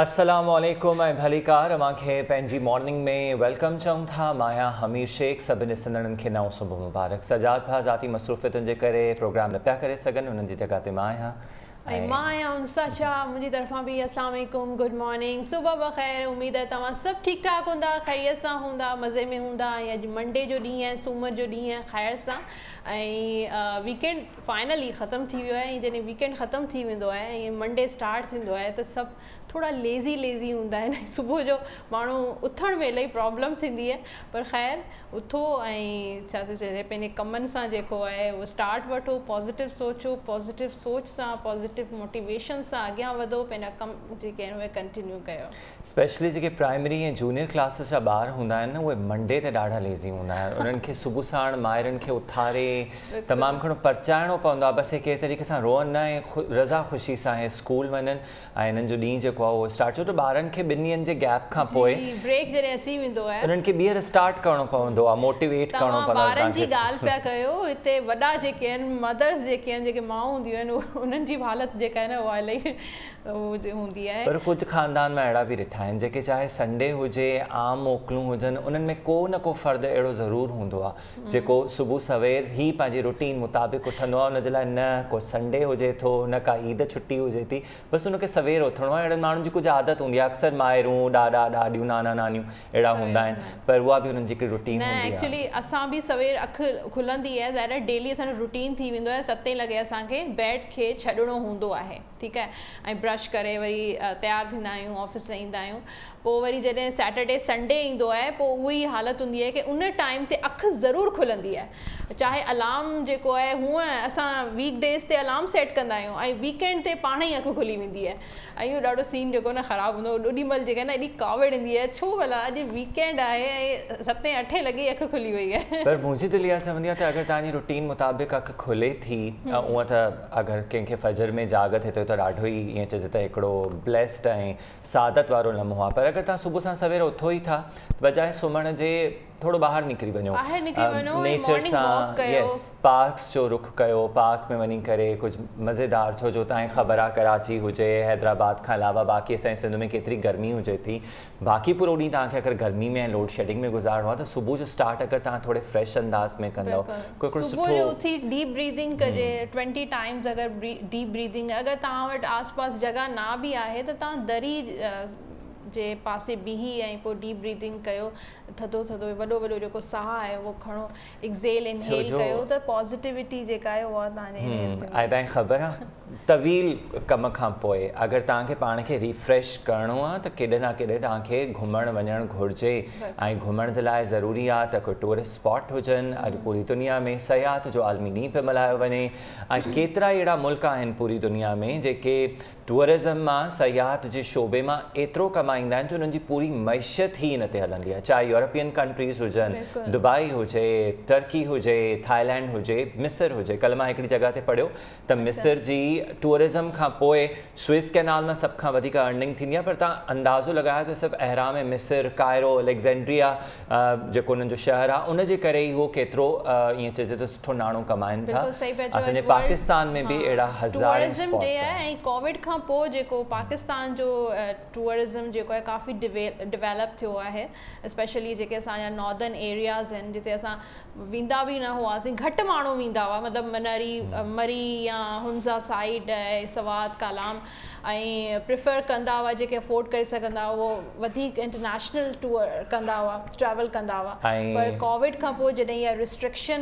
अस्सलामुअलैकुम ऐं भलीकार अव्हांखे पंहिंजी मॉर्निंग में वेलकम चऊं था। माया हमीर शेख सभिनी ॾिसंदड़नि खे नओं सुबुह मुबारक। सजाद भाउ ज़ाती मसरूफ़ियतुनि जे करे प्रोग्राम न पिया करे सघनि, उन्हनि जी जॻह ते मां आहियां। मां आहियां उनसा मुझी तरफ़ां भी अस्सलाम वालेकुम, गुड मॉर्निंग, सुबह बख़ैर। उम्मीद है तव्हां सब ठीक ठाक हूंदा, खैरियत सां हूंदा, मज़े में हूंदा। अॼु मंडे जो ॾींहुं आहे, सूमर जो ॾींहुं आहे, खैर सां। ऐं वीकेंड फाइनली ख़त्म थी वियो आहे। जॾहिं वीकेंड ख़त्म थी वेंदो आहे ऐं मंडे स्टार्ट थींदो आहे त सभु थोड़ा लेज़ी हूंदा आहिनि। सुबुह जो माण्हू उथण में इलाही प्रॉब्लम थींदी आहे, पर ख़ैर उथो ऐं छा थो चइजे पंहिंजे कमनि सां जेको आहे उहो स्टार्ट वठो, पॉज़िटिव सोचो, पॉज़िटिव सोच सां, पॉज़िटिव मोटिवेशन सां अॻियां वधो, पंहिंजा कम जेके आहिनि उहे कंटिन्यू कयो। स्पेशली जेके प्राइमरी ऐं जूनियर क्लासिस जा ॿार हूंदा आहिनि न, उहे मंडे ते ॾाढा लेज़ी हूंदा आहिनि। उन्हनि खे सुबुह साण माइरुनि खे उथारे तमामु घणो परचाइणो पवंदो आहे, बसि कंहिं तरीक़े सां रोअनि न ऐं रज़ा ख़ुशी सां ऐं स्कूल वञनि ऐं हिननि जो ॾींहुं जेको आहे उहो स्टार्ट छो त ॿारनि खे 2 ॾींहंनि जे गैप खां पोइ ब्रेक जॾहिं अची वेंदो आहे उन्हनि खे ॿीहर स्टार्ट करिणो पवंदो आहे, मोटिवेट करिणो पवंदो आहे। ॿारनि जी ॻाल्हि पिया कयो, हिते वॾा जेके आहिनि, मदर्स जेके आहिनि, जेके माउ हूंदियूं आहिनि, उन्हनि जी हालत जेका आहे न उहा इलाही हूंदी आहे। पर कुझु ख़ानदान में अहिड़ा बि ॾिठा आहिनि जेके चाहे संडे हुजे, आम मोकलूं हुजनि, उन्हनि में को न को फ़र्द अहिड़ो ज़रूरु हूंदो आहे जेको सुबुह सवेर ई पंहिंजी रूटीन मुताबिक़ उथंदो आहे। उनजे लाइ न को संडे हुजे थो, न का ईद छुटी हुजे थी, बसि उनखे सवेर उथणो आहे। अहिड़नि माण्हुनि जी कुझु आदत हूंदी आहे, अक्सर माइरूं, ॾाॾा ॾाॾियूं, नाना नानियूं अहिड़ा हूंदा आहिनि, पर उहा बि उन्हनि जी हिकिड़ी रूटीन हूंदी आहे। एक्चुअली असां बि सवेर अखि खुलंदी आहे, ज़ाहिर डेली असांजो रूटीन थी वेंदो आहे। 7 लॻे असांखे बेड खे छॾिणो हूंदो आहे, ठीकु आहे, ऐं ब्रश करे वरी तयारु थींदा आहियूं, ऑफिस ईंदा आहियूं। पोइ वरी जॾहिं सैटरडे संडे ईंदो आहे, पोइ उहा ई हालत हूंदी आहे की उन टाइम ते अखि ज़रूरु खुलंदी आहे। चाहे अलार्म जेको आहे, हूअं असां वीक डेज़ ते अलार्म सेट कंदा आहियूं ऐं वीकेंड ते पाण ई अखि खुली वेंदी आहे। ऐं इहो ॾाढो सीन जेको न ख़राबु हूंदो, ओॾी महिल जेका न एॾी कावड़ ईंदी आहे, छो भला अॼु वीकेंड आहे ऐं 7-8 लॻे अखि खुली वई आहे। पर मुंहिंजी दिलि इहा चवंदी आहे त अगरि तव्हांजी रूटीन मुताबिक़ अखि खुले थी, उअं त अगरि कंहिंखे फजर में जाग थिए थो त ॾाढो ई ईअं चइजे त हिकिड़ो ब्लेस्ड ऐं सादत वारो लम्हो आहे। पर अगरि तव्हां सुबुह सां सवेर उथो ई था, बजाए सुम्हण जे थोरो ॿाहिरि निकिरी वञो, नेचर सां, यस, पार्क्स जो रुख कयो, पार्क में वञी करे कुझु मज़ेदार, छो जो तव्हांखे ख़बर आहे कराची हुजे, हैदराबाद खां अलावा बाक़ी असांजे सिंध में केतिरी गर्मी हुजे थी, बाक़ी पूरो ॾींहुं तव्हांखे अगरि गर्मी में ऐं लोड शेडिंग में गुज़ारणो आहे त सुबुह जो स्टार्ट अगरि तव्हां थोरे फ्रेश अंदाज़ में कंदव, सुबुह जो उथी डीप ब्रीदिंग कजे 20 टाइम्स। अगरि डीप ब्रीदिंग अगरि तव्हां वटि आसपास जॻह ना बि आहे त तव्हां दरी जे पासे बीही ऐं पोइ डीप ब्रीदिंग कयो, थधो वॾो जेको साह आहे उहो खणो, एक्सेल इनहेल कयो, त पॉज़िटिविटी जेका आहे उहा तव्हांखे ख़बर आहे तवील कम खां पोइ अगरि तव्हांखे पाण खे रिफ्रेश करिणो आहे त केॾे न केॾे तव्हांखे घुमणु वञणु घुरिजे। ऐं घुमण जे लाइ ज़रूरी आहे त कोई टूरिस्ट स्पॉट हुजनि। अॼु पूरी दुनिया में सयाहत जो आलमी ॾींहुं पियो मल्हायो वञे ऐं केतिरा ई अहिड़ा मुल्क आहिनि पूरी दुनिया में जेके टूरिज़म मां, सयाहत जे शोबे मां एतिरो कमाईंदा आहिनि जो उन्हनि जी पूरी मैशियत ई हिन ते हलंदी आहे। चाहे यूरोपियन कंट्रीज़ हुजनि, दुबई हुजे, टर्की हुजे, थाईलैंड हुजे, मिस्र हुजे। कल्ह मां हिकिड़ी जॻह ते पढ़ियो त मिस्र जी टूरिज़म खां पोइ स्विस कैनाल मां सभ खां वधीक अर्निंग थींदी आहे। पर तव्हां अंदाज़ो लॻायो त सिर्फ़ु अहराम मिस्र, कायरो, अलेक्जेंड्रिया जेको उन्हनि जो शहर आहे, उनजे करे ई उहो केतिरो ईअं चइजे त सुठो नाणो कमाइनि था। असांजे पाकिस्तान में बि अहिड़ा हज़ार स्पॉट्स आहिनि। ऐं कोविड खां पोइ जेको पाकिस्तान जो टूरिज़म जेको आहे काफ़ी डिवेलप थियो आहे, स्पेशली जेके असांजा नॉर्दर्न एरियाज़ आहिनि जिते असां वेंदा बि न हुआसीं, घटि माण्हू वेंदा हुआ, मतिलबु मरी या हुंज़ा साइड ऐं सवात कालाम, ऐं प्रिफर कंदा हुआ जेके अफोर्ड करे सघंदा हुआ उहो वधीक इंटरनेशनल टूर कंदा हुआ, ट्रैवल कंदा हुआ। पर कोविड खां पोइ जॾहिं इहा रिस्ट्रिक्शन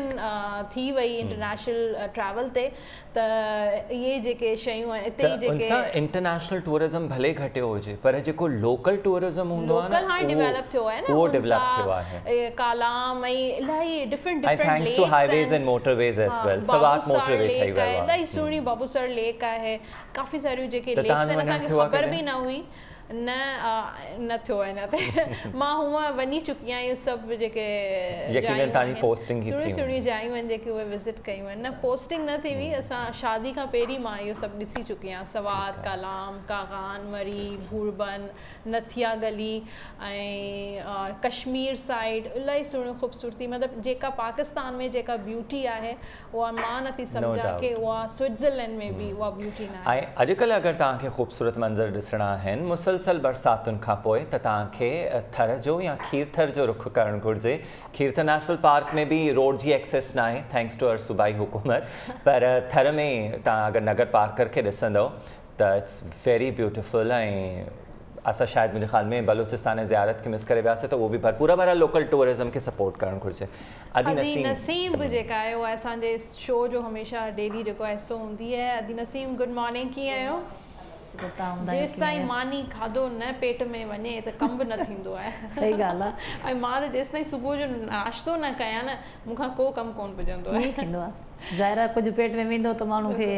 थी वई इंटरनेशनल ट्रैवल ते, त इहे जेके शयूं आहिनि हिते जेके इंटरनेशनल टूरिज़म भले घटियो हुजे, पर जेको लोकल टूरिज़म हूंदो आहे न, हाणे डेवलप थियो आहे न, उहो डेवलप थियो आहे। कालाम ऐं इलाही different thanks to highways and motorways as well, Swat motorway ठही वियो आहे, इलाही सुहिणी बाबूसर लेक आहे, काफ़ी सारियूं जेके लेक्स आहिनि असांखे ख़बर बि न हुई। न थियो आहे हिन ते। मां हूअं वञी चुकी आहियां, इहे सभु जेके सुहिणियूं जायूं आहिनि जेके उहे विज़िट कयूं आहिनि। न पोस्टिंग न थी हुई, असां शादी खां पहिरीं मां इहो सभु ॾिसी चुकी आहियां। सवात, कालाम, कागान, मरी, भूरबन, नथिया गली ऐं कश्मीर साइड इलाही सुहिणियूं ख़ूबसूरती, मतिलबु जेका पाकिस्तान में जेका ब्यूटी आहे उहा मां नथी सम्झां की उहा स्विट्ज़रलैंड में बि उहा ब्यूटी न आहे। ऐं अॼुकल्ह अगरि तव्हांखे ख़ूबसूरत मंज़र ॾिसणा आहिनि, मुसलसल मुसलसल बरसातुनि खां पोइ त तव्हांखे थर जो या खीरथर जो रुख करणु घुरिजे। खीरथर नेशनल पार्क में भी रोड जी एक्सेस ना आहे थैंक्स टू अवर सूबाई हुकूमत, पर थर में तव्हां अगरि नगर पार्कर खे ॾिसंदव त इट्स वेरी ब्यूटिफुल। ऐं असां शायदि मुंहिंजे ख़्याल में बलूचिस्तान ज़ियारत खे मिस करे वियासीं त उहो बि पूरा लोकल टूरिज़म खे सपोर्ट करणु घुरिजे। अदी नसीम जेका आहे उहा असांजे शो जो हमेशह डेली जेको हिसो हूंदी आहे। अदी नसीम गुड मॉर्निंग, कीअं आहियो? जेसि ताईं मानी खाधो न पेट में वञे त कम बि न थींदो आहे। सही ॻाल्हि आहे। ऐं मां त जेसि ताईं सुबुह जो नाश्तो न कयां न मूंखां को कमु कोन पुॼंदो आहे। थींदो आहे ज़ाहिर आहे कुझु पेट में वेंदो त माण्हू खे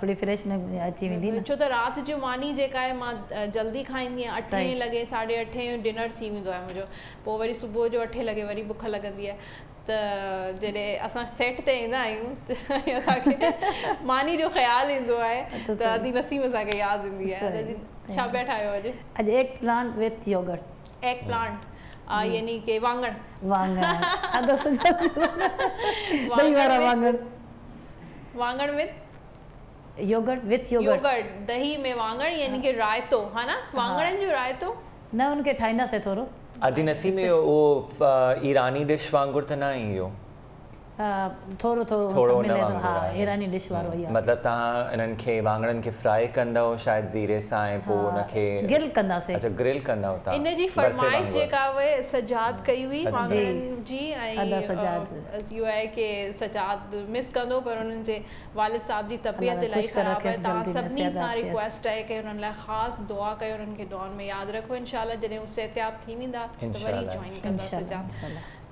थोरी फ्रेश न अची वेंदी न। छो त राति जो मानी जेका आहे मां जल्दी खाईंदी आहियां, 8 लॻे 8:30 डिनर थी वेंदो आहे मुंहिंजो, पोइ वरी सुबुह जो 8 लॻे वरी बुख लॻंदी आहे। त जॾहिं असां सेट ते ईंदा आहियूं त असांखे मानी जो ख़्यालु ईंदो आहे त अदी नसीम असांखे यादि ईंदी आहे। छा पिया ठाहियो अॼु? अॼु eggplant with yogurt. Eggplant यानी कि वांगण वांगण विथ योगर्ट, दही में वांगण यानी कि रायतो, है ना? वांगणनि जो रायतो न उनखे ठाहींदासीं थोरो। अदी नसीम में उहो ईरानी डिश वांगुरु त न आहे इहो, थोरो थोरो मिले थो। हा, ईरानी डिश वारो ई आहे। मतिलबु तव्हां इन्हनि खे वांगणनि खे फ्राई कंदव शायदि ज़ीरे सां ऐं पोइ उनखे ग्रिल कंदासीं। अच्छा, ग्रिल कंदव तव्हां। इन जी फरमाइश जेका उहे सजाद कई हुई वांगणनि जी, ऐं इहो आहे कि सजाद मिस कंदो, पर उन्हनि जे वालिद साहब जी तबियत इलाही ख़राबु आहे। तव्हां सभिनी सां रिक्वेस्ट आहे कि उन्हनि लाइ ख़ासि दुआ कयो, उन्हनि खे दुआनि में यादि रखो। इंशाल्लाह जॾहिं हू सिहतयाब थी वेंदा त वरी जॉइन कंदा सजाद।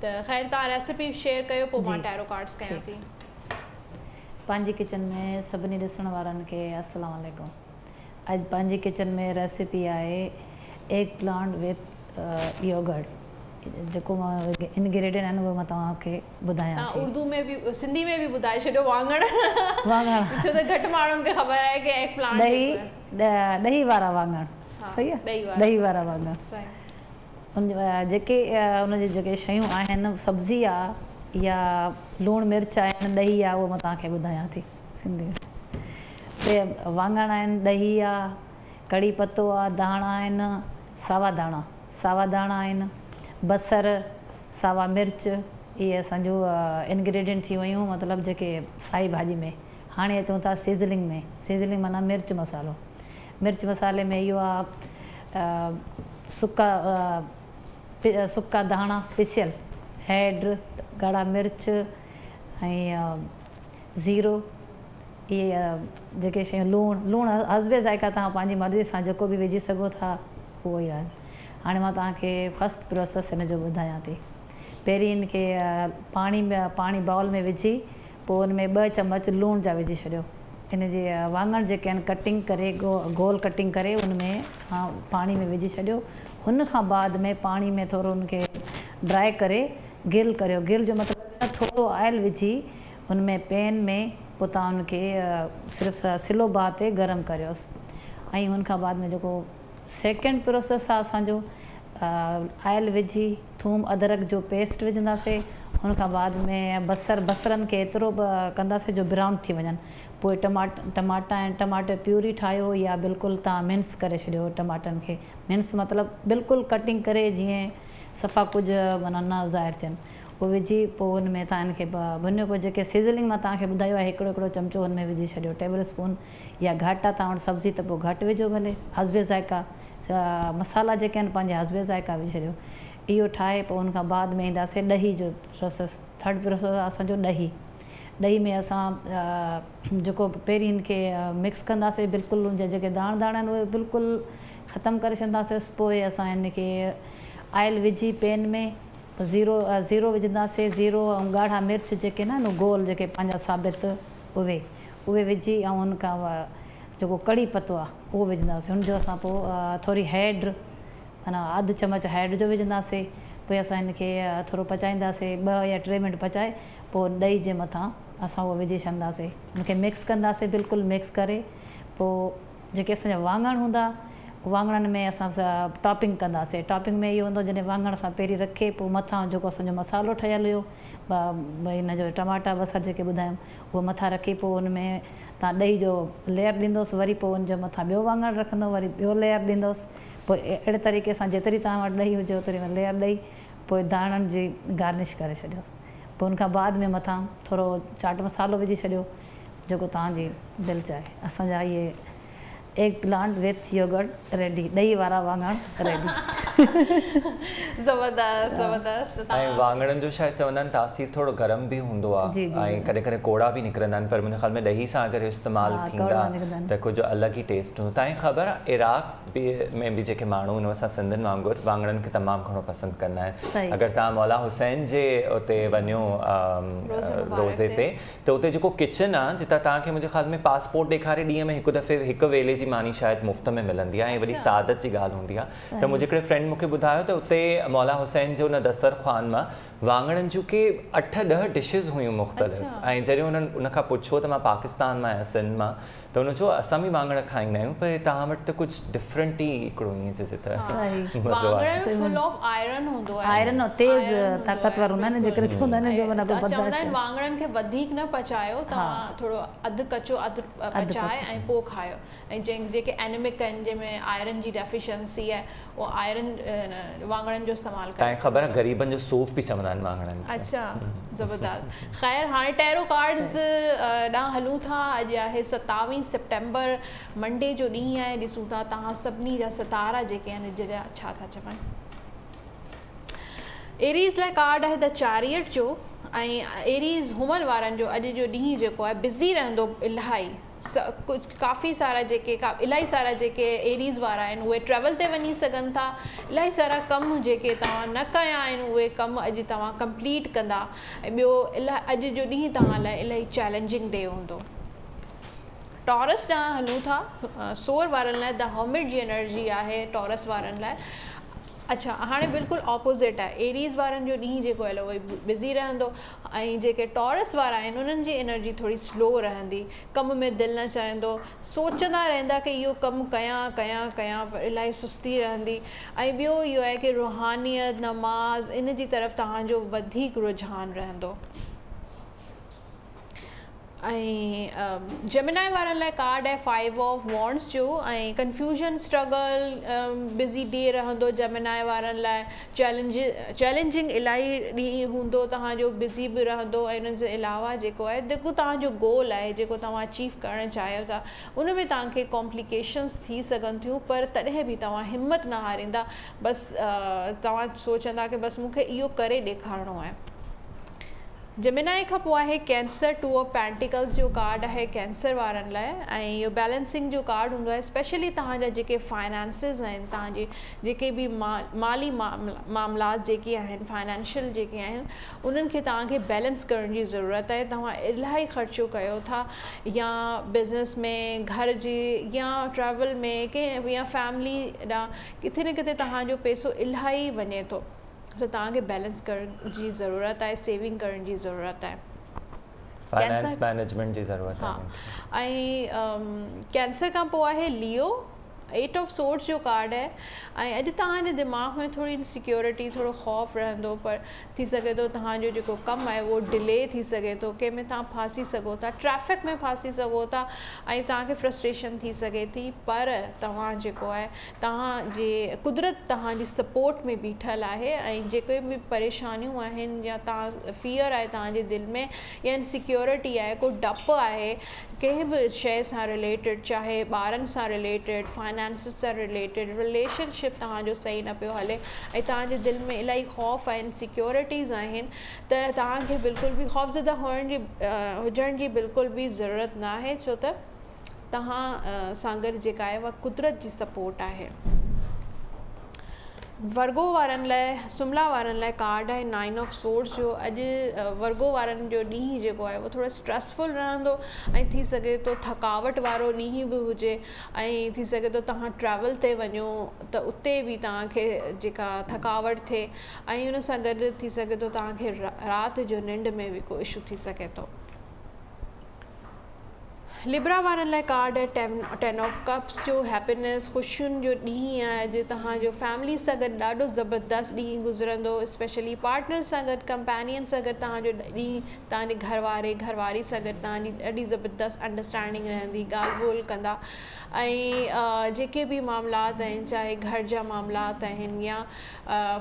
त ख़ैर तव्हां रेसिपी शेयर कयो, पोइ मां टैरो कार्ड्स कयां थी। पंहिंजी किचन में सभिनी ॾिसण वारनि खे अस्सलाम वालेकुम। अॼु पंहिंजी किचन में रेसिपी आहे एग प्लांट विथ योगर्ट। जेको मां इंग्रेडिएंट आहिनि उहे मां तव्हांखे ॿुधायां थी। उर्दू में बि सिंधी में बि ॿुधाए छॾियो वांगण छो त घटि माण्हुनि खे ख़बर आहे कि एग प्लांट ॾही वारा वांगण। सही आहे, ॾही वारा वांगण। जेके उनजी जेके शयूं आहिनि, सब्ज़ी आहे या लूणु मिर्च आहिनि, ॾही आहे, उहो मां तव्हांखे ॿुधायां थी सिंधी में। ते वांगण आहिनि, ॾही आहे, कढ़ी पत्तो आहे, धाणा आहिनि, सावा धाणा आहिनि, बसर, सावा मिर्च, इहे असांजो इंग्रेडिएंट थी वियूं। मतिलबु जेके साई भाॼी में हाणे अचूं था सीज़निंग में। सीज़निंग माना मिर्च मसालो। मिर्च मसाले में इहो आहे सुका धाणा पिसियल, हैड, ॻाढ़ा मिर्च ऐं ज़ीरो, इहे जेके शयूं, लूणु हस्बे ज़ाइक़ा तव्हां पंहिंजी मर्ज़ी सां जेको बि विझी सघो था उहो ई आहे। हाणे मां तव्हांखे फस्ट प्रोसेस हिन जो ॿुधायां थी। पहिरीं हिन खे पाणी बाउल में विझी पोइ हुन में 2 चम्मच लूण जा विझी छॾियो। इन जे वांगण जेके आहिनि कटिंग करे गोल कटिंग करे उन में पाणी में विझी छॾियो। हुन खां बाद में पाणी में थोरो उनखे ड्राई करे गिल करियो। गिल जो मतिलबु थोरो ऑयल विझी हुन में पैन में पोइ तव्हां हुनखे सिर्फ़ु सिलो बाहि ते गरम करियोसि। ऐं हुन खां बाद में जेको सेकेंड प्रोसेस आहे असांजो, ऑयल विझी थूम अदरक जो पेस्ट विझंदासीं। हुन खां बाद में बसरनि खे एतिरो कंदासीं जो ब्राउन थी वञनि। पोइ टमाटा ऐं टमाटर प्यूरी ठाहियो या बिल्कुलु तव्हां मिन्स करे छॾियो टमाटनि खे। मिन्स मतिलबु बिल्कुलु कटिंग करे जीअं सफ़ा कुझु माना न ज़ाहिर थियनि, उहो विझी पोइ हुन में तव्हां हिनखे भुञो। पोइ जेके सीज़निंग मां तव्हांखे ॿुधायो आहे हिकिड़ो चमचो हुन में विझी छॾियो, टेबल स्पून या घटि आहे तव्हां वटि सब्ज़ी त पोइ घटि विझो भले, हस्बे ज़ाइक़ा। मसाला जेके आहिनि पंहिंजे हस्बे ज़ाइक़ा विझी छॾियो। इहो ठाहे पोइ हुन खां बाद में ईंदासीं ॾही जो प्रोसेस। थर्ड प्रोसेस आहे असांजो ॾही में असां जेको पहिरीं हिनखे मिक्स कंदासीं, बिल्कुलु हुनजा जेके दाणा आहिनि उहे बिल्कुलु ख़तमु करे छॾंदासीं। पोइ असां हिनखे ऑयल विझी पैन में ज़ीरो विझंदासीं। ज़ीरो ऐं ॻाढ़ा मिर्च जेके न गोल जेके पंहिंजा साबित उहे विझी ऐं हुन खां जेको कढ़ी पत्तो आहे उहो विझंदासीं। हुनजो असां पोइ थोरी हैड माना अधु चम्मच हैड जो विझंदासीं। पोइ असां हिनखे थोरो पचाईंदासीं, 2 या 3 मिंट पचाए पोइ ॾही जे मथां असां उहो विझी छॾंदासीं। हुनखे मिक्स कंदासीं, बिल्कुलु मिक्स करे पोइ जेके असांजा वांगण हूंदा वांगणनि में असां टॉपिंग कंदासीं। टॉपिंग में इहो हूंदो जॾहिं वांगण असां पहिरीं रखे पोइ मथां जेको असांजो मसालो ठहियलु हुयो, भई हिन जो टमाटा बसर जेके ॿुधायूं उहो मथां रखी पोइ हुन में तव्हां ॾही जो लेयर ॾींदोसि, वरी पोइ हुनजे मथां ॿियो वाङणु रखंदो, वरी ॿियो लेयर ॾींदोसि, पोइ अहिड़े तरीक़े सां जेतिरी तव्हां वटि ॾही हुजे ओतिरी लेयर ॾही, पोइ धाणनि जी गार्निश करे छॾियोसि, पोइ हुनखां बाद में मथां थोरो चाट मसालो विझी छॾियो जेको तव्हांजी दिलि चाहे। असांजा इहे eggplant with yogurt ready, ॾही वारा वाङण रेडी। ज़बरदस्त ज़बरदस्त। ऐं वाङणनि जो शायदि चवंदा आहिनि तासीर थोरो गरम बि हूंदो आहे ऐं कॾहिं कॾहिं कोड़ा बि निकिरंदा आहिनि, पर मुंहिंजे ख़्याल में ॾही सां अगरि इस्तेमालु थींदा त कुझु अलॻि ई टेस्ट हूंदो। तव्हांखे ख़बर आहे इराक में बि जेके माण्हू आहिनि असां सिंधियुनि वांगुरु वाङणनि खे तमामु घणो पसंदि कंदा आहिनि। अगरि तव्हां मौला हुसैन जे उते वञो रोज़े ते त उते जेको किचन आहे जितां तव्हांखे मुंहिंजे ख़्याल में पासपोर्ट ॾेखारे ॾींहं में हिकु दफ़े हिकु वेले जी मानी शायदि मुफ़्त में मिलंदी आहे ऐं वॾी सादत जी ॻाल्हि हूंदी आहे। त मुंहिंजे हिकिड़े फ्रेंड मूंखे ॿुधायो त उते मौला हुसैन जो उन दस्तरख़्वान मां वाङणनि जूं के 8-10 डिशिज़ हुयूं मुख़्तलिफ़, ऐं जॾहिं उन्हनि उनखां पुछो त मां पाकिस्तान मां आहियां सिंध मां, त हुन चयो असां बि वाङण खाईंदा आहियूं पर तव्हां वटि त कुझु डिफरेंट ई हिकिड़ो ईअं चइजे त आयरन तेज़ ताक़तवर हूंदा आहिनि, जेकरे चवंदा आहिनि जो माना चवंदा आहिनि वाङणनि खे वधीक न पचायो, तव्हां थोरो अधु कचो अधु पचाए ऐं पोइ खायो। ऐं जेके एनिमिक आहिनि जंहिंमें आयरन जी डेफिशिएंसी आहे उहो आयरन वाङणनि जो इस्तेमालु करे। तव्हांखे ख़बर आहे ग़रीबनि जो सूफ़ बि चवंदा आहिनि वाङणनि। अच्छा ज़बरदस्त। ख़ैर हाणे टैरो कार्ड्स ॾांहुं हलूं था। अॼु आहे 27 सितंबर, मंडे जो ॾींहुं आहे। ॾिसूं था तव्हां सभिनी जा सितारा जेके आहिनि जॾहिं छा था चवनि। एरीज़ लाइ कार्ड आहे द चैरियट जो, ऐं एरीज़ हुमल वारनि जो अॼु जो ॾींहुं जेको आहे बिज़ी रहंदो इलाही। कुझु काफ़ी सारा जेके इलाही सारा जेके एरीज़ वारा आहिनि उहे ट्रैवल ते वञी सघनि था। इलाही सारा कम जेके तव्हां न कया आहिनि उहे कम अॼु तव्हां कंप्लीट कंदा। ऐं ॿियो अॼु जो ॾींहुं तव्हां लाइ इलाही चैलेंजिंग डे हूंदो। टॉरस ॾांहुं हलूं था। सोर वारनि लाइ द हर्मिट जी एनर्जी आहे टॉरस वारनि लाइ। अच्छा हाणे बिल्कुलु ऑपोज़िट आहे। एरीज़ वारनि जो ॾींहुं जेको आहे उहो बिज़ी रहंदो, ऐं जेके टॉरस वारा आहिनि उन्हनि जी एनर्जी थोरी स्लो रहंदी, कम में दिलि न चाहींदो, सोचंदा रहंदा कि इहो कमु कयां कयां कयां, पर इलाही सुस्ती रहंदी। ऐं ॿियो इहो आहे कि रूहानियत नमाज़ इन जी तरफ़ तव्हांजो वधीक रुझान रहंदो। ऐं जेमिनाई वारनि लाइ कार्ड आहे 5 ऑफ वॉन्ड्स जो, ऐं कंफ्यूजन स्ट्रगल बिज़ी डे रहंदो जेमिनाई वारनि लाइ। चैलेंजिंग इलाही ॾींहुं हूंदो तव्हांजो, बिज़ी बि रहंदो। ऐं उन जे अलावा जेको आहे जेको तव्हांजो गोल आहे, जेको तव्हां अचीव करणु चाहियो था, उन में तव्हांखे कॉम्प्लिकेशन्स थी सघनि थियूं, पर तॾहिं बि तव्हां हिमत न हारींदा। बसि तव्हां सोचंदा कि बसि मूंखे इहो करे ॾेखारिणो आहे। जेमिनाई खां पोइ आहे कैंसर 2 ऑफ पेंटिकल्स जो कार्ड आहे कैंसर वारनि लाइ, ऐं इहो बैलेंसिंग जो कार्ड हूंदो आहे। स्पेशली तव्हांजा जेके फाइनेंसिस आहिनि, तव्हांजे जेके बि माली मामलात जेके आहिनि, फाइनेंशियल जेके आहिनि, उन्हनि खे तव्हांखे बैलेंस करण जी ज़रूरत आहे। तव्हां इलाही ख़र्चो कयो था, या बिज़नेस में, घर जी, या ट्रैवल में, कंहिं या फैमिली ॾांहुं किथे न किथे तव्हांजो पैसो इलाही वञे थो, त तव्हांखे बैलेंस करण जी ज़रूरत आहे, सेविंग करण जी ज़रूरत आहे, फाइनेंस मैनेजमेंट जी ज़रूरत आहे। हाँ, ऐं कैंसर खां पोइ आहे लियो 8 ऑफ सोर्ड्स जो कार्ड आहे। ऐं अॼु तव्हांजे दिमाग़ में थोरी इनसिक्योरिटी, थोरो ख़ौफ़ रहंदो, पर थी सघे थो तव्हांजो जेको कमु आहे उहो डिले थी सघे थो, कंहिंमें तव्हां फासी सघो था, ट्रैफिक में फासी सघो था, ऐं तव्हांखे फ्रस्ट्रेशन थी सघे थी। पर तव्हां जेको आहे तव्हांजे कुदरत तव्हांजी सपोर्ट में बीठल आहे, ऐं जेके बि परेशानियूं आहिनि, या तव्हां फियर आहे तव्हांजे दिलि में, या इनसिक्योरिटी आहे, को डपु आहे कंहिं बि शइ सां रिलेटेड, चाहे ॿारनि सां रिलेटेड, फाइनेंसिस सां रिलेटेड, रिलेशनशिप तव्हांजो सही न पियो हले, ऐं तव्हांजे दिलि में इलाही ख़ौफ़ आहिनि, सिक्योरिटीज़ आहिनि, त तव्हांखे बिल्कुलु बि ख़ौफ़ज़दा हुजण जी बिल्कुलु बि ज़रूरत न आहे, छो त तव्हां सां गॾु जेका आहे उहा कुदरत जी सपोर्ट आहे। वर्गो वारनि लाइ, सुमला वारनि लाइ कार्ड आहे 9 ऑफ सोर्ड्स जो। अॼु वर्गो वारनि जो ॾींहुं जेको आहे उहो थोरो स्ट्रेसफुल रहंदो, ऐं थी सघे थो थकावट वारो ॾींहुं बि हुजे, ऐं थी सघे थो तव्हां ट्रैवल ते वञो त उते बि तव्हांखे जेका थकावट थिए, ऐं उन सां गॾु थी सघे थो तव्हांखे राति जो निंड में बि को इशू थी सघे थो। लिब्रा वारनि लाइ कार्ड आहे 10 ऑफ कप्स जो हैप्पीनेस, ख़ुशियुनि जो ॾींहुं आहे। अॼु तव्हांजो फैमिली सां गॾु ॾाढो ज़बरदस्त ॾींहुं गुज़रंदो, स्पेशली पार्टनर सां गॾु, कंपेनियन सां गॾु तव्हांजो ॾींहुं, तव्हांजे घरवारी सां गॾु तव्हांजी ॾाढी ज़बरदस्त अंडरस्टैंडिंग रहंदी, ॻाल्हि ॿोल कंदा। ऐं जेके बि मामलात आहिनि, चाहे घर जा मामलात आहिनि या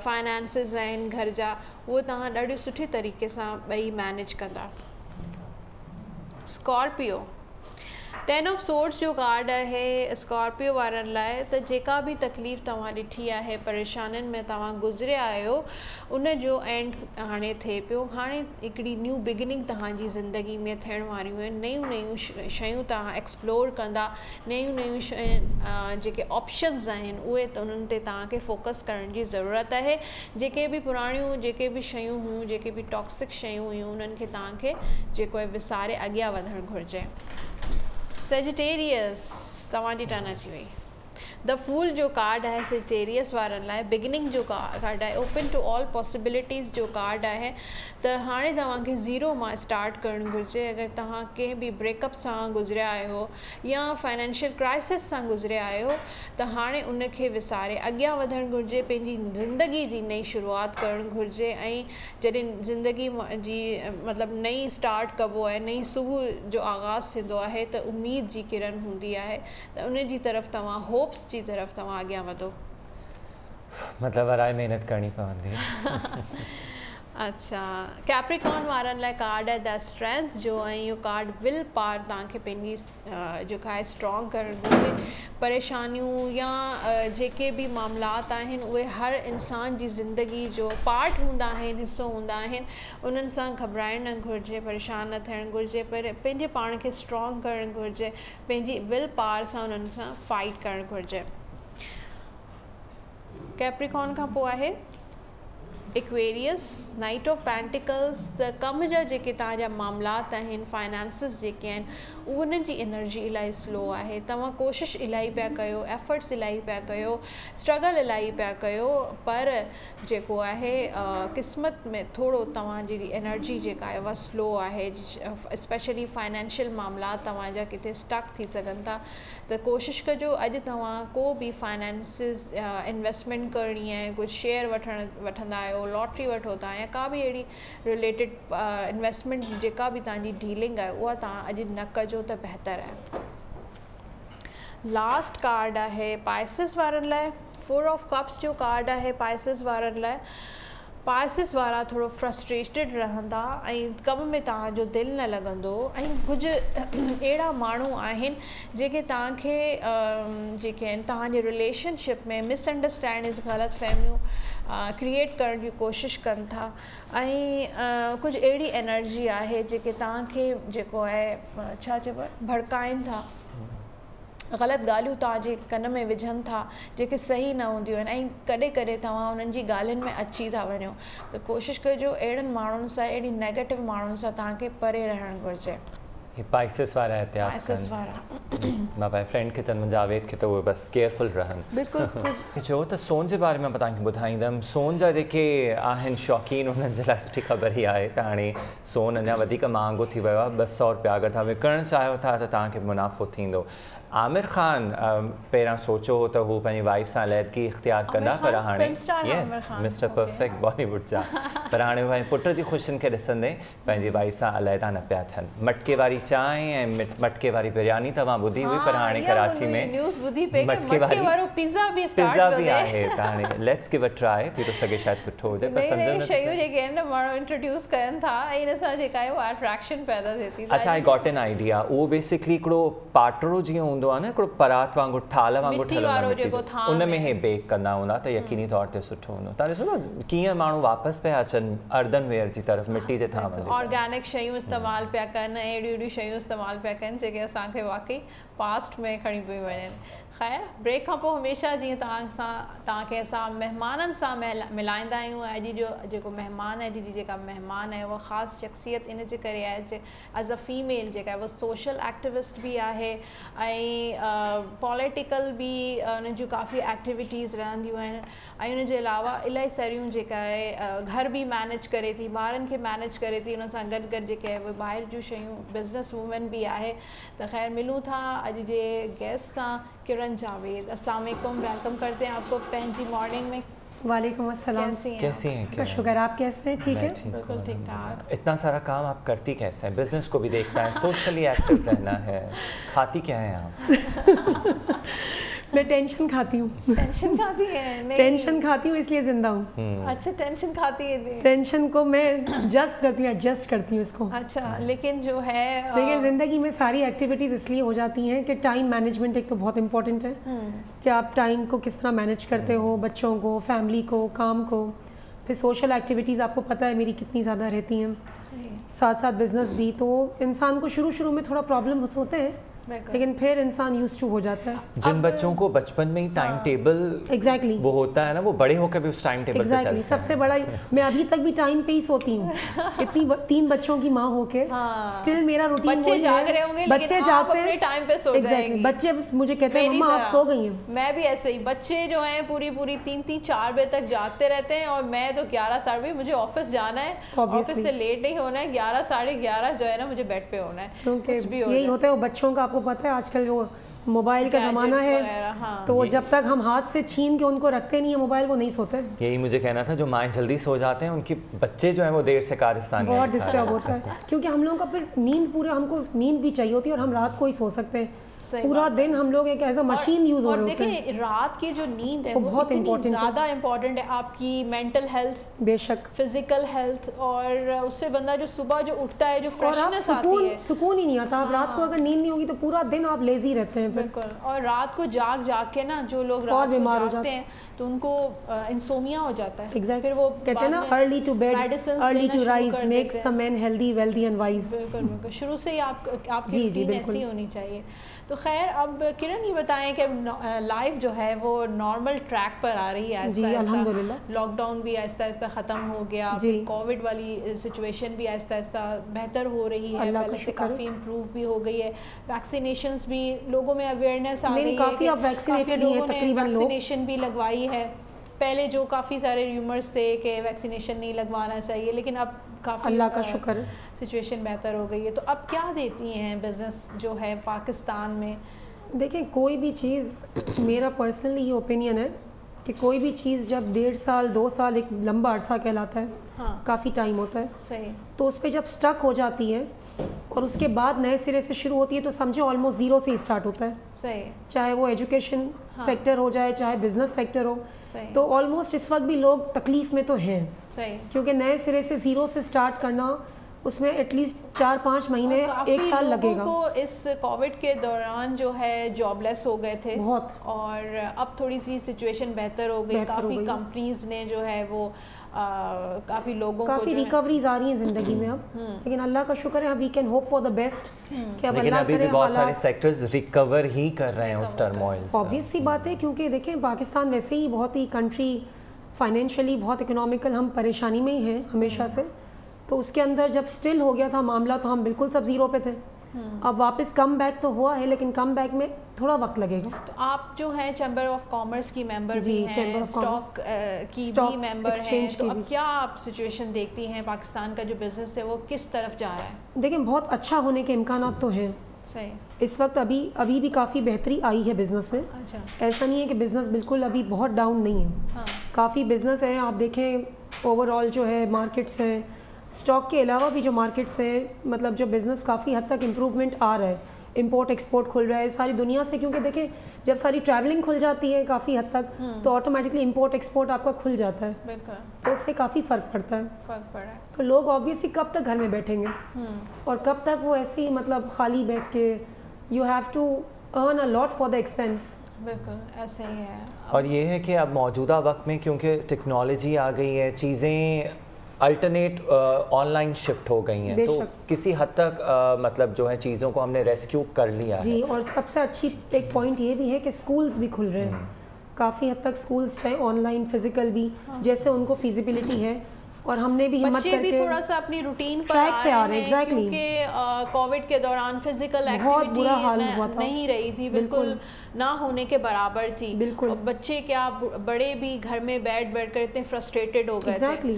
फाइनेंसिस आहिनि घर जा, उहे तव्हां ॾाढी सुठी तरीक़े सां ॿई मैनेज कंदा। स्कॉर्पियो 10 ऑफ सोर्ड्स जो कार्ड आहे स्कॉर्पियो वारनि लाइ। त जेका बि तकलीफ़ तव्हां ॾिठी आहे, परेशानियुनि में तव्हां गुज़रिया आहियो, उन जो एंड हाणे थिए पियो। हाणे हिकिड़ी न्यू बिगिनिंग तव्हांजी ज़िंदगी में थियण वारियूं आहिनि। नयूं शयूं तव्हां एक्सप्लोर कंदा, नयूं शयूं जेके ऑप्शन्स आहिनि उहे त उन्हनि ते तव्हांखे फोकस करण जी ज़रूरत आहे। जेके बि पुराणियूं जेके बि शयूं हुयूं, जेके बि टॉक्सिक शयूं हुयूं, उन्हनि खे तव्हांखे जेको आहे विसारे अॻियां वधणु घुरिजे। सेजिटेरियस तव्हांजी टर्न अची वई। द फूल जो कार्ड आहे सेजिटेरियस वारनि लाइ, बिगिनिंग जो कार्ड आहे, ओपन टू ऑल पॉसिबिलिटीज़ जो कार्ड आहे। त हाणे तव्हांखे ज़ीरो मां स्टार्ट करणु घुरिजे। अगरि तव्हां कंहिं बि ब्रेकअप सां गुज़रिया आहियो या फाइनेंशियल क्राइसिस सां गुज़रिया आहियो, त हाणे उनखे विसारे अॻियां वधणु घुरिजे, पंहिंजी ज़िंदगी जी नई शुरूआत करणु घुरिजे। ऐं जॾहिं ज़िंदगी जी मतिलबु नई स्टार्ट कबो आहे, नई सुबुह जो आगाज़ थींदो आहे, त उमेद जी किरण हूंदी आहे, त उन जी तरफ़ तव्हां होप्स जी तरफ़ तव्हां अॻियां वधो। मतलब वराए मेहनत करनी पवंदी। अच्छा, कैप्रिकॉर्न वारनि लाइ कार्ड आहे द स्ट्रेंथ जो, ऐं इहो कार्ड विल पावर तव्हांखे पंहिंजी जेका आहे स्ट्रॉन्ग करणु घुरिजे। परेशानियूं या जेके बि मामलात आहिनि उहे हर इंसान जी ज़िंदगी जो पार्ट हूंदा आहिनि, हिसो हूंदा आहिनि। उन्हनि सां घबराइणु न घुरिजे, परेशान न थियणु घुरिजे, पर पंहिंजे पाण खे स्ट्रॉन्ग करणु घुरिजे, पंहिंजी विल पावर सां उन्हनि सां फाइट करणु घुरिजे। कैप्रिकॉर्न खां पोइ आहे एक्वेरियस, नाइट ऑफ पेंटिकल्स। त कम जा जेके तव्हांजा मामलात आहिनि, फाइनेंसिस जेके आहिनि, उन्हनि जी एनर्जी इलाही स्लो आहे। तव्हां कोशिशि इलाही पिया कयो, एफर्ट्स इलाही पिया कयो, स्ट्रगल इलाही पिया कयो, पर जेको आहे क़िस्मत में थोरो तव्हांजी एनर्जी जेका आहे उहा स्लो आहे। स्पेशली फाइनेंशियल मामलात तव्हांजा किथे स्टक थी सघनि था। त कोशिशि कजो, अॼु तव्हां को बि फाइनेंसिस इन्वेस्टमेंट करणी आहे, कुझु शेयर वठंदा आहियो, लॉटरी वठो था, या का बि अहिड़ी रिलेटेड इन्वेस्टमेंट जेका बि तव्हांजी डीलिंग आहे उहा तव्हां अॼु न कजो त बहितर आहे। लास्ट कार्ड आहे पाइसिस वारनि लाइ, 4 ऑफ कप्स जो कार्ड आहे पाइसिस वारनि लाइ। पाइसिस वारा थोरो फ्रस्ट्रेटेड रहंदा ऐं कम में तव्हांजो दिलि न लॻंदो, ऐं कुझु अहिड़ा माण्हू आहिनि जेके तव्हांखे जेके आहिनि तव्हांजे रिलेशनशिप में मिसअंडरस्टैंडिंग्स, ग़लति फहमियूं क्रिएट करण जी कोशिशि कनि था। ऐं कुझु अहिड़ी एनर्जी आहे जेके तव्हांखे जेको आहे छा चइबो आहे भड़काइनि था, ग़लति ॻाल्हियूं तव्हांजे कन में विझनि था जेके सही न हूंदियूं आहिनि, ऐं कॾहिं कॾहिं तव्हां उन्हनि जी ॻाल्हियुनि में अची था वञो। त कोशिशि कजो अहिड़नि माण्हुनि सां, अहिड़ी नेगेटिव माण्हुनि सां तव्हांखे परे रहणु घुरिजे। ये पाइसिस वारा एहतियात पाइसिस वारा मां पंहिंजे फ्रेंड खे चवंदुमि जावेद खे त उहे बसि केयरफुल रहनि। बिल्कुलु चओ त सोन जे बारे में मां तव्हांखे ॿुधाईंदमि। सोन जा जेके आहिनि शौक़ीन, उन्हनि जे लाइ सुठी ख़बर ई आहे त हाणे सोन अञा वधीक महांगो थी वियो आहे। 200 रुपया अगरि तव्हां विकिणणु चाहियो था त तव्हांखे मुनाफ़ो थींदो। आमिर ख़ान पहिरां सोचियो हो त हू पंहिंजी वाइफ सां अलहदगी इख़्तियार कंदा, पर हाणे यस मिस्टर परफेक्ट बॉलीवुड जा, पर हाणे पंहिंजे पुट जी ख़ुशियुनि खे ॾिसंदे पंहिंजी वाइफ सां अलहदा न पिया थियनि। मटके वारी चांहि ऐं मटके वारी बिरयानी तव्हां ॿुधी हुई, पर हाणे कराची में मटके वारो पिज़्ज़ा बि आहे। त हाणे लेट्स गिव अ ट्राई, थी थो सघे शायदि सुठो हुजे, पर सम्झो न शयूं जेके आहिनि न माण्हू इंट्रोड्यूस कनि था ऐं इन सां जेका आहे उहा अट्रैक्शन पैदा थिए थी। अच्छा, आई गॉट एन आइडिया। उहो बेसिकली हिकिड़ो पाटरो जीअं हूंदो आहे न, हिकिड़ो परात वांगुरु थाल वांगुरु ठहियलु, उन में हे बेक कंदा हूंदा त यकीनी तौर ते सुठो हूंदो। तव्हां ॾिसो न कीअं माण्हू वापसि पिया अचनि अर्दन वेयर जी तरफ़, मिटी जे थां वञी ऑर्गेनिक शयूं इस्तेमालु पिया कनि, अहिड़ियूं शयूं इस्तेमालु पिया कनि जेके असांखे वाकई पास्ट में खणी पियूं वञनि। खैर ब्रेक खां पोइ हमेशह जीअं तव्हांखे असां महिमाननि सां मिलाईंदा आहियूं। अॼु जो जेको महिमान आहे, अॼु जी जेका महिमान आहे उहा ख़ासि शख़्सियत इन जे करे आहे जे एज़ अ फीमेल जेका आहे उहा सोशल एक्टिविस्ट बि आहे ऐं पॉलिटिकल बि उन जूं काफ़ी एक्टिविटीज़ रहंदियूं आहिनि ऐं उन जे अलावा इलाही सारियूं जेका आहे घर बि मैनेज करे थी, ॿारनि खे मैनेज करे थी, उन सां गॾु गॾु जेके आहे उहे ॿाहिरि जूं शयूं बिज़नेस वूमेन बि आहे। त ख़ैर मिलूं था अॼु जे गेस्ट सां किरण जावेद। अस्सलाम वालेकुम, वेलकम करते हैं आपको पंहिंजी मॉर्निंग में। वालेकुम अस्सलाम। कैसी हैं? शुक्र, आप कैसे हैं? ठीक है, बिल्कुल ठीक ठाक। इतना सारा काम आप करती कैसे हैं? बिजनेस को भी देखना है, सोशली एक्टिव रहना है, खाती क्या है आप? मैं टेंशन खाती हूँ। टेंशन खाती है? टेंशन खाती हूँ इसलिए जिंदा हूँ। अच्छा, टेंशन खाती है? टेंशन को मैं जस्ट करती हूँ, एडजस्ट करती हूँ इसको। अच्छा, लेकिन जो है लेकिन ज़िंदगी में सारी एक्टिविटीज़ इसलिए हो जाती हैं कि टाइम मैनेजमेंट एक तो बहुत इम्पोर्टेंट है कि आप टाइम को किस तरह मैनेज करते हो, बच्चों को, फैमिली को, काम को, फिर सोशल एक्टिविटीज़ आपको पता है मेरी कितनी ज़्यादा रहती हैं, साथ साथ बिजनेस भी। तो इंसान को शुरू में थोड़ा प्रॉब्लम होते हैं लेकिन फिर इंसान यूज्ड टू हो जाता है। जिन बच्चों को बचपन में ही टाइम टेबल एग्जैक्टली वो होता है ना, वो बड़े होकर भी उस टाइम टेबल पे चलते हैं। सबसे बड़ा मैं अभी तक भी टाइम पे ही सोती हूँ। इतनी 3 बच्चों की माँ होके स्टिल मेरा रूटीन बच्चे जाग रहे होंगे, बच्चे जागते हैं टाइम पे सो जाएंगे। बच्चे मुझे कहते हैं मम्मा आप सो गई हैं। मैं भी ऐसे ही, बच्चे जो हैं पूरी 3-4 बजे तक जागते रहते हैं और मैं तो 11 साढ़े बजे मुझे ऑफिस जाना है, ऑफिस से लेट नहीं होना है, 11 साढ़े 11 जो है ना मुझे बेड पे होना है। क्योंकि यही होता है बच्चों का, आपको पता है आजकल मोबाइल का ज़माना है तो जब तक हम हाथ से छीन के उनको रखते नहीं है मोबाइल, वो नहीं सोते। यही मुझे कहना था, जो माएँ जल्दी सो जाते हैं उनके बच्चे जो हैं वो देर से कारस्तान बहुत डिस्टर्ब होता है क्योंकि हम लोगों का फिर नींद पूरे, हमको नींद भी चाहिए होती है और हम रात को ही सो सकते हैं। पूरा दिन हम लोग एक एज अ मशीन यूज हो रहे होते हैं। देखिए रात की जो नींद है वो बहुत इम्पोर्टेंट, ज़्यादा इम्पोर्टेंट है आपकी मेंटल हेल्थ, बेशक फिजिकल हेल्थ, और उससे बंदा जो सुबह जो उठता है जो फ्रेशनेस आती है, सुकून ही नहीं आता। आप रात को अगर नींद नहीं होगी तो पूरा दिन आप लेजी रहते हैं। बिल्कुल, और रात को जाग के ना जो लोग रात को जागते हैं तो उनको इंसोमिया हो जाता है। एग्जैक्टली, फिर वो कहते हैं ना early to bed early to rise makes a man healthy wealthy and wise. बिल्कुल, शुरू से ही आपकी रूटीन ऐसी होनी चाहिए। तो खैर अब किरण ये बताएं कि लाइफ जो है वो नॉर्मल ट्रैक पर आ रही है आहिस्ता आहिस्ता, लॉकडाउन भी आहिस्ता आहिस्ता ख़त्म हो गया, कोविड वाली सिचुएशन भी आहिस्ता आहिस्ता बेहतर हो रही है, पहले से काफ़ी इम्प्रूव भी हो गई है, वैक्सीनेशंस भी लोगों में अवेयरनेस आ गई है, काफ़ी अब वैक्सीनेटेड हैं तकरीबन लोग, वैक्सीनेशन भी लगवाई है। पहले जो काफ़ी सारे र्यूमर्स थे कि वैक्सीनेशन नहीं लगवाना चाहिए, लेकिन अब काफ़ी अल्लाह का शुक्र सिचुएशन बेहतर हो गई है। तो अब क्या देती हैं बिज़नेस जो है पाकिस्तान में? देखें, कोई भी चीज़ मेरा पर्सनली ये ओपिनियन है कि कोई भी चीज़ जब 1.5 साल 2 साल एक लंबा अरसा कहलाता है, काफ़ी टाइम होता है, सही, तो उस पर जब स्टक हो जाती है और उसके बाद नए सिरे से शुरू होती है तो समझो ऑलमोस्ट ज़ीरो से ही स्टार्ट होता है। सही, चाहे वो एजुकेशन सेक्टर हो जाए, चाहे बिजनेस सेक्टर हो, तो ऑलमोस्ट इस वक्त भी लोग तकलीफ़ में तो हैं। सही, क्योंकि नए सिरे से ज़ीरो से स्टार्ट करना, उसमें एटलीस्ट 4-5 महीने 1 साल लगेगा। को इस कोविड के दौरान जो है जॉबलेस हो गए थे बहुत, और अब थोड़ी सी सिचुएशन बेहतर हो गई, काफ़ी कंपनीज ने जो है वो काफ़ी लोगों काफ़ी रिकवरीज आ रही हैं ज़िंदगी में अब, लेकिन अल्लाह का शुक्र है we can hope for the best कि अब अल्लाह करे। बहुत सारे सेक्टर्स रिकवर ही कर रहे हैं उस टर्मोइल से। ऑब्वियस सी बात है, क्योंकि देखें पाकिस्तान वैसे ही बहुत ही कंट्री फाइनेंशियली बहुत इकोनॉमिकल, हम परेशानी में ही हैं हमेशा से, तो उसके अंदर जब स्टिल हो गया था मामला तो हम बिल्कुल सब ज़ीरो पे थे। अब वापस कम बैक तो हुआ है, लेकिन कम बैक में थोड़ा वक्त लगेगा। तो आप जो हैं चैम्बर ऑफ कॉमर्स की मेंबर भी हैं, स्टॉक की भी मेंबर हैं, तो अब क्या आप सिचुएशन देखती हैं पाकिस्तान का जो बिजनेस है वो किस तरफ जा रहा है? देखिए, बहुत अच्छा होने के इम्कानात तो हैं। सही, इस वक्त अभी भी काफ़ी बेहतरी आई है बिज़नेस में। अच्छा, ऐसा नहीं है कि बिज़नेस बिल्कुल अभी बहुत डाउन नहीं है, काफ़ी बिज़नेस है। आप देखें ओवरऑल जो है मार्केट्स हैं, स्टॉक के अलावा भी जो मार्केट्स हैं, मतलब जो बिज़नेस काफ़ी हद तक इम्प्रूवमेंट आ रहा है, इंपोर्ट एक्सपोर्ट खुल रहा है सारी दुनिया से, क्योंकि देखें जब सारी ट्रैवलिंग खुल जाती है काफ़ी हद तक तो ऑटोमेटिकली इंपोर्ट एक्सपोर्ट आपका खुल जाता है, बिल्कुल, तो उससे काफ़ी फ़र्क पड़ता है। फ़र्क पड़ा है। तो लोग ऑब्वियसली कब तक घर में बैठेंगे और कब तक वो ऐसे ही मतलब खाली बैठ के, you have to earn a lot for the expense. बिल्कुल ऐसे ही है। और ये है कि अब मौजूदा वक्त में क्योंकि टेक्नोलॉजी आ गई है, चीज़ें अल्टरनेट ऑनलाइन शिफ्ट हो गई हैं, तो किसी हद तक मतलब जो है चीज़ों को हमने रेस्क्यू कर लिया जी। है। और सबसे अच्छी एक पॉइंट ये भी है कि स्कूल्स भी खुल रहे हैं काफ़ी हद तक, स्कूल्स चाहे ऑनलाइन फिजिकल भी, जैसे उनको फिजिबिलिटी है, और हमने भी हिम्मत करके भी थोड़ा सा अपनी रूटीन पर ट्रैक पे आ रहे हैं। एग्जैक्टली, क्योंकि कोविड के दौरान फिजिकल बहुत बुरा हाल हुआ था, नहीं रही थी, बिल्कुल ना होने के बराबर थी। बिल्कुल, बच्चे क्या बड़े भी घर में बैठ कर इतने फ्रस्ट्रेटेड हो गए थे,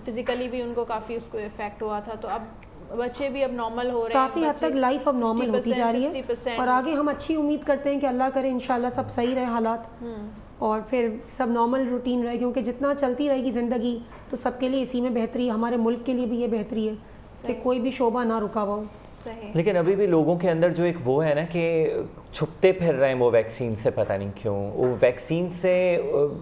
फिजिकली भी उनको काफ़ी उसको इफेक्ट हुआ था। तो अब बच्चे भी अब नॉर्मल हो रहे हैं, काफ़ी हद तक लाइफ अब नॉर्मल होती जा रही है, और आगे हम अच्छी उम्मीद करते हैं कि अल्लाह करे इंशाल्लाह सब सही रहे हालात, और फिर सब नॉर्मल रूटीन रहे, क्योंकि जितना चलती रहेगी ज़िंदगी तो सबके लिए इसी में बेहतरी है, हमारे मुल्क के लिए भी ये बेहतरी है कि कोई भी शोबा ना रुका हुआ हो। लेकिन अभी भी लोगों के अंदर जो एक वो है ना कि छुपते फिर रहे हैं वो वैक्सीन से, पता नहीं क्यों वो वैक्सीन से,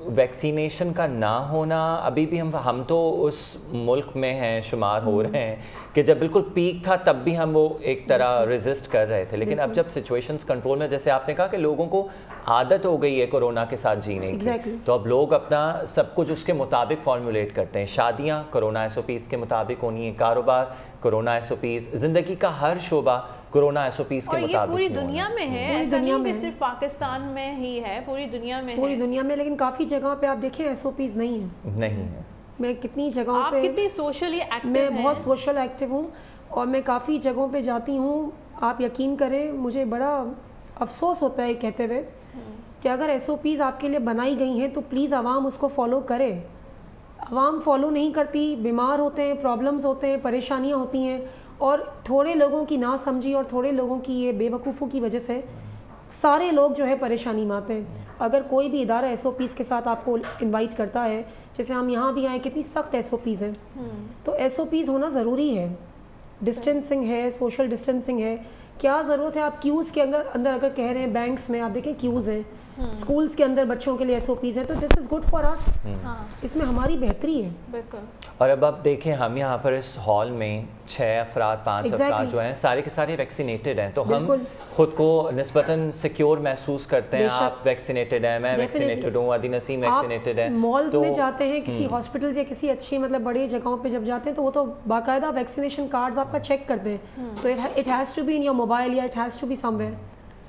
वैक्सीनेशन का ना होना, अभी भी हम तो उस मुल्क में हैं, शुमार हो रहे हैं कि जब बिल्कुल पीक था तब भी हम वो एक तरह रेजिस्ट कर रहे थे, लेकिन अब जब सिचुएशंस कंट्रोल में, जैसे आपने कहा कि लोगों को आदत हो गई है कोरोना के साथ जीने की, तो अब लोग अपना सब कुछ उसके मुताबिक फॉर्मुलेट करते हैं। शादियाँ कोरोना SOPs के मुताबिक होनी है, कारोबार कोरोना SOPs, ज़िंदगी का हर शोबा कोरोना SOPs के मुताबिक। पूरी दुनिया में है, ऐसा नहीं कि सिर्फ पाकिस्तान में ही है, पूरी दुनिया में, पूरी दुनिया में। लेकिन काफ़ी जगह पे आप देखें SOPs नहीं है। मैं कितनी जगहों पे, आप कितनी सोशली एक्टिव हैं? मैं बहुत सोशल एक्टिव हूँ, और मैं काफ़ी जगहों पे जाती हूँ। आप यकीन करें, मुझे बड़ा अफसोस होता है कहते हुए कि अगर SOPs आपके लिए बनाई गई हैं तो प्लीज़ आवाम उसको फॉलो करे। आवाम फॉलो नहीं करती, बीमार होते हैं, प्रॉब्लम्स होते हैं, परेशानियाँ होती हैं, और थोड़े लोगों की ना समझी और थोड़े लोगों की ये बेवकूफ़ों की वजह से सारे लोग जो है परेशानी में आते हैं। अगर कोई भी इदारा SOPs के साथ आपको इनवाइट करता है, जैसे हम यहाँ भी आए, कितनी सख्त SOPs हैं, तो SOPs होना ज़रूरी है। डिस्टेंसिंग है, सोशल डिस्टेंसिंग है, क्या ज़रूरत है। आप क्यूज़ के अंदर अगर कह रहे हैं, बैंक्स में आप देखें क्यूज़ हैं, स्कूल्स के अंदर बच्चों के लिए SOPs हैं, तो this is good for us, इसमें हमारी बेहतरी है। बिल्कुल। और अब आप देखें, हम यहाँ पर इस हॉल में 6 अफराद 5 अफराद जो हैं सारे के सारे वैक्सीनेटेड हैं, तो हम खुद को निस्बतन सिक्योर महसूस करते हैं। आप वैक्सीनेटेड हैं, मैं वैक्सीनेटेड हूँ, अदी नसीम वैक्सीनेटेड है। मॉल्स में जाते हैं, किसी हॉस्पिटल या किसी अच्छी मतलब बड़ी जगहों पे जब जाते हैं, तो वो तो बाकायदा वैक्सीनेशन कार्ड्स आपका चेक करते हैं, तो it has to be in your mobile या it has to be somewhere.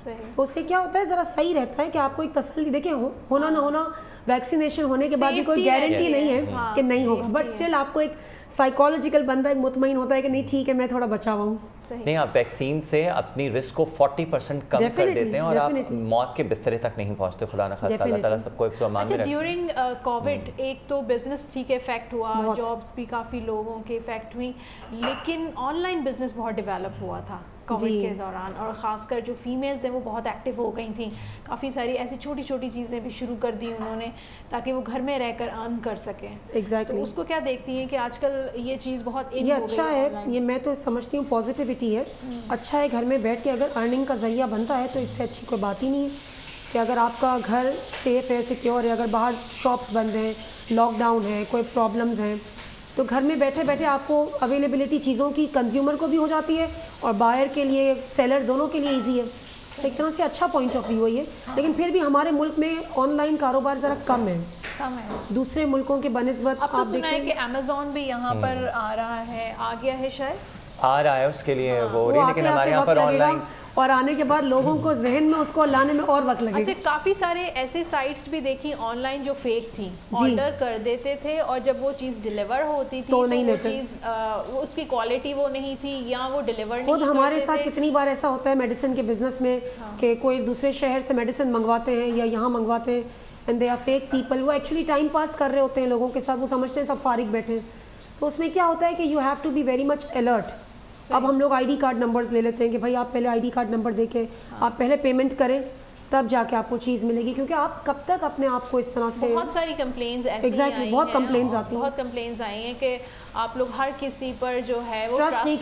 तो उससे क्या होता है, ज़रा सही रहता है कि आपको एक तसल्ली, देखिए होना ना होना वैक्सीनेशन होने के बाद भी कोई गारंटी नहीं है कि नहीं होगा, बट स्टिल आपको एक साइकोलॉजिकल बंदा एक मुतमईन होता है कि नहीं ठीक है, मैं थोड़ा बचा हुआ हूँ। नहीं, आप वैक्सीन से अपनी रिस्क को 40% कम कर देते हैं और आप मौत के बिस्तरे तक नहीं पहुँचते। खुदा न खास्ता, अल्लाह ताला सबको एक समान में रखे। ड्यूरिंग कोविड एक तो बिजनेस ठीक इफेक्ट हुआ, जॉब्स भी काफ़ी लोगों के इफेक्ट हुई, लेकिन ऑनलाइन बिजनेस बहुत डेवलप हुआ था कोविड के दौरान, और ख़ासकर जो फीमेल्स हैं वो बहुत एक्टिव हो गई थी। काफ़ी सारी ऐसी छोटी छोटी चीज़ें भी शुरू कर दी उन्होंने ताकि वो घर में रहकर अर्न कर सकें। एग्जैक्टली। तो उसको क्या देखती हैं कि आजकल ये चीज़ बहुत ये अच्छा है, ये मैं तो समझती हूँ पॉजिटिविटी है, अच्छा है। घर में बैठ के अगर अर्निंग का ज़रिया बनता है तो इससे अच्छी कोई बात ही नहीं है कि अगर आपका घर सेफ़ है, सिक्योर है, अगर बाहर शॉप्स बंद हैं, लॉकडाउन है, कोई प्रॉब्लम्स हैं, तो घर में बैठे बैठे आपको अवेलेबिलिटी चीज़ों की कंज्यूमर को भी हो जाती है और बायर के लिए, सेलर दोनों के लिए इजी है। तो एक तरह से अच्छा पॉइंट ऑफ व्यू है ये, लेकिन फिर भी हमारे मुल्क में ऑनलाइन कारोबार ज़रा कम है दूसरे मुल्कों के बनिस्बत। अब तो सुना है कि अमेज़न भी यहाँ पर आ रहा है, आ गया है, शायद आ रहा है, उसके लिए वो लेकिन हमारे यहाँ पर ऑनलाइन, और आने के बाद लोगों को जहन में उसको लाने में और वक्त लगेगा। अच्छा, काफ़ी सारे ऐसे साइट्स भी देखी ऑनलाइन जो फेक थी, ऑर्डर कर देते थे और जब वो चीज़ डिलीवर होती थी तो नहीं, वो चीज़ उसकी क्वालिटी वो नहीं थी या वो डिलीवर नहीं। खुद हमारे साथ कितनी बार ऐसा होता है मेडिसिन के बिजनेस में कि कोई दूसरे शहर से मेडिसिन मंगवाते हैं या यहाँ मंगवाते हैं, एंड दे आर फेक पीपल। वो एक्चुअली टाइम पास कर रहे होते हैं लोगों के साथ, वो समझते हैं सब फारिग बैठे। तो उसमें क्या होता है कि you have to be very much alert. अब हम लोग आईडी कार्ड नंबर्स ले लेते हैं कि भाई आप पहले आईडी कार्ड नंबर देके आप पहले पेमेंट करें, तब जाके आपको चीज़ मिलेगी, क्योंकि आप कब तक अपने आप को इस तरह से। बहुत सारी कंप्लेंट्स ऐसी एग्जैक्टली बहुत कंप्लेंट्स आती हैं, बहुत कंप्लेंट्स आई हैं कि आप लोग हर किसी पर जो है वो ट्रस्ट नहीं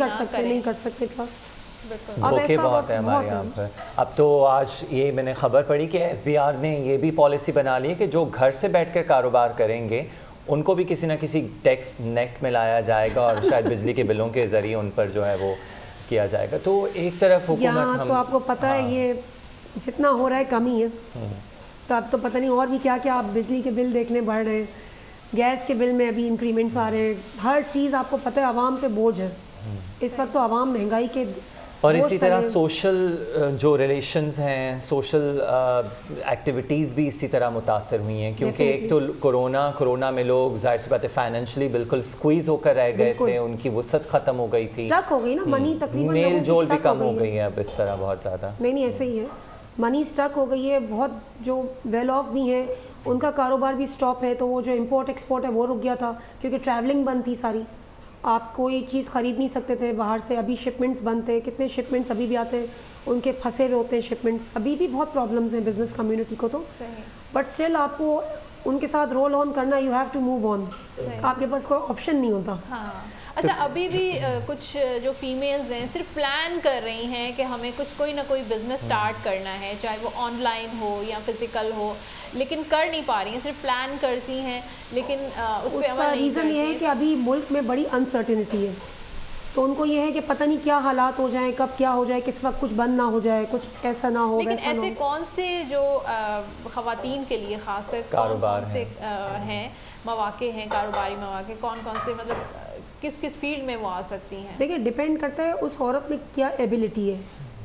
कर सकते, ट्रस्ट। धोखे बहुत है हमारे यहाँ पर। अब तो आज ये मैंने खबर पढ़ी कि FBR ने ये भी पॉलिसी बना ली है कि जो घर से बैठ कर कारोबार करेंगे उनको भी किसी ना किसी टैक्स नेट में लाया जाएगा और शायद बिजली के बिलों के ज़रिए उन पर जो है वो किया जाएगा। तो एक तरफ हुकूमत, तो आपको पता है ये जितना हो रहा है कम ही है, तो अब तो पता नहीं और भी क्या क्या आप बिजली के बिल देखने बढ़ रहे हैं। गैस के बिल में अभी इंक्रीमेंट्स आ रहे हैं, हर चीज़ आपको पता है आवाम पे बोझ है इस वक्त, तो आवाम महंगाई के और इसी तरह सोशल जो रिलेशंस हैं, सोशल एक्टिविटीज़ भी इसी तरह मुतासर हुई हैं, क्योंकि एक तो कोरोना में लोग जाहिर सी बात है फाइनेंशियली बिल्कुल स्क्वीज होकर रह गए थे, उनकी वसत ख़त्म हो गई थी, स्टक हो गई ना मनी, तकरीबन मेल जोल भी कम हो गई है अब इस तरह बहुत ज़्यादा। नहीं ऐसे ही है, मनी स्टक हो गई है, बहुत जो वेल ऑफ भी हैं उनका कारोबार भी स्टॉप है, तो वो जो इम्पोर्ट एक्सपोर्ट है वो रुक गया था क्योंकि ट्रैवलिंग बंद थी सारी, आप कोई चीज़ ख़रीद नहीं सकते थे बाहर से, अभी शिपमेंट्स बंद थे, कितने शिपमेंट्स अभी भी आते हैं उनके फंसे हुए होते हैं शिपमेंट्स, अभी भी बहुत प्रॉब्लम्स हैं बिज़नेस कम्युनिटी को, तो बट स्टिल आपको उनके साथ रोल ऑन करना, you have to move on, आपके पास कोई ऑप्शन नहीं होता। हाँ। अच्छा, अभी भी कुछ जो फीमेल्स हैं सिर्फ प्लान कर रही हैं कि हमें कोई ना कोई बिज़नेस स्टार्ट करना है, चाहे वो ऑनलाइन हो या फिज़िकल हो, लेकिन कर नहीं पा रही हैं, सिर्फ प्लान करती हैं लेकिन उस पर अमल नहीं रीज़न ये है कि अभी मुल्क में बड़ी अनसर्टिनिटी है, तो उनको ये है कि पता नहीं क्या हालात हो जाएं, कब क्या हो जाए, किस वक्त कुछ बंद ना हो जाए, कुछ ऐसा ना हो, लेकिन वैसा ऐसे ना हो। कौन से जो ख़वातीन के लिए खासकर कारोबार कौन से हैं मौके हैं, कारोबारी मौके कौन कौन से, मतलब किस किस फील्ड में वो आ सकती हैं? देखिए डिपेंड करता है उस औरत में क्या एबिलिटी है।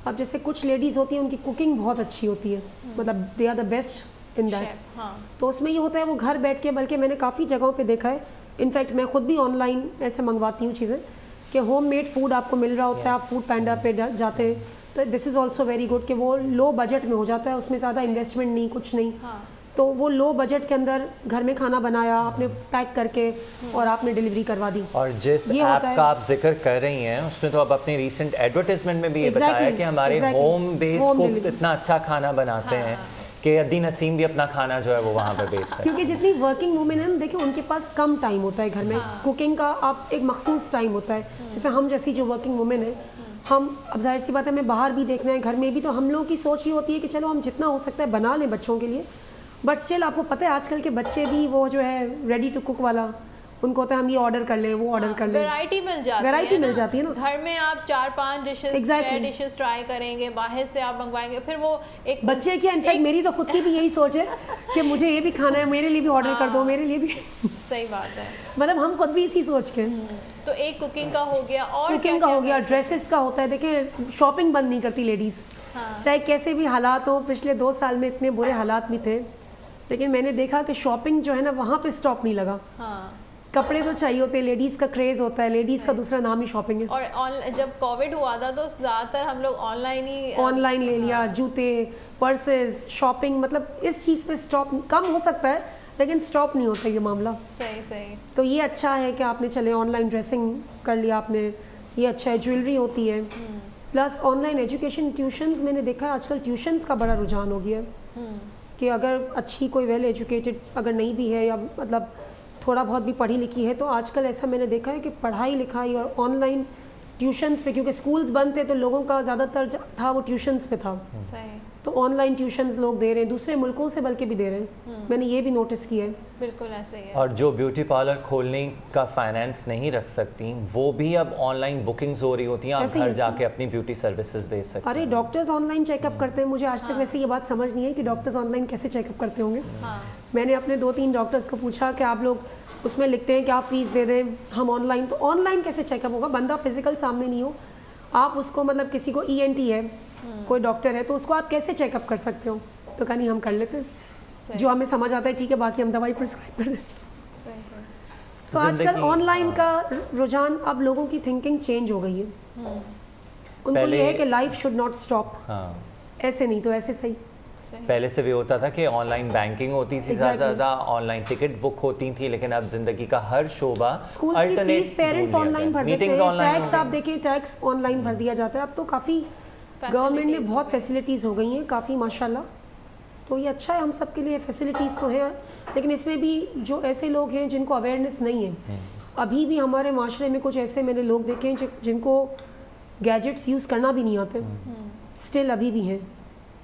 अब जैसे कुछ लेडीज़ होती हैं उनकी कुकिंग बहुत अच्छी होती है, मतलब they are the best in that, तो उसमें ये होता है वो घर बैठ के, बल्कि मैंने काफ़ी जगहों पे देखा है, इनफैक्ट मैं खुद भी ऑनलाइन ऐसे मंगवाती हूँ चीज़ें कि होम मेड फूड आपको मिल रहा होता है, आप फूड पैंडा पे जाते हैं, तो this is also very good कि वो लो बजट में हो जाता है, उसमें ज़्यादा इन्वेस्टमेंट नहीं, कुछ नहीं, तो वो लो बजट के अंदर घर में खाना बनाया आपने पैक करके और आपने डिलीवरी करवा दी। और जिस ऐप का आप जिक्र कर रही हैं उसने तो अब अपने रीसेंट एडवर्टाइजमेंट में भी ये बताया कि हमारे होम बेस्ड कुक्स इतना अच्छा खाना बनाते हैं कि अद्दी नसीम भी अपना खाना जो है वो वहाँ पर बेचते हैं, क्योंकि जितनी वर्किंग वुमेन है देखिए उनके पास कम टाइम होता है घर में, कुकिंग का आप एक मखसूस टाइम होता है, जैसे हम जैसी जो वर्किंग वुमेन है, हम अब जाहिर सी बात है हमें बाहर भी देखना है, घर में भी, तो हम लोगों की सोच ये होती है कि चलो हम जितना हो सकता है बना लें बच्चों के लिए, बट स्टिल आपको पता है आजकल के बच्चे भी वो जो है रेडी टू कुक वाला, उनको होता है हम ये ऑर्डर कर लें, वो ऑर्डर कर लें, वैरायटी मिल जाती है ना, घर में आप 4-5 डिशेस 6 डिशेस ट्राई करेंगे, बाहर से आप मंगवाएंगे, फिर वो एक बच्चे की, इनफैक्ट मेरी तो खुद की भी यही सोच है कि मुझे ये भी खाना है, मेरे लिए भी ऑर्डर कर दो, मेरे लिए भी सही बात है, मतलब हम खुद भी इसी सोच के, तो एक कुकिंग का हो गया, और कुकिंग का हो गया, ड्रेसेस का होता है, देखिए शॉपिंग बंद नहीं करती लेडीज़, चाहे कैसे भी हालात हो, पिछले 2 साल में इतने बुरे हालात भी थे, लेकिन मैंने देखा कि शॉपिंग जो है ना वहाँ पे स्टॉप नहीं लगा, कपड़े तो चाहिए होते हैं, लेडीज़ का क्रेज़ होता है, लेडीज़ का दूसरा नाम ही शॉपिंग है, और जब कोविड हुआ था तो ज़्यादातर हम लोग ऑनलाइन ले लिया, जूते, पर्सेस, शॉपिंग, मतलब इस चीज़ पे स्टॉप कम हो सकता है लेकिन स्टॉप नहीं होता ये मामला। सही तो ये अच्छा है कि आपने चले ऑनलाइन ड्रेसिंग कर लिया आपने, ये अच्छा है, ज्वेलरी होती है, प्लस ऑनलाइन एजुकेशन, ट्यूशन्स, मैंने देखा है आजकल ट्यूशन्स का बड़ा रुझान हो गया है कि अगर अच्छी कोई वेल एजुकेटेड अगर नहीं भी है या मतलब थोड़ा बहुत भी पढ़ी लिखी है, तो आजकल ऐसा मैंने देखा है कि पढ़ाई लिखाई और ऑनलाइन ट्यूशन्स पे, क्योंकि स्कूल्स बंद थे तो लोगों का ज़्यादातर था वो ट्यूशन्स पे था, तो ऑनलाइन ट्यूशन्स लोग दे रहे हैं, दूसरे मुल्कों से बल्कि भी दे रहे हैं, मैंने ये भी नोटिस किया है। बिल्कुल ऐसे ही है। और जो ब्यूटी पार्लर खोलने का फाइनेंस नहीं रख सकती वो भी अब ऑनलाइन बुकिंग्स हो रही होती हैं, आप घर जाके अपनी ब्यूटी सर्विसेज दे सकते हैं। अरे डॉक्टर्स ऑनलाइन चेकअप करते हैं, मुझे आज तक वैसे ये बात समझ नहीं है कि डॉक्टर्स ऑनलाइन कैसे चेकअप करते होंगे। मैंने अपने 2-3 डॉक्टर्स को पूछा कि आप लोग उसमें लिखते हैं कि आप फीस दे दें, हम ऑनलाइन, तो ऑनलाइन कैसे चेकअप होगा, बंदा फिजिकल सामने नहीं हो, आप उसको मतलब किसी को ENT है, कोई डॉक्टर है, तो उसको आप कैसे चेकअप कर सकते हो, तो कहा नहीं हम कर लेते हैं, जो हमें समझ आता है ठीक है, बाकी हम दवाई प्रिस्क्राइब कर देते। तो आजकल ऑनलाइन का रुझान, अब लोगों की थिंकिंग चेंज हो गई है, उनको ये है कि लाइफ शुड नॉट स्टॉप, ऐसे नहीं तो ऐसे सही। पहले से भी होता था कि ऑनलाइन बैंकिंग होती थी ज़्यादा, ऑनलाइन टिकट बुक होती थी, लेकिन अब जिंदगी का हर शोबा, स्कूल की फीस पेरेंट्स ऑनलाइन भर देते हैं, टैक्स आप देखिए टैक्स ऑनलाइन भर दिया जाता है, अब तो काफ़ी गवर्नमेंट ने बहुत फैसिलिटीज़ हो गई हैं काफ़ी माशाल्लाह, तो ये अच्छा है, हम सब के लिए फैसिलिटीज़ तो हैं, लेकिन इसमें भी जो ऐसे लोग हैं जिनको अवेयरनेस नहीं है, अभी भी हमारे माशरे में कुछ ऐसे मैंने लोग देखे हैं जिनको गैजेट्स यूज़ करना भी नहीं आते, स्टिल अभी भी हैं,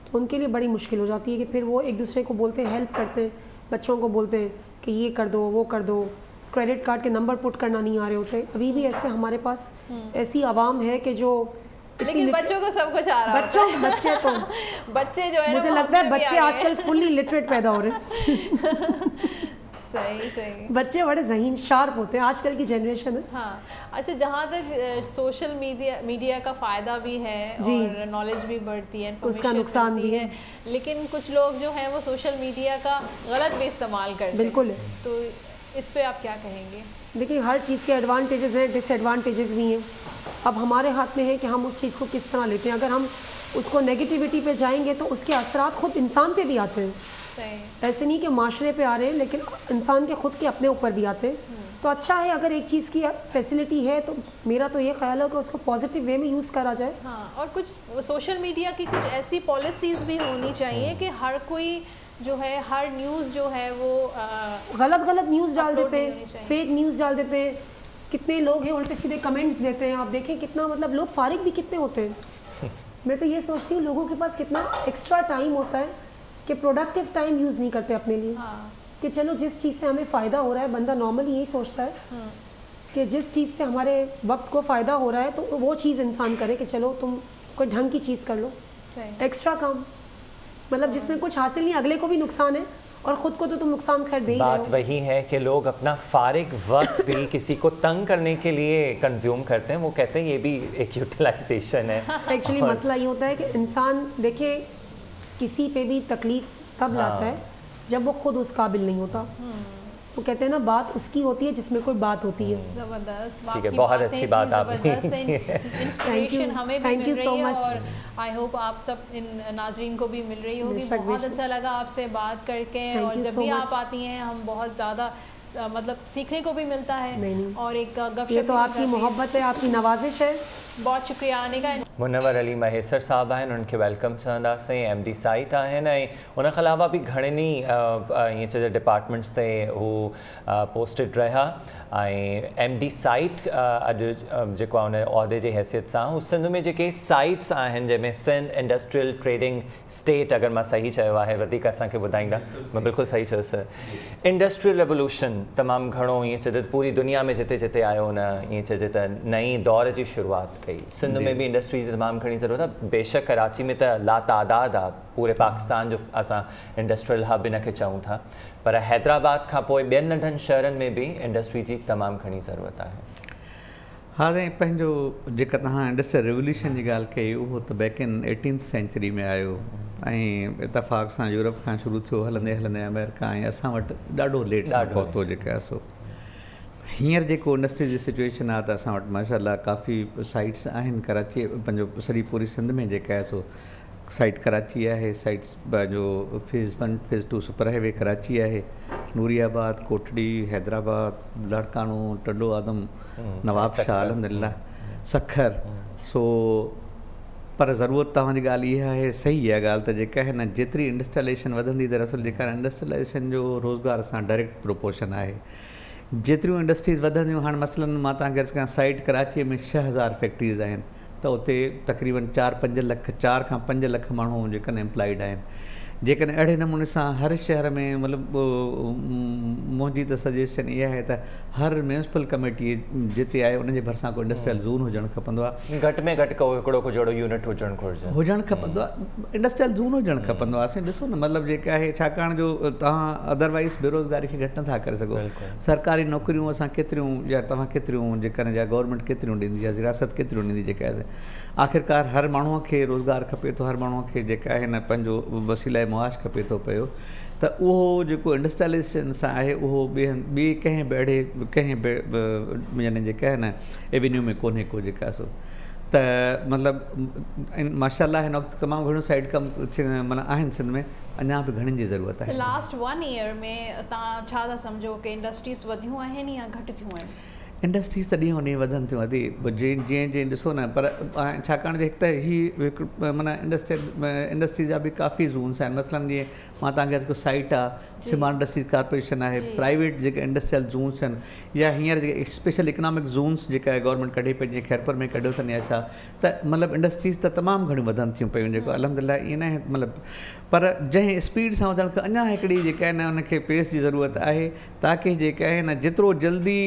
तो उनके लिए बड़ी मुश्किल हो जाती है कि फिर वो एक दूसरे को बोलते हैं, हेल्प करते हैं, बच्चों को बोलते हैं कि ये कर दो वो कर दो, क्रेडिट कार्ड के नंबर पुट करना नहीं आ रहे होते, अभी भी ऐसे हमारे पास ऐसी आवाम है कि जो, लेकिन बच्चों को सब कुछ आ रहा है, बच्चे तो बच्चे जो है मुझे लगता है बच्चे आजकल फुल्ली लिटरेट पैदा हो रहे हैं। सही सही। बच्चे बड़े ज़हीन शार्प होते हैं, आजकल की जनरेशन है। हाँ, अच्छा, जहाँ तक सोशल मीडिया का फ़ायदा भी है और नॉलेज भी बढ़ती है, उसका नुकसान भी है, लेकिन कुछ लोग जो हैं वो सोशल मीडिया का गलत भी इस्तेमाल करते हैं। बिल्कुल है। तो इस पे आप क्या कहेंगे? देखिए, हर चीज़ के एडवांटेजेस हैं, डिसएडवांटेजेस भी हैं। अब हमारे हाथ में है कि हम उस चीज़ को किस तरह लेते हैं। अगर हम उसको नेगेटिविटी पे जाएंगे तो उसके असरात खुद इंसान पे भी आते हैं। ऐसे नहीं कि माशरे पे आ रहे हैं, लेकिन इंसान के खुद के अपने ऊपर भी आते हैं। तो अच्छा है अगर एक चीज़ की फैसिलिटी है तो मेरा तो ये ख्याल है कि उसको पॉजिटिव वे में यूज़ करा जाए। हाँ, और कुछ सोशल मीडिया की कुछ ऐसी पॉलिसीज़ भी होनी चाहिए कि हर कोई जो है, हर न्यूज़ जो है वो गलत न्यूज़ डाल देते हैं, फेक न्यूज़ डाल देते हैं। कितने लोग हैं उल्टे सीधे कमेंट्स देते हैं। आप देखें कितना, मतलब लोग फारिग भी कितने होते हैं। मैं तो ये सोचती हूँ लोगों के पास कितना एक्स्ट्रा टाइम होता है कि प्रोडक्टिव टाइम यूज़ नहीं करते अपने लिए। कि चलो जिस चीज़ से हमें फ़ायदा हो रहा है, बंदा नॉर्मली यही सोचता है कि जिस चीज़ से हमारे वक्त को फ़ायदा हो रहा है तो वो चीज़ इंसान करे कि चलो तुम कोई ढंग की चीज़ कर लो, एक्स्ट्रा काम, मतलब जिसमें कुछ हासिल नहीं, अगले को भी नुकसान है और ख़ुद को तो तुम नुकसान खैर दे ही रहे हो। बात वही है कि लोग अपना फारिग वक्त भी किसी को तंग करने के लिए कंज्यूम करते हैं। वो कहते हैं ये भी एक यूटिलाइजेशन है। एक्चुअली मसला ये होता है कि इंसान देखिए किसी पे भी तकलीफ़ तब लाता है जब वो खुद उस काबिल नहीं होता। तो कहते हैं ना, बात उसकी होती है जिसमें कोई बात होती है। ज़बरदस्त, ठीक है, बहुत अच्छी बात आपने। इंस्पिरेशन हमें भी मिल रही है और आई होप आप सब इन नाजरीन को भी मिल रही होगी। बहुत अच्छा लगा आपसे बात करके, और जब भी आप आती हैं हम बहुत ज़्यादा मतलब सीखने को भी मिलता है। और एक गपशप, ये तो आपकी मोहब्बत है, आपकी नवाजिश है। बहुत शुक्रिया आने का। मुनव्वर अली महेसर साहब आहिनि, उनके वेलकम चवंदासीं। MD साइट आहिनि ऐं उन खां अलावा बि घणनि ई ईअं चइजे डिपार्टमेंट्स ते हू पोस्टेड रहिया। ऐं MD साइट अॼु जेको आहे उन उहिदे जी हैसियत सां हू सिंध में जेके साइट्स आहिनि जंहिंमें सिंध इंडस्ट्रियल ट्रेडिंग स्टेट, अगरि मां सही चयो आहे, वधीक असांखे ॿुधाईंदा। मां बिल्कुलु सही चयो सर। इंडस्ट्रियल रेवोल्यूशन तमामु घणो ईअं चइजे पूरी दुनिया में जिते जिते आयो हुन ईअं चइजे त नई दौर जी शुरूआत कई। सिंध में भी इंडस्ट्री जी तमामु घणी ज़रूरत आहे। बेशक कराची में त लातादाद आहे, पूरे पाकिस्तान जो असां इंडस्ट्रियल हब इन खे चऊं था, पर हैदराबाद खां पोइ ॿियनि नंढनि शहरनि में भी इंडस्ट्री जी तमामु घणी ज़रूरत आहे। हाँ, पंहिंजो जेका तव्हां इंडस्ट्रियल रेवोल्यूशन जी ॻाल्हि कई, उहो त बैक इन 18th सेंचुरी में आयो ऐं इतफ़ाक़ सां यूरोप खां शुरू थियो, हलंदे हलंदे अमेरिका, ऐं असां वटि ॾाढो लेट सां पहुतो जेका आहे सो। हींअर जेको इंडस्ट्री जी सिचुएशन आहे त असां वटि माशाअल्लाह काफ़ी साइट्स आहिनि। कराची पंहिंजो सॼी पूरी सिंध में जेका आहे सो साइट कराची आहे, साइट्स जो phase 1 phase 2 super highway Karachi आहे, नूरियाबाद, कोटड़ी, हैदराबाद, लाड़कानो, टंडो आदम, नवाब शाह, अल्हम्दुलिल्लाह, सखर। सो पर ज़रूरत तव्हांजी ॻाल्हि इहा आहे, सही आहे ॻाल्हि त जेका आहे न, जेतिरी इंडस्ट्रियलाइजेशन वधंदी दरअसल जेका इंडस्ट्रियलाइजेशन जो रोज़गार सां डायरेक्ट प्रोपोर्शन आहे। जेतिरियूं इंडस्ट्रीज़ वधंदियूं, हाणे मसलन मां तव्हांखे अर्ज़ु कयां, साइट कराचीअ में 6000 फैक्ट्रीज़ आहिनि, त उते तक़रीबन 4-5 लख 4 खां 5 लख माण्हू जेकॾहिं एम्प्लॉइड आहिनि। जेकॾहिं अहिड़े नमूने सां हर शहर में, मतिलबु मुंहिंजी त सजेशन इहा आहे त हर म्यूनिसिपल कमेटी जिते आहे उनजे भरिसां को इंडस्ट्रियल ज़ोन हुजणु खपंदो आहे। घटि में घटि हिकिड़ो को जहिड़ो यूनिट हुजणु खपंदो आहे, इंडस्ट्रियल ज़ोन हुजणु खपंदो आहे। असां ॾिसो न, मतिलबु जेका आहे, छाकाणि जो तव्हां अदरवाइज़ बेरोज़गारी खे घटि नथा करे सघो। सरकारी नौकरियूं असां केतिरियूं, या तव्हां केतिरियूं जेकॾहिं या गवर्नमेंट केतिरियूं ॾींदी, या रियासत केतिरियूं ॾींदी, जेका आहे आख़िरकार हर माण्हूअ खे रोज़गार खपे थो, हर माण्हूअ खे जेका आहे न पंहिंजो वसीला मुआश खपे थो पियो। त उहो जेको इंडस्ट्रियलाइजेशन सां आहे उहो ॿिए कंहिं बि अहिड़े कंहिं यानी जेका आहे न एवेन्यू में कोन्हे को जेका सो। त मतिलबु माशाअल्लाह हिन वक़्तु तमामु घणो साइड कमु माना आहिनि सिंध में, अञा बि घणनि जी ज़रूरत आहे। लास्ट 1 ईयर में तव्हां छा था सम्झो कि इंडस्ट्रीज़ वधियूं आहिनि या घटि थियूं आहिनि? इंडस्ट्रीज़ त ॾींहों ॾींहुं वधनि थियूं अदी, जीअं ॾिसो न, पर छाकाणि जो हिकु त हीअ माना इंडस्ट्री जा बि काफ़ी ज़ोन्स आहिनि। मसलन जीअं मां तव्हांखे जेको साइट आहे, स्मार्ट इंडस्ट्रीज़ कॉर्पोरेशन आहे, प्राइवेट जेके इंडस्ट्रियल ज़ोन्स आहिनि, या हींअर जेके स्पेशल इकनॉमिक ज़ोन्स जेका आहे गवर्नमेंट कढे पई, जीअं खैरपुर में कढियो अथनि या छा, त मतिलबु इंडस्ट्रीज़ त तमामु घणियूं वधनि थियूं पियूं, जेको अल्हम्दुलिल्लाह ईअं न आहे। मतिलबु पर जंहिं स्पीड सां वधण खां अञा हिकिड़ी जेका आहे न उनखे पेस जी ज़रूरत आहे, ताकी जेका आहे न जेतिरो जल्दी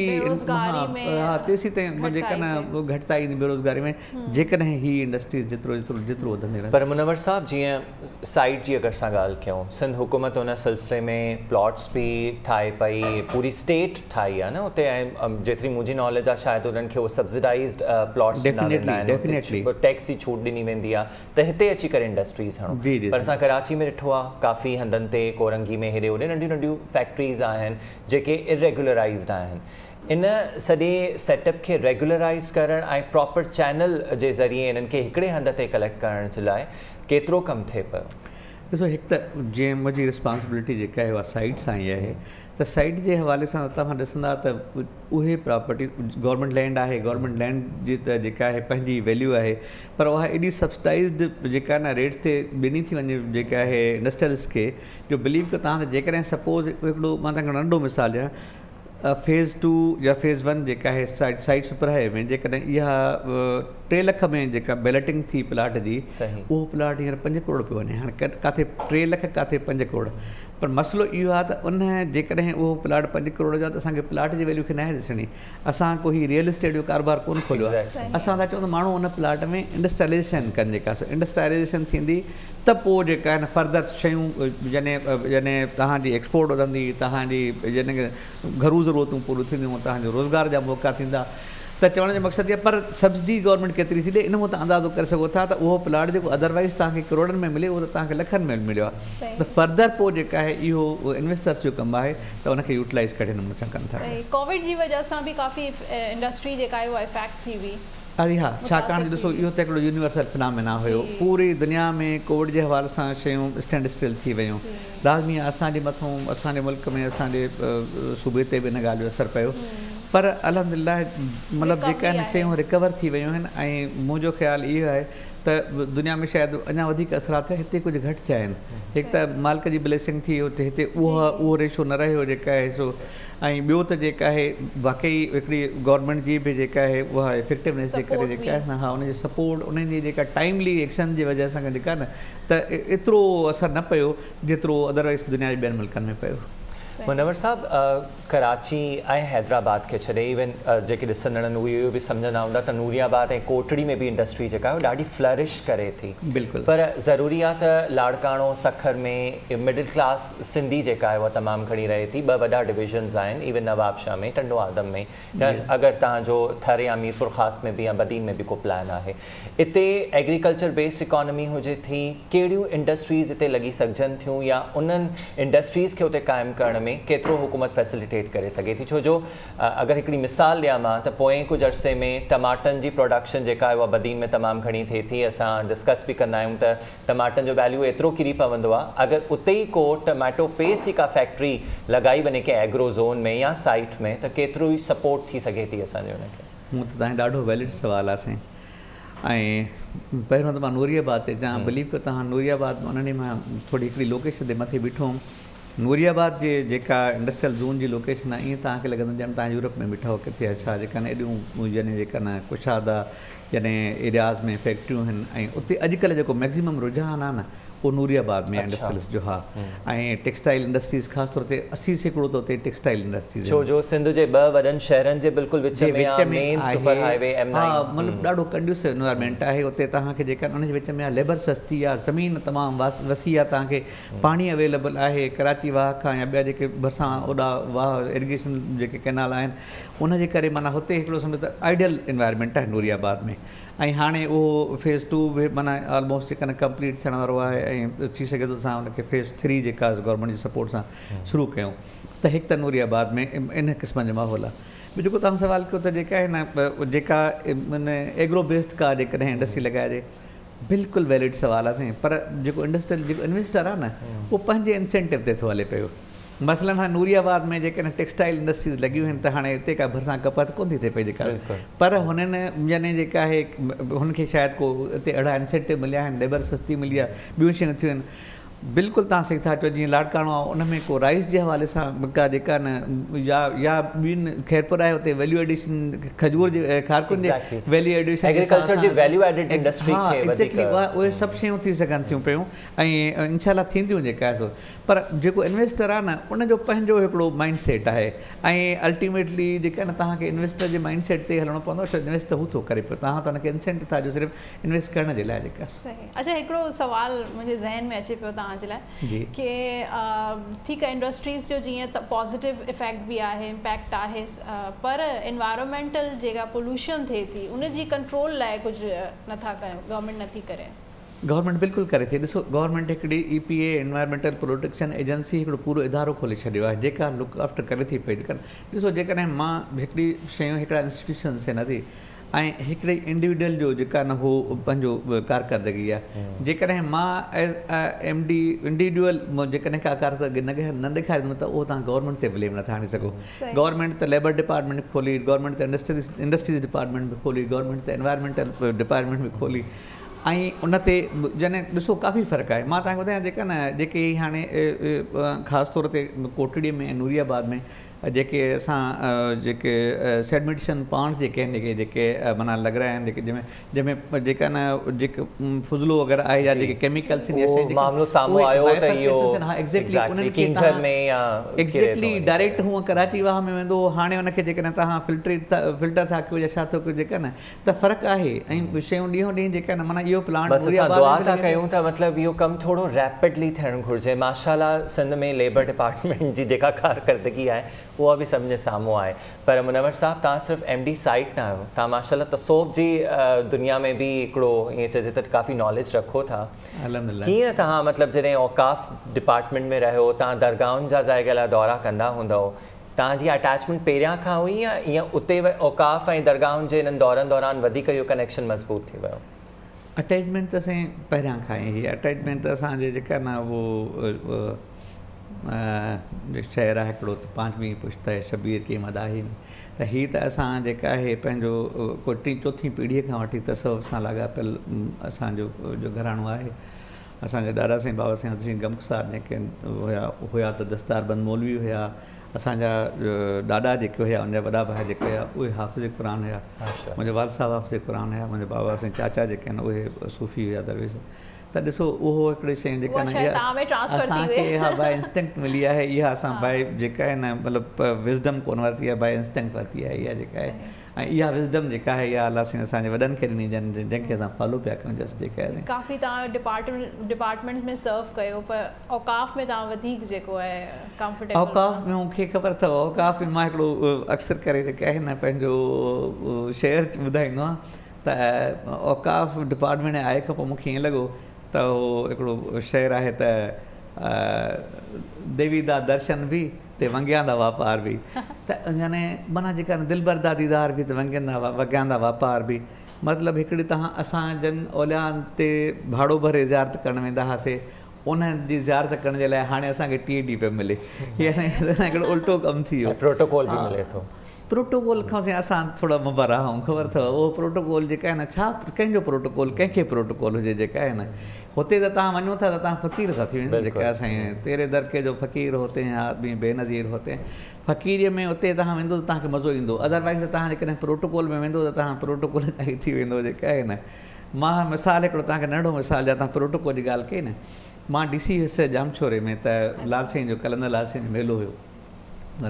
हाँ तेसी ताईं जेकॾहिं घटिताई ईंदी बेरोज़गारी में जेकॾहिं ही इंडस्ट्रीज़ जेतिरो वधंदी रहे। पर मुनव्वर साहब जीअं साइट जी अगरि असां ॻाल्हि कयूं, सिंध हुकूमत उन सिलसिले में प्लॉट्स बि ठाहे पई, पूरी स्टेट ठाही आहे न उते, ऐं जेतिरी मुंहिंजी नॉलेज आहे शायदि उन्हनि खे उहो सब्सिडाइज़्ड प्लॉट्स टैक्स जी छूट ॾिनी वेंदी आहे त हिते अची करे इंडस्ट्रीज़ हणो। पर असां कराची में ॾिठो आहे काफ़ी हंधनि ते, कोरंगी में हेॾे होॾे नंढियूं नंढियूं फैक्ट्रीज़ आहिनि जेके इरेगुलराइज़्ड आहिनि। इन सॼे सेटअप खे रेगुलराइज़ करणु ऐं प्रॉपर चैनल जे ज़रिए इन्हनि खे हिकिड़े हंध ते कलेक्ट करण जे लाइ केतिरो कमु थिए पियो? ॾिसो, हिकु त जीअं मुंहिंजी रिस्पॉन्सिबिलिटी जेका आहे उहा साइट सां ई आहे, त साइट जे हवाले सां तव्हां ॾिसंदा त उहे प्रॉपर्टी गवर्नमेंट लैंड आहे, गवर्नमेंट लैंड जी त जेका आहे पंहिंजी वैल्यू आहे, पर उहा एॾी सब्सिडाइज़्ड जेका न रेट्स ते ॾिनी थी वञे जेका आहे इंडस्ट्रियलिस्ट खे, जो बिलीव कयो तव्हां जेकॾहिं सपोज़ हिकिड़ो मां तव्हांखे नंढो मिसाल ॾियां, फेज़ 2 या फेज़ 1 जेका आहे साइट सुपर हाईवे में जेकॾहिं इहा 3 लख में जेका बैलेटिंग थी प्लाट जी, उहो प्लाट हींअर 5 करोड़ पियो वञे। हाणे किथे 3 लख किथे 5 करोड़, पर मसइलो इहो आहे त उन जेकॾहिं उहो प्लाट 5 करोड़ जो आहे त असांखे प्लाट जी वैल्यू खे न आहे ॾिसणी, असां कोई रियल एस्टेट जो कारोबार कोन खोलियो आहे। असां था चऊं त माण्हू उन प्लाट में इंडस्ट्रियलाइज़ेशन कनि, जेका इंडस्ट्रियलाइज़ेशन थींदी त पोइ जेका आहिनि फर्दर शयूं जॾहिं तव्हांजी एक्सपोर्ट वधंदी, तव्हांजी जॾहिं घरू ज़रूरतूं पूरियूं थींदियूं, तव्हांजो रोज़गार जा मौक़ा थींदा, त चवण जो मक़सदु इहा। पर सब्सिडी गवर्नमेंट केतिरी थी ॾे इन मां तव्हां अंदाज़ो करे सघो था त उहो प्लाट जेको अदरवाइज़ तव्हांखे करोड़नि में मिले उहो त तव्हांखे लखनि में मिलियो आहे। त फर्दर पोइ जेका आहे इहो इन्वेस्टर्स जो कमु आहे त उनखे यूटिलाइज़ कहिड़े नमूने सां कनि था। कोविड जी वजह सां बि काफ़ी इंडस्ट्री जेका आहे उहा इफेक्ट थी हुई। अरे हा, छाकाणि ॾिसो इहो त हिकिड़ो यूनिवर्सल फिनामिना हुयो, पूरी दुनिया में कोविड जे हवाले सां शयूं स्टैंड स्टिल थी वियूं। लाज़मी आहे असांजे मथां, असांजे मुल्क में, असांजे सूबे ते बि इन ॻाल्हि जो असरु पियो, पर अल्हम्दुलिल्लाह मतिलबु जेका आहिनि शयूं रिकवर थी वियूं आहिनि। ऐं मुंहिंजो ख़्यालु इहो आहे त दुनिया में शायदि अञा वधीक असरात थिया, हिते कुझु घटि थिया आहिनि। हिकु त मालिक जी ब्लेसिंग थी, हिते उहो रेशो न रहियो जेका आहे सो। ऐं ॿियो त जेका आहे वाक़ई हिकिड़ी गवर्नमेंट जी बि जेका आहे उहा इफेक्टिवनेस जे करे जेका आहे न, हा उनजी सपोर्ट, उन्हनि जी जेका टाइमली एक्शन जी वजह सां जेका न, त एतिरो असरु न पियो जेतिरो अदरवाइज़ दुनिया जे ॿियनि मुल्कनि में पियो। मुनव्वर साहब, कराची ऐं हैदराबाद खे छॾे इवन जेके ॾिसंदड़ उहे इहो बि सम्झंदा हूंदा त नूरियाबाद ऐं कोटड़ी में बि इंडस्ट्री जेका आहे ॾाढी फ्लरिश करे थी। बिल्कुलु। पर ज़रूरी आहे त लाड़काणो, सखर में मिडिल क्लास सिंधी जेका आहे उहा तमामु घणी रहे थी। 2 वॾा डिविजन्स आहिनि, इवन नवाबशाह में, टंडो आदम में, या अगरि तव्हांजो थर या मीरपुर ख़ासि में बि या बदीन में बि को प्लान आहे। हिते एग्रीकल्चर बेस्ड इकॉनमी हुजे थी, कहिड़ियूं इंडस्ट्रीज़ हिते लॻी सघजनि थियूं, या उन्हनि इंडस्ट्रीज़ खे हुते क़ाइमु करण में केतिरो हुकूमत फैसिलिटेट करे सघे थी? छो जो अगरि हिकिड़ी मिसाल ॾियां मां त पोएं कुझु अरसे में टमाटनि जी प्रोडक्शन जेका आहे उहा बदीन में तमामु घणी थिए थी। असां डिस्कस बि कंदा आहियूं त टमाटनि जो वैल्यू एतिरो किरी पवंदो आहे, अगरि उते ई को टमाटो पेस्ट जी का फैक्ट्री लॻाई वञे कंहिं एग्रो ज़ोन में या साइट में, त केतिरो ई सपोर्ट थी सघे थी असांजे हुनखे? हूअं त तव्हांजो ॾाढो वैलिड सुवालु आहे साईं। ऐं पहिरियों त मां नूरियाबाद ते चवां, बिलीव कयो तव्हां नूरियाबाद में उन ॾींहुं मां थोरी हिकिड़ी लोकेशन ते मथे बीठो हुउमि। नूरियाबाद जे जेका इंडस्ट्रियल ज़ोन जी लोकेशन आहे, ईअं तव्हांखे लॻंदो ॼण तव्हां यूरोप में बीठा हो किथे, छा जेका न एॾियूं यानी जेका न कुशादा यानी एरियाज़ में फैक्ट्रियूं आहिनि। ऐं उते अॼुकल्ह जेको मैक्सिमम रुझान आहे न उहो नूरियाबाद में इंडस्ट्रियलिस्ट जो। हा, ऐं टेक्सटाइल इंडस्ट्रीज़ ख़ासि तौर ते 80% त उते टेक्सटाइल इंडस्ट्रीज़, छो जो सिंध जे 2 वॾनि शहरनि जे बिल्कुलु विच में सुपर हाईवे M9, हा मतिलबु ॾाढो कंड्यूसिव एनवायरमेंट आहे उते। तव्हांखे जेका उनजे विच में आहे लेबर सस्ती आहे, ज़मीन तमामु वसी आहे, तव्हांखे पाणी अवेलेबल आहे। कराची वाह खां या ॿिया जेके भरिसां ओॾा वाह इरिगेशन जेके कैनाल आहिनि, उनजे करे माना हुते हिकिड़ो सम्झो त आइडियल एनवायरमेंट आहे नूरियाबाद में। ऐं हाणे उहो फेज़ 2 बि माना ऑलमोस्ट जेका न कंप्लीट थियण वारो आहे, ऐं थी सघे थो असां हुनखे फेज़ 3 जेका गवर्नमेंट जी सपोर्ट सां शुरू कयूं। त हिकु त नूरियाबाद में इन क़िस्म जो माहौल आहे। ॿियो जेको तव्हां सवाल कयो त जेका आहे न जेका एग्रो बेस्ड का जेकॾहिं इंडस्ट्री लॻाइजे, बिल्कुलु वैलिड सुवाल आहे साईं। पर जेको इंडस्ट्रियल जेको इन्वेस्टर आहे न, उहो पंहिंजे इंसेंटिव ते थो हले पियो। मसलन हाणे नूरियाबाद में जेकॾहिं टेक्सटाइल इंडस्ट्रीज़ लॻियूं आहिनि त हाणे हिते का भरिसां खपत कोन थी थिए पई जेका, पर हुननि यानी जेका आहे हुनखे शायदि को हिते अहिड़ा इंसेंटिव मिलिया आहिनि, लेबर सस्ती मिली आहे, ॿियूं शयूं थियूं आहिनि। बिल्कुलु तव्हां सही था चओ, जीअं लाड़काणो आहे उन में को राइस जे हवाले सां का जेका न या ॿियुनि खैरपुर आहे हुते वैल्यू एडिशन खजूर जे खारकुनि जे वैल्यू एडिशन एग्रीकल्चर जी वैल्यू एडिड इंडस्ट्री खे एक्ज़ैक्टली उहे सभु शयूं थी सघनि थियूं पियूं, ऐं इंशाल्लाह थींदियूं जेका आहे सो। पर जेको इन्वेस्टर आहे न उनजो पंहिंजो हिकिड़ो माइंड सेट आहे ऐं अल्टीमेटली जेका न तव्हांखे इन्वेस्टर जे माइंड सेट ते हलणो पवंदो छो इन्वेस्ट त हू थो करे पियो तव्हां त हुनखे इंसेंटिव था ॾियो सिर्फ़ु इन्वेस्ट करण जे लाइ जेका अच्छा हिकिड़ो सुवाल मुंहिंजे ज़हन में अचे पियो तव्हांजे लाइ जी की ठीकु आहे इंडस्ट्रीज़ जो जीअं त पॉज़िटिव इफेक्ट बि आहे इम्पैक्ट आहे पर एनवायरमेंटल जेका पोल्यूशन थिए थी उनजी कंट्रोल लाइ कुझु नथा कयूं गवर्नमेंट नथी करे गवर्नमेंट बिल्कुलु करे थी ॾिसो गवर्नमेंट हिकिड़ी EPA एनवायरमेंटल प्रोटेक्शन एजेंसी हिकिड़ो पूरो इदारो खोले छॾियो आहे जेका लुक आफ्टर करे थी पई ॾिसो जेकॾहिं मां हिकिड़ी शयूं हिकिड़ा इंस्टीट्यूशन्स आहिनि नथी ऐं हिकिड़े इंडिविजुअल जो जेका न हो पंहिंजो कारकर्दगी आहे जेकॾहिं मां एज़ MD इंडिविजुअल जेकॾहिं का कारकर्दगी न ॾेखारींदुमि त उहो तव्हां गवर्नमेंट ते ब्लेम नथा आणे सघो गवर्नमेंट त लेबर डिपार्टमेंट बि खोली गवर्नमेंट त इंडस्ट्रीज़ डिपार्टमेंट बि खोली गवर्नमेंट त एनवायरमेंटल डिपार्टमेंट बि खोली ऐं उन ते जॾहिं ॾिसो काफ़ी फ़र्क़ु आहे मां तव्हांखे ॿुधायां जेका न जेके हाणे ख़ासि तौर ते कोटड़ीअ में नूरियाबाद में जेके असां जेके सेडमिशन पॉन्ड्स जेके आहिनि जेके माना लॻराया आहिनि जंहिंमें जेका न जेके फुज़लो वग़ैरह आहे या जेके केमिकल्स एग्ज़ैक्टली डायरेक्ट हूअं कराची वाह में वेंदो हाणे हुनखे जेकॾहिं तव्हां फिल्टर था कयो या छा थो कयो जेका न त फ़र्क़ु आहे ऐं शयूं ॾींहों ॾींहुं जेका न माना इहो प्लांट दुआ था कयूं त मतिलबु इहो कमु थोरो रैपिडली थियणु घुरिजे माशाल्लाह सिंध में लेबर डिपार्टमेंट जी जेका कारकर्दगी आहे उहा बि सभिनी जे साम्हूं आहे पर मुनव्वर साहब तव्हां सिर्फ़ु MD साइट न आहियो तव्हां माशाल्लाह तसौफ़ जी दुनिया में बि हिकिड़ो ईअं चइजे त काफ़ी नॉलेज रखो था कीअं तव्हां मतिलबु जॾहिं औक़ाफ़ डिपार्टमेंट में रहियो तव्हां दरगाहुनि जा ज़ाइग़ा दौरा कंदा हूंदव तव्हांजी अटैचमेंट पहिरियां खां हुई या ईअं उते औक़ाफ़ ऐं दरगाहुनि जे हिननि दौरनि दौरान वधीक इहो कनेक्शन मज़बूत थी वियो अटैचमेंट त साईं पहिरियां खां ई अटैचमेंट त असांजे जेका न उहो शहर आहे हिकिड़ो त 5वीं पुश्त आहे शबीर की मदाही में त हीअ त असां जेका आहे पंहिंजो कोई 3-4 पीढ़ीअ खां वठी तसव्वुफ़ सां लाॻापियल असांजो जो घराणो आहे असांजा ॾाॾा साईं बाबा साईं हज़रत गमख़ुसार जेके हुया त दस्तारबंद मौलवी हुया असांजा ॾाॾा जेके हुया उनजा वॾा भाउ जेके हुया उहे हाफ़िज़ क़ुरान हुया मुंहिंजो वाल साहिबु हाफ़िज़ क़ुरान हुया मुंहिंजे बाबा साईं चाचा जेके आहिनि उहे सूफ़ी हुया दरवेश त ॾिसो उहो हिकिड़ी शइ जेका न असांखे इहा बाए इंस्टिंक्ट मिली आहे इहा असां बाए जेका आहे न मतिलबु विज़डम कोन वरिती आहे बाए इंस्टिंक्ट वरिती आहे इहा जेका आहे ऐं इहा विज़डम जेका आहे इहा अलाह साईं असांजे वॾनि खे ॾिनी जंहिंखे असां फॉलो पिया कयूं जस्ट जेका आहे काफ़ी तव्हां डिपार्टमेंट में सर्व कयो पर औक़ाफ़ में तव्हां वधीक जेको आहे कंफर्टेबल औक़ाफ़ में मूंखे ख़बर अथव औक़ाफ़ में मां हिकिड़ो अक्सर करे जेका आहे न पंहिंजो शहर ॿुधाईंदो आहियां त औक़ाफ़ डिपार्टमेंट आहे खां पोइ मूंखे ईअं लॻो त उहो हिकिड़ो शहर आहे त देवीदा दर्शन बि ते वंगियांदा वापार बि त यानी माना जेका दिलबरदा दीदार बि त वंगियांदा वापार बि मतिलबु हिकिड़ी तव्हां असां जन औलियान ते भाड़ो भरे ज़ियारत करणु वेंदा हुआसीं उन्हनि जी ज़ियारत करण जे लाइ हाणे असांखे 3 ॾींहं पियो मिले यानी हिकिड़ो उल्टो कमु थी वियो प्रोटोकॉल बि मिले थो प्रोटोकॉल खां असां थोरा मुबारक आहियूं ख़बर अथव उहो प्रोटोकॉल जेका आहे न छा कंहिंजो प्रोटोकॉल कंहिंखे प्रोटोकॉल हुजे जेका आहे न हुते त तव्हां वञो था त तव्हां फ़क़ीर था थी वञो जेका असांजे तेरे दरके जो फ़क़ीर होते हैं आदमी बेनज़ीर होते हैं फ़क़ीरीअ में उते तव्हां वेंदो त तव्हांखे मज़ो ईंदो अदरवाइज़ त तव्हां जेकॾहिं प्रोटोकॉल में वेंदो त तव्हां प्रोटोकॉल ताईं थी वेंदो जेका आहे न मां मिसाल हिकिड़ो तव्हांखे नंढो मिसाल ॾियां तव्हां प्रोटोकॉल जी ॻाल्हि कई न मां DC हिसे जामछोरे में त लाल साईं जो कलंदर लाल साईं जो मेलो हुयो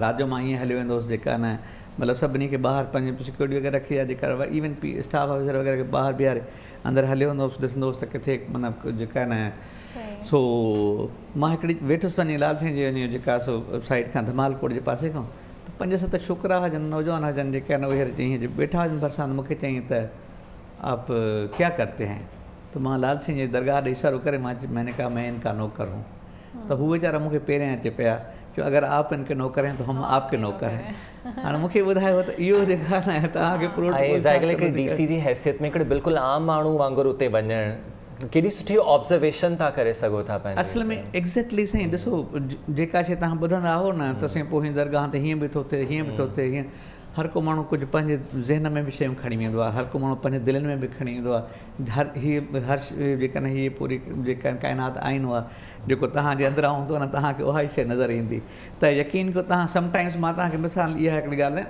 राति जो मां ईअं हलियो वेंदो हुउसि जेका न मतिलबु सभिनी खे ॿाहिरि पंहिंजी सिक्योरिटी वग़ैरह रखी आहे जेका इवन स्टाफ ऑफिसर वग़ैरह खे ॿाहिरि बीहारे अंदरि हलियो वेंदो हुउसि ॾिसंदो हुउसि त किथे मतिलबु जेका न सो मां हिकिड़ी वेठुसि वञी लाल साईं जी जेका सो साइड खां धमालकोट जे पासे खां त 5-7 छोकिरा हुजनि नौजवान हुजनि जेके आहिनि उहे चई वेठा हुजनि भरिसां मूंखे चई त आप क्या करते हैं त मां लाल साईं जी दरगाह ॾे इशारो करे मैंने कहा मैं इनका नौकर हूँ त हू वीचारा मूंखे पहिरियां अचे पिया कि अगर आप इनके नौकर हैं तो हम आपके नौकर हैं हाणे मूंखे ॿुधायो त इहो जेका न तव्हांखे प्रोटोकॉल DC जी हैसियत में हिकिड़े बिल्कुलु आम माण्हू वांगुरु उते वञणु केॾी सुठी ऑब्ज़र्वेशन था करे सघो था पंहिंजे असल में एग्ज़ैक्टली साईं ॾिसो जेका शइ तव्हां ॿुधंदा हो न त साईं पोइ दरगाह ते हीअं बि थो थिए हीअं बि थो थिए हीअं हर को माण्हू कुझु पंहिंजे ज़हन में बि शयूं खणी वेंदो आहे हर को माण्हू पंहिंजे दिलनि में बि खणी ईंदो आहे हर जेका न हीअ पूरी जेका काइनात आहिनि उहा जेको तव्हांजे अंदरां हूंदो आहे न तव्हांखे उहा ई शइ नज़र ईंदी त यकीन कयो तव्हां समटाइम्स मां तव्हांखे मिसाल इहा हिकिड़ी ॻाल्हि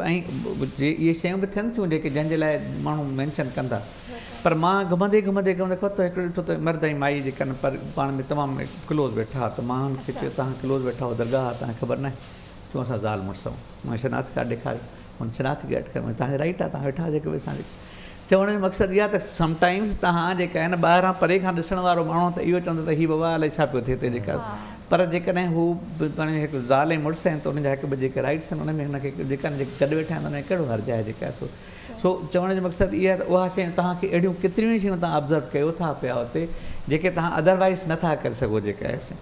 ऐं इहे शयूं बि थियनि थियूं जेके जंहिंजे लाइ माण्हू मेंशन कंदा पर मां घुमंदे घुमंदे घुमंदे खोतो हिकिड़ो ॾिठो त मर्द ऐं माई जेका न पर पाण में तमामु क्लोज़ वेठा त मां हुनखे चयो तव्हां क्लोज़ वेठा हो दरगाह तव्हांखे ख़बर न आहे चयूं असां ज़ाल मुड़ुसु आहियूं मां शनाख़्ती कार्ड ॾेखारियो हुन शनाख़्ती कार्ड ॾेखारियो तव्हांखे राइट आहे तव्हां वेठा जेके ॿिए सां चवण जो मक़सदु इहा त समटाइम्स तव्हां जेका आहे न ॿाहिरां परे खां ॾिसण वारो माण्हू त इहो चवंदो त हीउ बाबा अलाए छा पियो थिए हिते जेका पर जेकॾहिं हू पाण हिकु ज़ाल ऐं मुड़ुसु आहिनि त उनजा हिकु ॿ जेके राइट्स आहिनि उन में हुनखे जेका गॾु वेठा आहिनि उनमें कहिड़ो हर्ज आहे जेका सो चवण जो मक़सदु इहा आहे त उहा शइ तव्हांखे अहिड़ियूं केतिरियूं शयूं तव्हां ऑब्ज़र्व कयो था पिया हुते जेके तव्हां अदरवाइज़ नथा करे सघो जेका आहे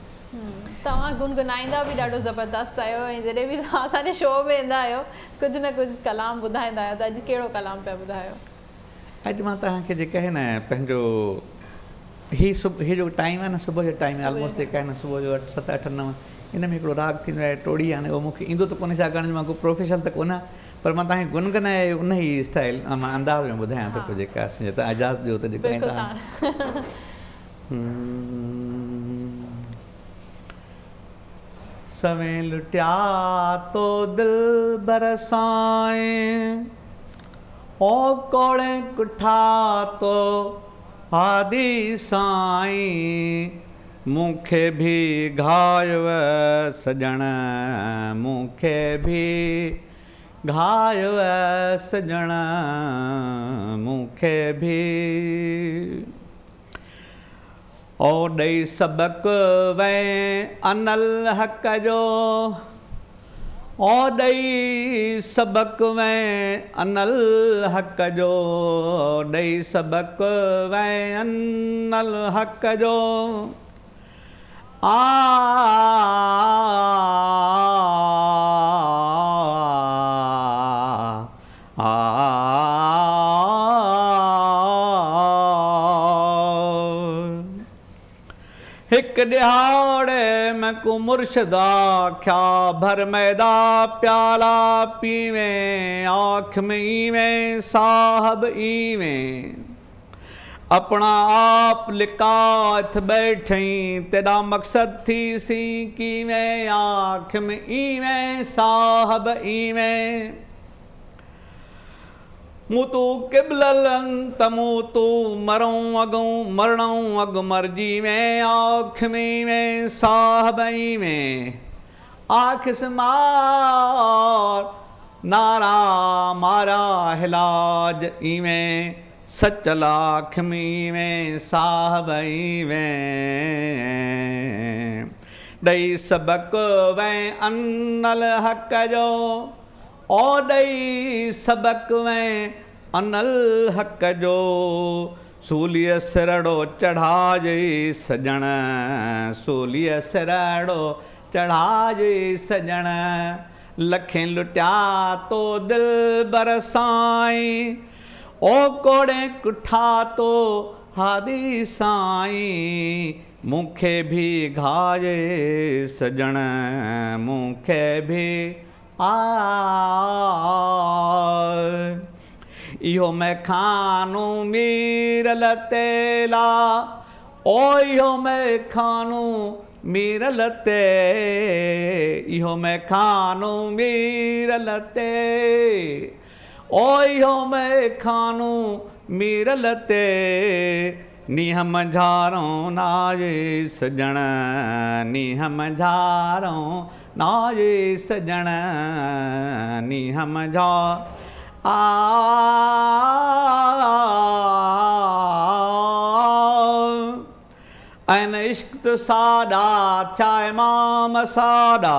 तव्हां गुनगुनाईंदा बि ॾाढो ज़बरदस्त आहियो ऐं जॾहिं बि तव्हां असांजे शो में ईंदा आहियो कुझु न कुझु कलाम ॿुधाईंदा आहियो त अॼु कहिड़ो कलाम पिया ॿुधायो अॼु मां तव्हांखे जेका आहे न पंहिंजो हीअ जो टाइम आहे न सुबुह जो टाइम ऑलमोस्ट जेका आहे न सुबुह जो 7, 8, 9 इन में हिकिड़ो राग थींदो आहे टोड़ी हाणे उहो मूंखे ईंदो त कोन्हे छाकाणि जो मां को प्रोफेशन त कोन पर मां तव्हांखे गुनगुनाए उन ई स्टाइल मां अंदाज़ में ॿुधायां थो जेका आहे तव्हां इजाज़त ॾियो त जेका सवें लुटिया तो दिल बरसाएं ओ कोड़े कुठा तो आदि साईं मूंखे भी घायव सजण मूंखे भी घायव सजण मूंखे भी ओ ॾेई सबक वै अनल हक़ जो ओ ॾेई सबक वै अनल हक़ जो ॾेई सबक वै अनल हक़ जो हिकु ॾिहाड़े में को मुर्शिदा ख्या भर मैदा प्याला पीवें आँख में ईवें साहब ईवें अपना आप लिकाथ बैठई तेरा मकसद थी सी कीवें आँख में ईवें साहब ईवें मुतू किबलन तमूतू मरूं अगूं मरणूं अग मरजी में आँख में साहब में आँख से मार नारा मारा हिलाज इवें सचल आँख में साहब में ॾेई सबक वै अनल हक़ जो ओ ॾेई सबक वै अनल हक़ जो सूलीअ सिरड़ो चढ़ाजे सजण सूलीअ सिरड़ो चढ़ाजे सजण लखें लुटिया तो दिल बरसाई ओ कोड़े कुठा तो हादी साईं मूंखे भी घाये सजण मूंखे भी इहो मैं खानू मीरल तेला ओ इहो मैं खानू मीरल ते इहो मैं खानू मीरल ते ओ इहो मैं खानू मीरल ते नीह मंझारों नाजे सजण नीह मंझारों नाजे सजण नीह मंझा ऐन इश्क तो सादा छा इमाम सादा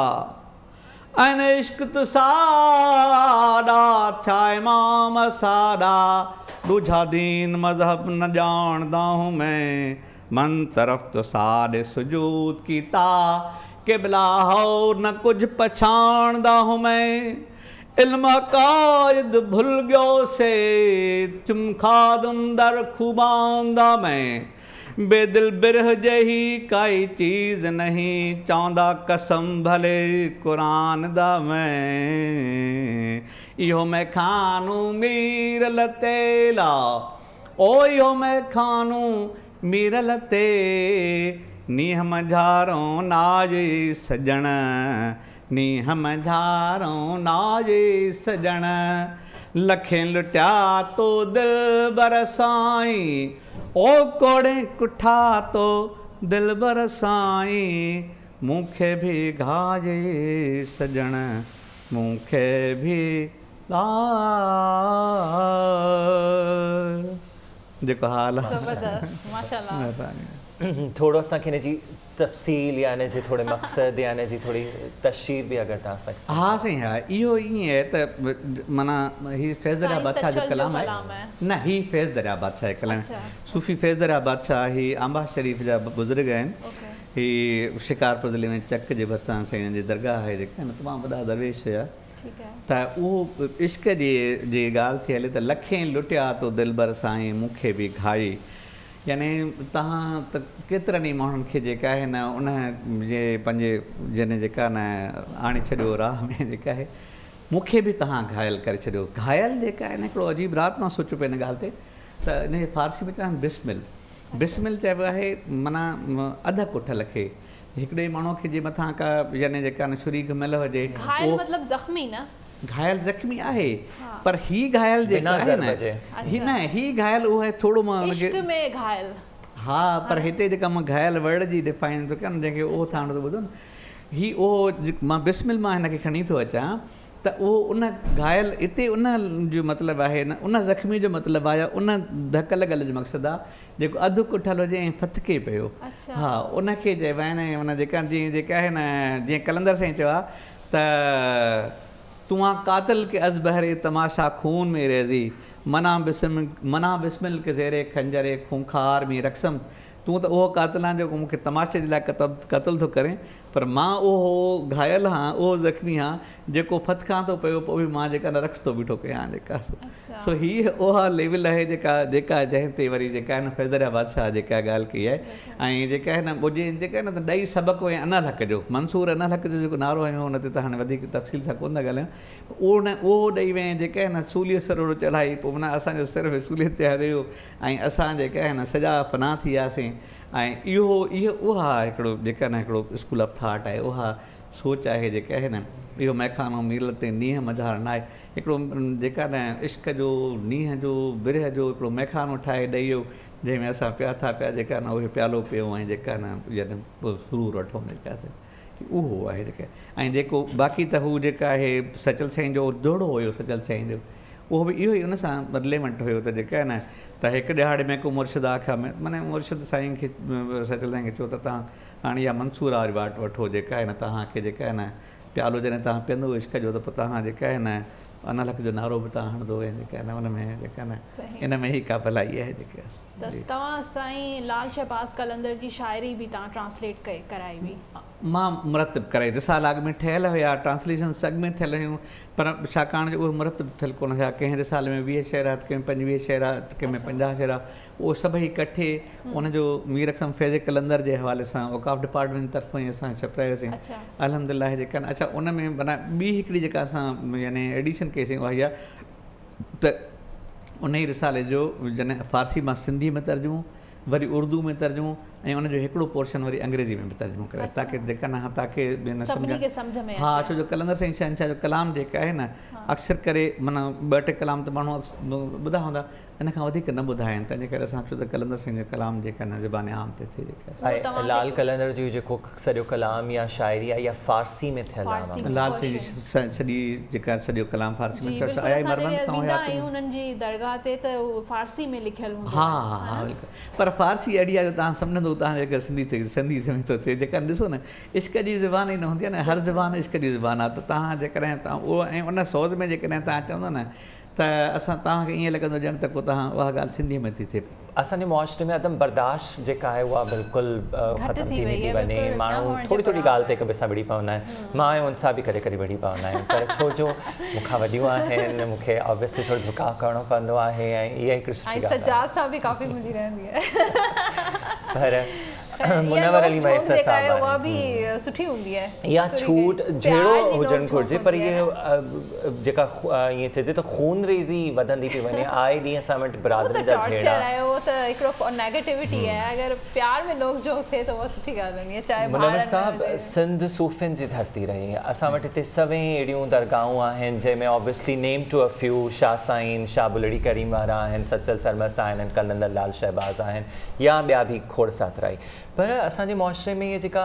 ऐन इश्क तो सादा छा इमाम सादा दूजा दीन मजहब न जानदा हूँ मैं मन तरफ तो सादे सुजूद कीता किबला हो न कुछ पछाणदा हूँ मैं इल्म कायद भूल गयो से तुम खादुम दर खुबांदा मैं बेदिल बिरह जही काई चीज़ नहीं चांदा कसम भले कुरान दा मैं इहो मैं खानू मीरल तेला ओ इहो मैं खानू मीरल ते नीह मंझारों नाजे सजण नीह मंझारों नाजे सजण लखें लुटिया तो दिल बरसाई ओ कोड़े कुठा तो दिल बरसाई मूंखे भी घाजे सजण मूंखे भी जेको हाल आहे ज़बरदस्त माशाल्लाह। थोरो असांखे हिन जी तफ़सील या हिन जे थोरे मक़सद या हिन जी थोरी तशरीह बि अगरि तव्हां सां। हा साईं हा, इहो ईअं आहे त माना हीउ फैज़ दरिया बादशाह जो कलाम आहे न, हीउ फैज़ दरिया बादशाह जो कलाम सूफ़ी फैज़ दरिया बादशाह हीउ आंबा शरीफ़ जा बुज़ुर्ग आहिनि। हीउ शिकारपुर ज़िले में चक जे भरिसां साईं जी दरगाह आहे जेका आहिनि तमामु वॾा दरवेश हुया। त उहो इश्क जी ॻाल्हि थी हले त लखें लुटिया तो दिलबर साईं मूंखे बि घाई, यानी तव्हां त केतिरनि ई माण्हुनि खे जेका आहे न उन जे पंहिंजे जन जेका न आणे छॾियो राह में जेका आहे, मूंखे बि तव्हां घायल करे छॾियो। घायल जेका आहे न हिकिड़ो अजीब राति मां सोचियो पियो हिन ॻाल्हि ते, त हिन फारसी में चवनि बिस्मिल, बिस्मिल चइबो आहे माना अध कुठल खे हिकिड़े माण्हू खे जे मथां का यानी जेका न छुरी घुमियल हुजे, घायल मतलब ज़ख्मी न, घायल ज़ख्मी आहे पर ही घायल जेका आहे न ही न ही घायल उहो आहे थोरो मां इश्क में घायल। हा पर हिते जेका मां घायल वर्ड जी डिफाइन थो कयां जंहिंखे उहो थाणो थो ॿुधो न, ही उहो मां बिस्मिल मां हिनखे खणी थो अचां त उहो उन घायल हिते उन जो मतिलबु आहे न, उन ज़ख्मी जो मतिलबु आहे उन धक लॻल जो मक़सदु आहे जेको अधु कुठल हुजे ऐं फतके पियो। हा उनखे चइबा आहिनि उन जेका जीअं जेका आहे न जीअं कलंदर साईं चयो आहे त तुआ कातिल के अज़ बहरे तमाशा खून में रेज़ी मना बिस्मिल के ज़ेरे खंजरे खूंखार में रक़सम, तूं त उहो कातिल आहे जेको मूंखे तमाशे जे लाइ क़तल थो करे, पर मां उहो घायल हाँ उहो ज़ख्मी हाँ जेको फतखां थो पियो पोइ बि मां जेका न रक़्स थो बीठो कयां जेका। सो हीअ उहा लेवल आहे जेका जंहिं ते वरी जेका आहे न फैज़ दरिया बादशाह जेका ॻाल्हि कई आहे। ऐं जेका आहे न ॿुधे जेका आहे न त ॾेई सबक़ु ऐं अनल हक़ जो मंसूर अनल हक़ जो जेको नारो आहे हुन ते त हाणे वधीक तफ़सील सां कोन था ॻाल्हायूं, उहो ॾेई वें जेका आहे न सूलीअ सरोड़ चढ़ाई पोइ माना असांजो सिर्फ़ु सूलीअ ते हरियो ऐं असां जेका आहे न सॼा फना थी वियासीं। ऐं इहो उहा हिकिड़ो जेका न हिकिड़ो स्कूल ऑफ थाट आहे, उहा सोच आहे जेका आहे न इहो मैखानो मील ते नींहं मझार न आहे, हिकिड़ो जेका न इश्क जो नींहं जो बिरह जो हिकिड़ो मैखानो ठाहे ॾेई वियो जंहिंमें असां पिया था पिया जेका न उहे प्यालो पियो ऐं जेका न यानी सुरूर वठूं जेका उहो आहे जेका। ऐं जेको बाक़ी त हू जेका आहे सचल साईं जो जोड़ो हुयो सचल साईं जो, उहो बि इहो ई उन सां रिलेवेंट हुयो त जेका आहे न त हिकु ॾिहाड़े में को मुर्शिद आख़िर में माना मुर्शिद साईं खे सचल साईं खे चयो त तव्हां हाणे इहा मंसूर वारी वाट वठो जेका आहे न तव्हांखे जेका आहे न प्यालो जॾहिं तव्हां पीअंदो इश्क जो त पोइ तव्हां जेका आहे न अनल हक़ जो नारो बि तव्हां हणंदो ऐं जेका आहे न उन में जेका न इन में ई का भलाई आहे जेका। तव्हां साईं लाल शहबाज़ कलंदर जी शाइरी बि तव्हां ट्रांसलेट कराई हुई? मां मुरतब कराई, रिसाल अॻ में ठहियल हुया, ट्रांसलेशन सॻ में थियल हुयूं, पर छाकाणि जो उहे मुरतब थियल कोन हुया, कंहिं रिसाल में 20 शेरात, कंहिं 25 शेरात, कंहिं में 50 शेरा, उहो सभई इकठे उनजो मीर अक़सम फैज़ कलंदर जे हवाले सां औक़ाफ़ डिपार्टमेंट तरफ़ां ई असां छपायोसीं अल्हम्दुलिल्लाह जेका अच्छा उन में माना ॿी हिकिड़ी जेका असां यानी एडिशन कईसीं उहा इहा त उन ई रिसाले जो जॾहिं फारसी मां सिंधी में तर्जुमो वरी उर्दू में तर्जुमो ऐं उनजो हिकिड़ो पोर्शन वरी अंग्रेज़ी में बि तर्जुमो करे ताकी जेका न ताकी सम्झ में हा छो जो कलंदर साईं शहंशाह जो कलाम जेका आहे न अक्सर करे माना 2-3 कलाम त माण्हू ॿुधा हूंदा इन खां वधीक न ॿुधा आहिनि, तंहिंजे करे असां छो त कलंदर साईं जो कलाम जेका न ज़बान आम ते थिए जेका लाल कलंदर जो जेको सॼो कलाम या शाइरी आहे या फारसी में थियल आहे, लाल साईं जी सॼी जेका सॼो कलाम फारसी में थियल आया मरमन खां हुया उन्हनि जी दरगाह ते त फारसी में लिखियल हूंदो। हा हा पर फारसी अहिड़ी आहे जो तव्हां सम्झंदो तव्हां जेका सिंधी में थो थिए जेका ॾिसो न इश्क जी ज़बान ई न हूंदी आहे न, हर ज़बान इश्क जी ज़बान आहे त तव्हां जेकॾहिं तव्हां उहो ऐं उन सोज़ में जेकॾहिं तव्हां चवंदा न त असां तव्हांखे ईअं लॻंदो ॼण त को तव्हां उहा ॻाल्हि सिंधीअ में थी थिए। असांजे मुआशरे में अदम बर्दाश्त जेका आहे उहा बिल्कुलु ख़तमु थी थी वञे, माण्हू थोरी थोरी ॻाल्हि ते हिक ॿिए सां विड़ी पवंदा आहिनि, मां ऐं उनसां बि कॾहिं कॾहिं विड़ी पवंदा आहियूं, पर छो जो मूंखां वॾियूं आहिनि मूंखे ऑब्वियसली थोरो झुकाव करिणो पवंदो आहे ऐं इहा हिकिड़ी सुठी ॻाल्हि आहे। सजाद सां बि काफ़ी मिली रहंदी आहे। पर मुनव्वर अली मैसर साहब उहा बि सुठी हूंदी आहे या छूट जहिड़ो हुजणु घुरिजे पर इहे जेका ईअं चइजे त खून रेज़ी वधंदी थी वञे आए ॾींहं असां वटि बिरादरी जा झेड़ा आहे उहो त हिकिड़ो नेगेटिविटी आहे अगरि प्यार में नोक झोक थिए त उहा सुठी ॻाल्हि हूंदी आहे चाहे मुनव्वर साहब सिंध सूफ़ियुनि जी धरती रही असां वटि हिते सभई अहिड़ियूं दरगाहूं आहिनि जंहिंमें obviously name to a few Shah साईं शाह बुलड़ी करीम वारा आहिनि सचल सरमस्त आहिनि कलंदर लाल शहबाज़ आहिनि या ॿिया बि खोड़ सातराई पर असांजे मुआशरे में इहे जेका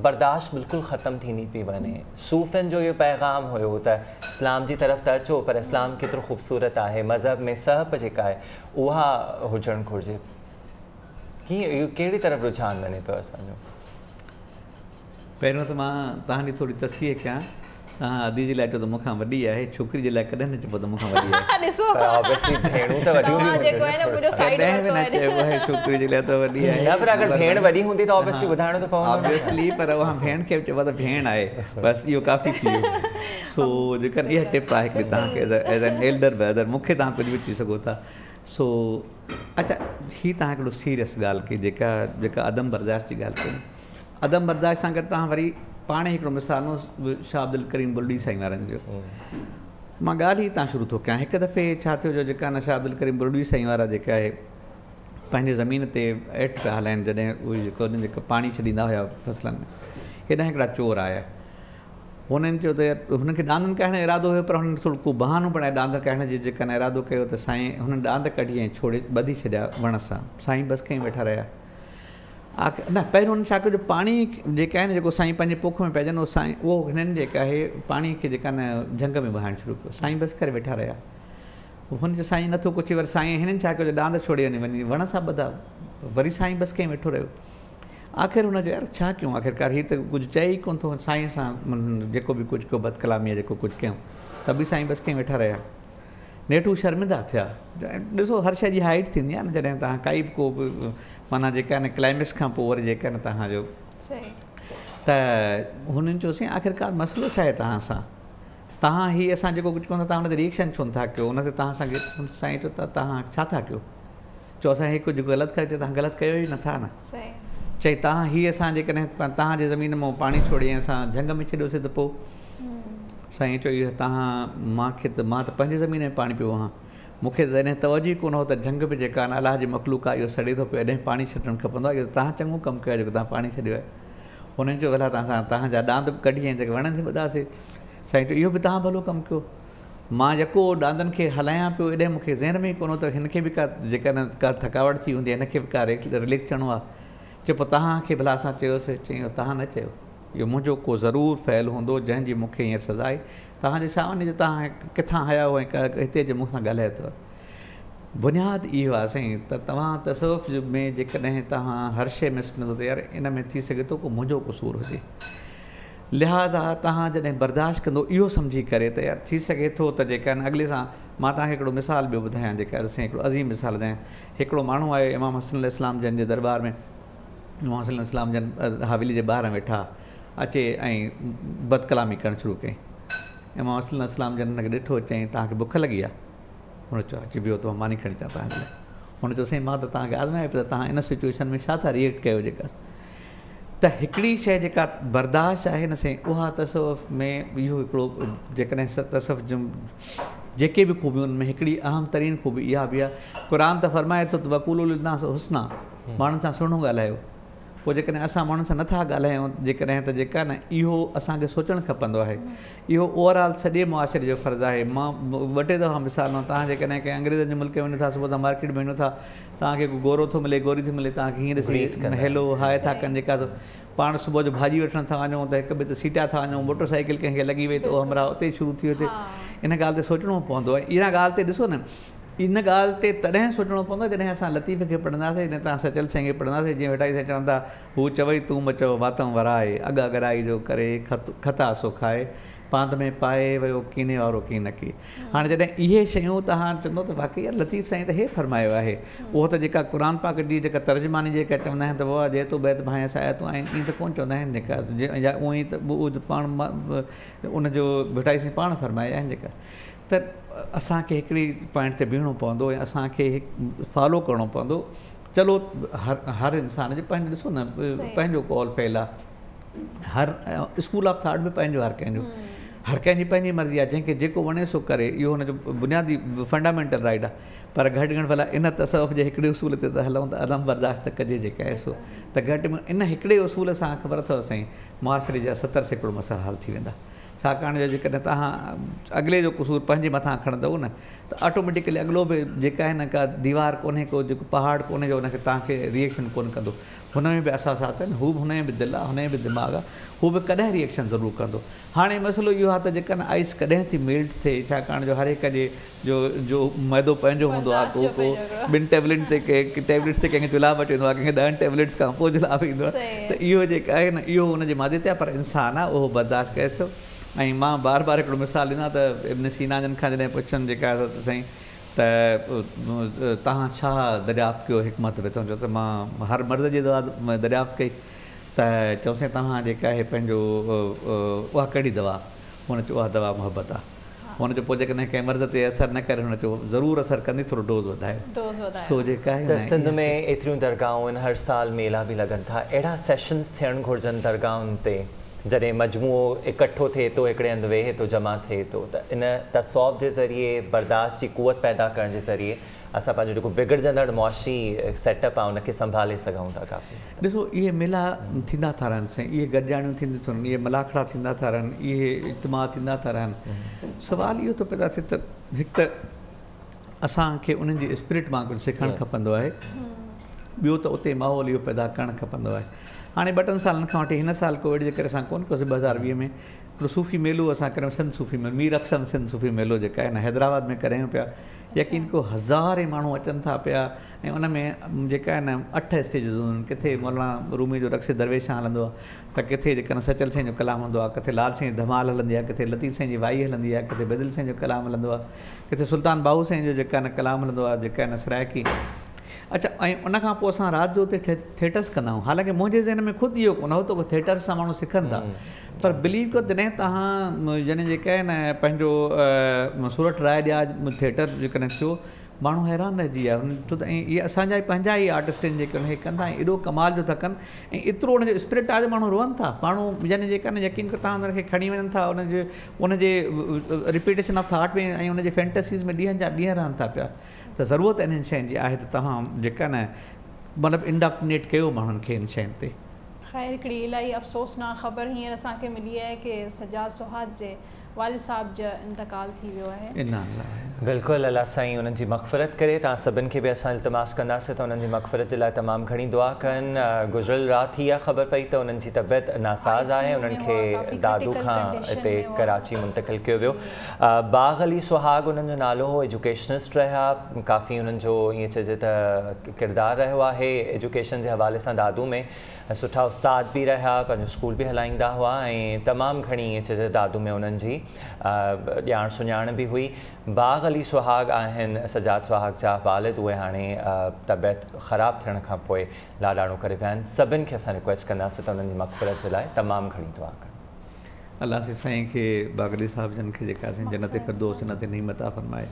बर्दाश्त बिल्कुलु ख़तमु थींदी पई वञे सूफ़ियुनि जो इहो पैगाम हुयो त इस्लाम जी तरफ़ त अचो पर इस्लाम केतिरो ख़ूबसूरत आहे मज़हब में सहप जेका आहे उहा हुजणु घुरिजे कीअं इहो कहिड़ी तरफ़ रुझान वञे पियो असांजो पहिरियों त मां तव्हांजी थोरी तस्वीर कयां तव्हां अदी जे लाइ चओ त मूंखां वॾी आहे छोकिरी जे लाइ कॾहिं न चइबो त मूंखां वॾी आहे चइबो आहे छोकिरी जे लाइ त वॾी आहे न पर अगरि भेण वॾी हूंदी त ऑब्वियसली ॿुधाइणो त पवंदो ऑब्वियसली पर उहा भेण खे चइबो आहे त भेण आहे बसि इहो काफ़ी थी वियो सो जेकॾहिं इहा टिप आहे हिकिड़ी तव्हांखे एज़ एन एल्डर ब्रदर मूंखे तव्हां कुझु बि चई सघो था सो अच्छा हीअ तव्हां हिकिड़ो सीरियस ॻाल्हि कई जेका अदम बर्दाश्त जी ॻाल्हि कई अदम बर्दाश्त सां गॾु तव्हां वरी पाण ई हिकिड़ो मिसाल शाह अब्दुल करीम बुलड़ी साईं वारनि जो मां ॻाल्हि ई तव्हां शुरू थो कयां हिकु दफ़े छा थियो जो जेका न शाह अब्दुल करीम बुलड़ी साईं वारा जेका आहे पंहिंजे ज़मीन ते एट पिया हलाइनि जॾहिं उहे जेको पाणी छॾींदा हुया फसलनि में हेॾा हिकिड़ा चोर आया हुननि चयो त हुनखे ॾांदनि कढण जो इरादो हुयो पर हुननि थोरो को बहानो बणाए ॾांद कढण जो जेका न इरादो कयो त साईं हुननि ॾांद कढी ऐं छोड़े ॿधी छॾिया वण सां साईं बसि खईं वेठा रहिया न पहिरियों हुननि छा कयो जो पाणी जेका आहे न जेको साईं पंहिंजे पोख में पइजनि उहो साईं उहो हिननि जेका आहे पाणी खे जेका न झंग में बहाइणु शुरू कयो साईं बसि करे वेठा रहिया हुनजो साईं नथो कुझु वरी साईं हिननि छा कयो जो ॾांद छोड़े वञी वण सां ॿधा वरी साईं बसि कंहिं वेठो रहियो आख़िर हुनजो यार छा कयूं आख़िरकार हीअ त कुझु चए ई कोन थो साईं सां जेको बि कुझु कयो बदकलामी जेको कुझु कयूं त बि साईं बसि कंहिं वेठा रहिया नेठू शर्मिंदा थिया ॾिसो हर शइ जी हाइट थींदी आहे न जॾहिं तव्हां काई बि को बि माना जेका आहे न क्लाइमेक्स खां पोइ वरी जेका आहे न तव्हांजो त हुननि चयोसीं आख़िरकार मसइलो छा आहे तव्हां सां तव्हां हीअ असां जेको कुझु कोन था तव्हां हुन ते रिएक्शन छो नथा कयो हुन ते तव्हां असांखे साईं चयो त तव्हां छा था कयो चयो असां हीअ कुझु ग़लति करे तव्हां ग़लति कयो ई नथा न चई तव्हां हीअ असां जेकॾहिं तव्हांजे ज़मीन मां पाणी छोड़े असां झंग में छॾियोसीं त पोइ साईं चयो इहो तव्हां मूंखे त मां त पंहिंजे ज़मीन में पाणी पियो आहियां मूंखे त तॾहिं तवजी कोन हो त झंग में जेका आहे अलाह जी मखलूक आहे इहो सड़े थो पियो एॾे पाणी छॾणु खपंदो आहे इहो तव्हां चङो कमु कयो जेको तव्हां पाणी छॾियो आहे हुननि चयो भला तव्हांजा ॾांद बि कढी ऐं जेके वणनि ते ॿधासीं साईं चयो इहो बि तव्हां भलो कमु कयो मां यको ॾांदनि खे हलायां पियो एॾे मूंखे ज़हन में ई कोन हो त हिनखे बि का जेका न का थकावट थी हूंदी आहे हिनखे बि का रिलैक्स थियणो आहे चयो पोइ तव्हांखे भला असां चयोसीं चयो तव्हां न चयो इहो मुंहिंजो को ज़रूरु फ़ैल हूंदो जंहिंजी मूंखे हींअर सज़ा आहे तव्हांजे सावने जो तव्हां किथां आया हो ऐं हिते जे मूंखां ॻाल्हायो अथव बुनियादु इहो आहे साईं त तव्हां तसवुफ़ में जेकॾहिं तव्हां हर शइ में सम्झो त यार इन में थी सघे थो को मुंहिंजो क़सूरु हुजे लिहाज़ा तव्हां जॾहिं बर्दाश्त कंदो इहो सम्झी करे त यार थी सघे थो त जेका आहिनि अॻिले सां मां तव्हांखे हिकिड़ो मिसाल ॿियो ॿुधायां जेका साईं हिकिड़ो अज़ीम मिसाल ॿुधायां हिकिड़ो माण्हू आहे इमाम हसन इस्लाम जन जे दरबार में इमाम हसन इस्लाम जन हवेली जे ॿाहिरां वेठा अचे ऐं बदकलामी करणु शुरू कयईं इमाम हसन इस्लाम जन हुनखे ॾिठो चयईं तव्हांखे बुख लॻी आहे हुन चयो अची वियो त मां मानी खणी अचां तव्हांजे लाइ हुन चयो साईं मां त तव्हांखे आज़माए पियो त तव्हां इन सिचुएशन में छा था रिएक्ट कयो जेका त हिकिड़ी शइ जेका बर्दाश्त आहे न साईं उहा तसवुफ़ में इहो हिकिड़ो जेकॾहिं तसवुफ़ जो जेके बि खूबियूं उन में हिकिड़ी अहम तरीन खूबी इहा बि आहे क़ुर त फरमाए थो त वक़ूलु लिनास हुस्ना माण्हुनि सां सुहिणो ॻाल्हायो पोइ जेकॾहिं असां माण्हुनि सां नथा ॻाल्हायूं जेकॾहिं त जेका न इहो असांखे सोचणु खपंदो आहे इहो ओवरऑल सॼे मुआशिरे जो फ़र्ज़ु आहे मां ॿ टे दफ़ा मिसाल मां तव्हां जेकॾहिं कंहिं अंग्रेज़नि जे मुल्क में वञो था सुबुह सां मार्केट में वञो था तव्हांखे को गोरो थो मिले गोरी थी मिले तव्हांखे हीअं ॾिसी हेलो हाय था कनि जेका पाण सुबुह जो भाॼी वठणु था वञूं त हिक ॿिए ते सीटिया था वञूं मोटरसाइकिल कंहिंखे लॻी वई त उहो हमरा उते शुरू थी वियो इन ॻाल्हि ते सोचणो पवंदो आहे इन ॻाल्हि ते ॾिसो न इन ॻाल्हि ते तॾहिं सोचणो पवंदो जॾहिं असां लतीफ़ खे पढ़ंदासीं जॾहिं तव्हां सचल साईं खे पढ़ंदासीं जीअं वेठाई साईं चवंदा हू चवई तूं मचो वातम वराए अॻ अगराई जो करे खता सो खाए पांध में पाए वियो कीने वारो की न की हाणे जॾहिं इहे शयूं तव्हां चवंदो त वाक़ई यार लतीफ़ साईं त हे फरमायो आहे उहो त जेका क़ुर पाक जी जेका तर्जमानी जेका चवंदा आहिनि त बाबा जे तो बैत भाई साया तूं ऐं ईअं त कोन्ह चवंदा आहिनि जेका या उअं ई त पाण उनजो भिटाई साईं पाण फरमाया आहिनि जेका त असांखे हिकिड़ी पॉइंट ते बीहणो पवंदो ऐं असांखे फॉलो करिणो पवंदो चलो हर इंसान जो पंहिंजो ॾिसो न पंहिंजो कॉल फेल आहे हर स्कूल ऑफ थॉट बि पंहिंजो हर कंहिंजी पंहिंजी मर्ज़ी आहे जंहिंखे जेको वणे सो करे इहो हुनजो बुनियादी फंडामेंटल राइट आहे पर घटि घटि भला इन तसवुफ़ जे हिकिड़े उसूल ते त हलूं त अदम बर्दाश्त त कजे जेका आहे सो त घटि में इन हिकिड़े उसूल सां ख़बर अथव साईं मुआसिरे जा 70% मसइला हल थी वेंदा छाकाणि जो जेकॾहिं तव्हां अॻिले जो क़सूर पंहिंजे मथां खणंदव न त ऑटोमेटिकली अॻिलो बि जेका आहे न का दीवार कोन्हे को जेको पहाड़ कोन्हे जो हुनखे तव्हांखे रिएक्शन कोन्ह कंदो हुन में बि असासात आहिनि हू बि हुन में बि दिलि आहे हुन में बि दिमाग़ आहे हू बि कॾहिं रिएक्शन ज़रूरु कंदो हाणे मसइलो इहो आहे त जेका न आइस कॾहिं थी मेल्ट थिए छाकाणि जो हर हिक जे जो मैदो पंहिंजो हूंदो आहे को 2 टेबलेट ते टेबलेट्स ते कंहिंखे जुलाब अची वेंदो आहे कंहिंखे 10 टेबलेट्स खां पोइ जुलाब ईंदो आहे त इहो जेका आहे न इहो हुनजे मादे ते आहे पर इंसानु आहे उहो बर्दाश्त करे थो ऐं मां बार बार हिकिड़ो मिसाल ॾिना त इब्न सीना जन खां जॾहिं पुछनि जेका साईं त तव्हां छा दरियाफ़्त कयो हिकमत में चओ त मां हर मर्द जी दवा दरियाफ़्त कई त चयोसीं तव्हां जेका आहे पंहिंजो उहा कहिड़ी दवा हुन चयो उहा दवा मुहबत आहे हुन जो पोइ जेकॾहिं कंहिं मर्द ते असरु न करे हुन चयो ज़रूरु असरु कंदी थोरो डोज़ वधायो सो जेका आहे सिंध में एतिरियूं दरगाहूं आहिनि हर साल मेला बि लॻनि था अहिड़ा सेशन्स थियणु घुरिजनि दरगाहुनि ते जॾहिं मजमूओ इकठो थिए थो हिकिड़े हंधि वेहे थो जमा थिए थो त इन तसौफ़ जे ज़रिए बर्दाश्त जी क़ुवत पैदा करण जे ज़रिए असां पंहिंजो जेको बिगड़जंदड़ मुआशी सेटअप आहे उनखे संभाले सघूं था काफ़ी ॾिसो इहे मेला थींदा था रहनि साईं इहे गॾिजाणियूं थींदियूं थियूं इहे मलाखड़ा थींदा था रहनि इहे इज्तिमा थींदा था रहनि सुवालु इहो थो पैदा थिए त हिकु त असांखे उन्हनि जी स्पिरिट मां कुझु सिखणु खपंदो आहे ॿियो त उते माहौल इहो पैदा करणु खपंदो आहे हाणे 2-3 सालनि खां वठी हिन साल कोविड जे करे असां कोन कयोसीं 2020 में हिकिड़ो सूफ़ी मेलो असां करियूं सिंध सूफ़ी मेलो मीर अक्सम सिंध सूफ़ी मेलो जेका आहे न हैदराबाद में करियूं पिया यकीन को हज़ारे माण्हू अचनि था पिया ऐं उन में जेका आहे न 8 स्टेजिस हूंदियूं आहिनि किथे मौलाना रूमी जो रक्स दरवेश हलंदो आहे त किथे जेका न सचल साईं जो कलाम हूंदो आहे किथे लाल साईं धमाल हलंदी आहे किथे लतीफ़ साईं जी वाई हलंदी आहे किथे बदिल साईं जो कलाम हलंदो आहे किथे सुल्तान बाहू साईं जो जेका न कलाम हलंदो आहे जेका आहे न सराइकी अच्छा ऐं उनखां पोइ असां राति जो उते थिएटर्स कंदा आहियूं हालांकि मुंहिंजे ज़हन में ख़ुदि इहो कोन हो त थिएटर्स सां माण्हू सिखनि था पर बिलीव कयो जॾहिं तव्हां जॾहिं जेका आहे न पंहिंजो सूरत राय ॾिया थिएटर जेकॾहिं थियो माण्हू हैरान रहिजी विया छो त ऐं इहे असांजा ई पंहिंजा ई आर्टिस्ट आहिनि जेके उनखे कंदा ऐं एॾो कमाल जो था कनि ऐं एतिरो उनजो स्पिरिट आहे जो माण्हू रोअनि था माण्हू जॾहिं जेका न यकीन कयो तव्हां उनखे खणी वञनि था उनजे रिपीटेशन ऑफ थॉट में ऐं उनजे फैंटेसीज़ में ॾींहंनि जा ॾींहं रहनि था पिया त ज़रूरत इन्हनि शयुनि जी आहे त तव्हां जेका न मतिलबु इंडक्टिनेट कयो माण्हुनि खे इन शयुनि ते ख़ैर हिकिड़ी इलाही अफ़सोसनाक ख़बर हींअर असांखे मिली आहे की सजाद सुहाद जे वालिद साहब जो इंतकाल थी वियो आहे बिल्कुलु अलाह साईं उन्हनि जी मग़फ़िरत करे तव्हां सभिनि खे बि असां इल्तिमास कंदासीं त उन्हनि जी मग़फ़िरत जे लाइ तमामु घणी दुआ कनि गुज़िरियल राति इहा ख़बर पई त उन्हनि जी तबियत नासाज़ आहे उन्हनि खे दादू खां हिते कराची मुंतक़िल कयो वियो बाग़ अली सुहाग उन्हनि जो नालो हो एजुकेशनिस्ट रहिया काफ़ी उन्हनि जो ईअं चइजे त किरदारु रहियो आहे एजुकेशन जे हवाले सां दादू में सुठा उस्ताद बि रहिया पंहिंजो स्कूल बि हलाईंदा हुआ ऐं तमामु घणी ईअं चइजे दादू में उन्हनि जी ॼाण सुञाण बि हुई बाग़ अली सुहाग आहिनि सजाद सुहाग जा वालिद उहे हाणे तबियत ख़राबु थियण खां पोइ लाॾाणो करे विया आहिनि सभिनि खे असां रिक्वेस्ट कंदासीं त उन्हनि जी मग़फ़िरत जे लाइ तमामु घणी दुआ कनि अलाह साईं खे बाग़ अली साहिब जन खे जेका असां जन्नत फ़िरदौस जन्नत नईमत फरमाए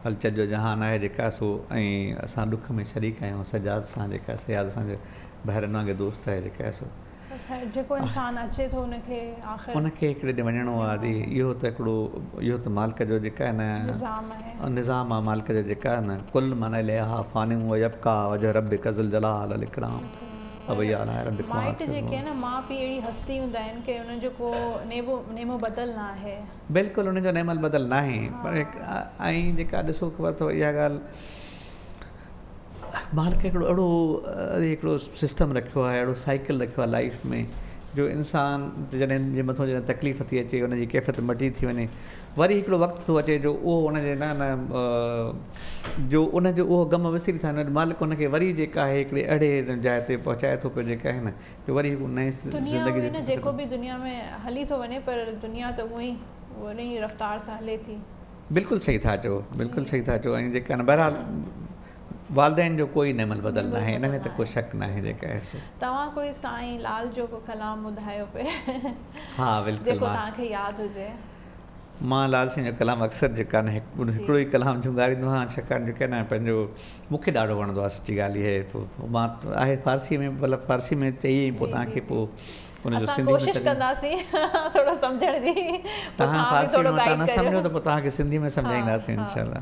हलचल जो जहान आहे जेका सो ऐं असां ॾुख में शरीक आहियूं सजाद सां जेका सजाद असांजो ॿाहिरि वांगुरु दोस्त आहे जेका सो जेको इंसान अचे थो उनखे हिकिड़े ॾींहुं वञिणो आहे इहो त हिकिड़ो इहो त मालिक जो जेका आहे न निज़ाम आहे मालिक जो जेका आहे न कुल माना लिहा फानियूं यबका वजह रब कज़ल जलाल अल इकराम माइट जेके आहे न माउ पीउ अहिड़ी हस्ती हूंदा आहिनि की उन्हनि जो को नेमो बदल न आहे बिल्कुलु उनजो नेमल बदल न आहे पर ऐं जेका ॾिसो ख़बर अथव इहा ॻाल्हि मालिक हिकिड़ो सिस्टम रखियो आहे अहिड़ो साइकिल रखियो आहे लाइफ में जो इंसान जॾहिं जे मथां जॾहिं तकलीफ़ थी अचे उनजी कैफ़ियत मटी थी वञे वरी हिकिड़ो वक़्तु थो अचे जो उहो उनजे जो उनजो उहो ग़म विसरी था वञे मालिक उनखे वरी जेका आहे हिकिड़े अहिड़े जाइ ते पहुचाए थो पियो जेका आहे न जो वरी नई ज़िंदगी जेको बि दुनिया में हली थो वञे पर दुनिया त उहा ई रफ़्तार सां हले थी बिल्कुलु सही था चओ बिल्कुलु सही था चओ ऐं जेका न बहरहाल वालदेन जो कोई नेमल बदल न आहे हिन में त को शक न आहे जेका आहे तव्हां कोई साईं लाल जो को कलाम ॿुधायो पे हा बिल्कुलु जेको तव्हांखे यादि हुजे मां लाल सिंह जो कलाम अक्सर जेका हिकिड़ो ई कलाम जुंगारींदो आहियां, छाकाणि जो न पंहिंजो मूंखे ॾाढो वणंदो आहे सची ॻाल्हि इहा आहे। पोइ मां आहे फारसी में, मतिलबु फारसी में चई पोइ तव्हांखे पोइ उनजो सिंधी कोशिश कंदासीं थोरो सम्झण जी, तव्हां फारसी में तव्हां न सम्झो त पोइ तव्हांखे सिंधी में सम्झाईंदासीं इंशाल्लाह।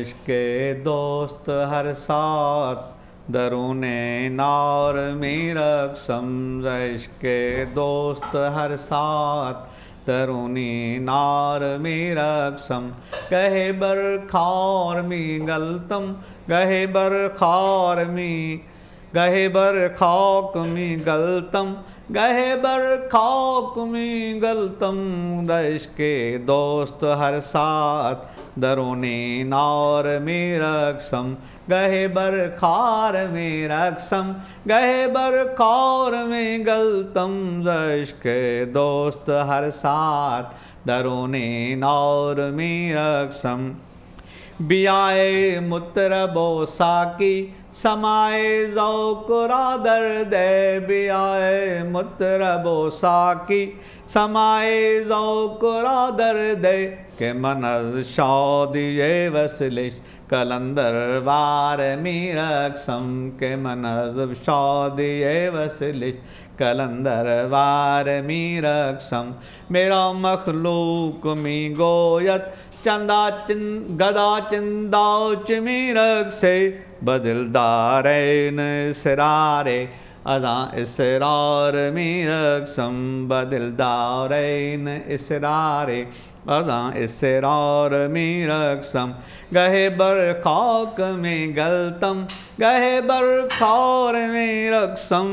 इश्क़े दोस्त हर साथ दरूने नार में रक़्सम, इश्क़े दोस्त हर साथ दरूनी नार में रक़्सम, गहे बर खार में गलतम, गहे बर खार में, गहे बर खाक में गलतम, गहे बर खाक में गलतम, इश्क़े दोस्त हर साथ दरूने नार में रक़्सम, गहे बर खार में रक़्सम, गहे बर खार में गलतम, इश्क़े दोस्त हर साथ दरूने नार में रक़्सम, बियाए मुतरबो साकी समाए ज़ौक़ रादर दे, बियाए मुतरबो साकी समाए ज़ौक़ रादर दे, के मनज़ शादिये वसलिश कलंदर वार में रक़्सम, के मनज़ शादिये वसलिश कलंदर वार में रक़्सम, मेरा मखलूक में गोयत चंदा गदा चिंदाउच में रक़्से, बदिलदारैन इसरारे अज़ा इसरार में रक़्सम, बदिलदारैन इसरारे अज़ा इसरार में रक़्सम, गहे बर खाक में गलतम, गहे बर खार में रक़्सम,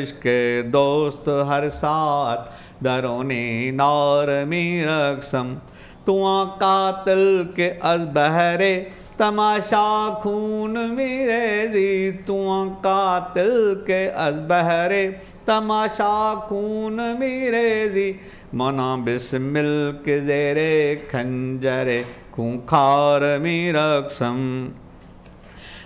इश्क़े दोस्त हर साथ दरोने नार में रक़्सम, तुआ कातिल के अज़ बहरे तमाशा खून मेरे जी, तुआ कातिल के अज़ बहरे तमाशा खून मेरे जी, मना बिस्मिल के ज़ेरे खंजरे खूंखार में रक़्सम,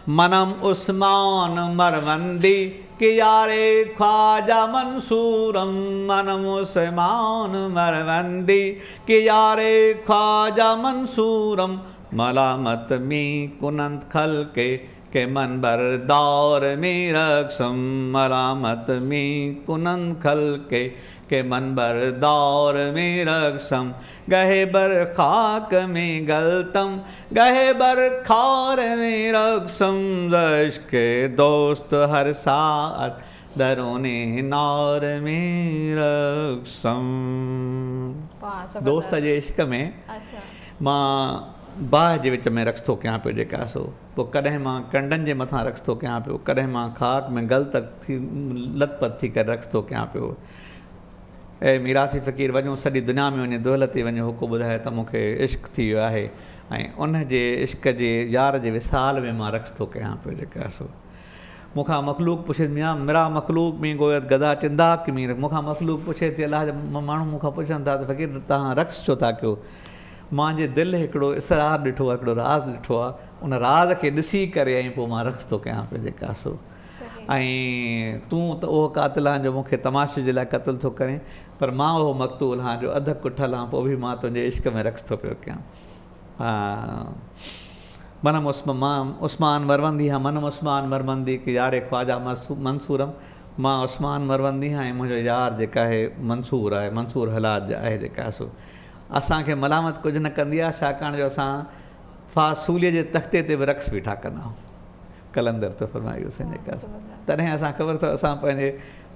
मनम उस्मान मरवंदी कि यारे ख्वाजा मंसूरम, मनम उस्मान मरवंदी कि यारे ख्वाजा मंसूरम, मलामत में कुनंत खल के मन बरदार में रक़्सम, मलामत में कुनंत खल के मन बरदार में रक़्सम, गहे बर खाक में गलतम, गहे बर खार में रक़्सम, इश्क़े दोस्त हर साथ दरोने नार में रक़्सम। दोस्त जे इश्क़ में मां बाहि जे विच में रक़्स थो कयां पियो जेका सो, पोइ कॾहिं मां कंडनि जे मथां रक़्स थो कयां पियो, कॾहिं मां खाक में गलत थी लथपथ थी करे रक़्स थो कयां पियो। ऐं मीरासी फ़क़ीर वञो सॼी दुनिया में वञे दौलत ते वञे हुकु ॿुधाए त मूंखे इश्क़ थी वियो आहे, ऐं उन जे इश्क़ जे यार जे विसाल में मां रक़्स थो कयां पियो जेका सो। मूंखां मख़लूक पुछे मियां मेरा मख़लूक में गोयत गदा चिंदा की मीर, मूंखां मख़लूक पुछे थी अलाह जा माण्हू मूंखां पुछनि था त फ़क़ीर तव्हां रक़्स छो था कयो, मुंहिंजे दिलि हिकिड़ो इसरार ॾिठो आहे, हिकिड़ो राज़ ॾिठो आहे, उन राज़ खे ॾिसी करे ऐं पोइ मां रक़्स थो कयां पियो जेका सो। ऐं तूं त उहो क़ातिल आहीं जो मूंखे तमाशे जे लाइ क़तलु थो करे, पर मां उहो मक़तूल आहियां जो अधु कुठल आहियां, पोइ बि मां तुंहिंजे इश्क़ में रक़्स थो पियो कयां। मनम उस्मान मरवंदी आहियां, मनम उस्मान मरवंदी की यारे ख्वाजा मंसूरम, मां उस्मान मरवंदी आहियां ऐं मुंहिंजो यार जेका आहे मंसूर आहे, मंसूर हलात आहे जेका सो। असांखे मलामत कुझु न कंदी आहे, छाकाणि जो असां फासूलीअ जे तख़्ते ते बि रक़्स बीठा कंदा आहियूं, कलंदर त फरमायोसीं जेका सो। तॾहिं असां ख़बर अथव असां पंहिंजे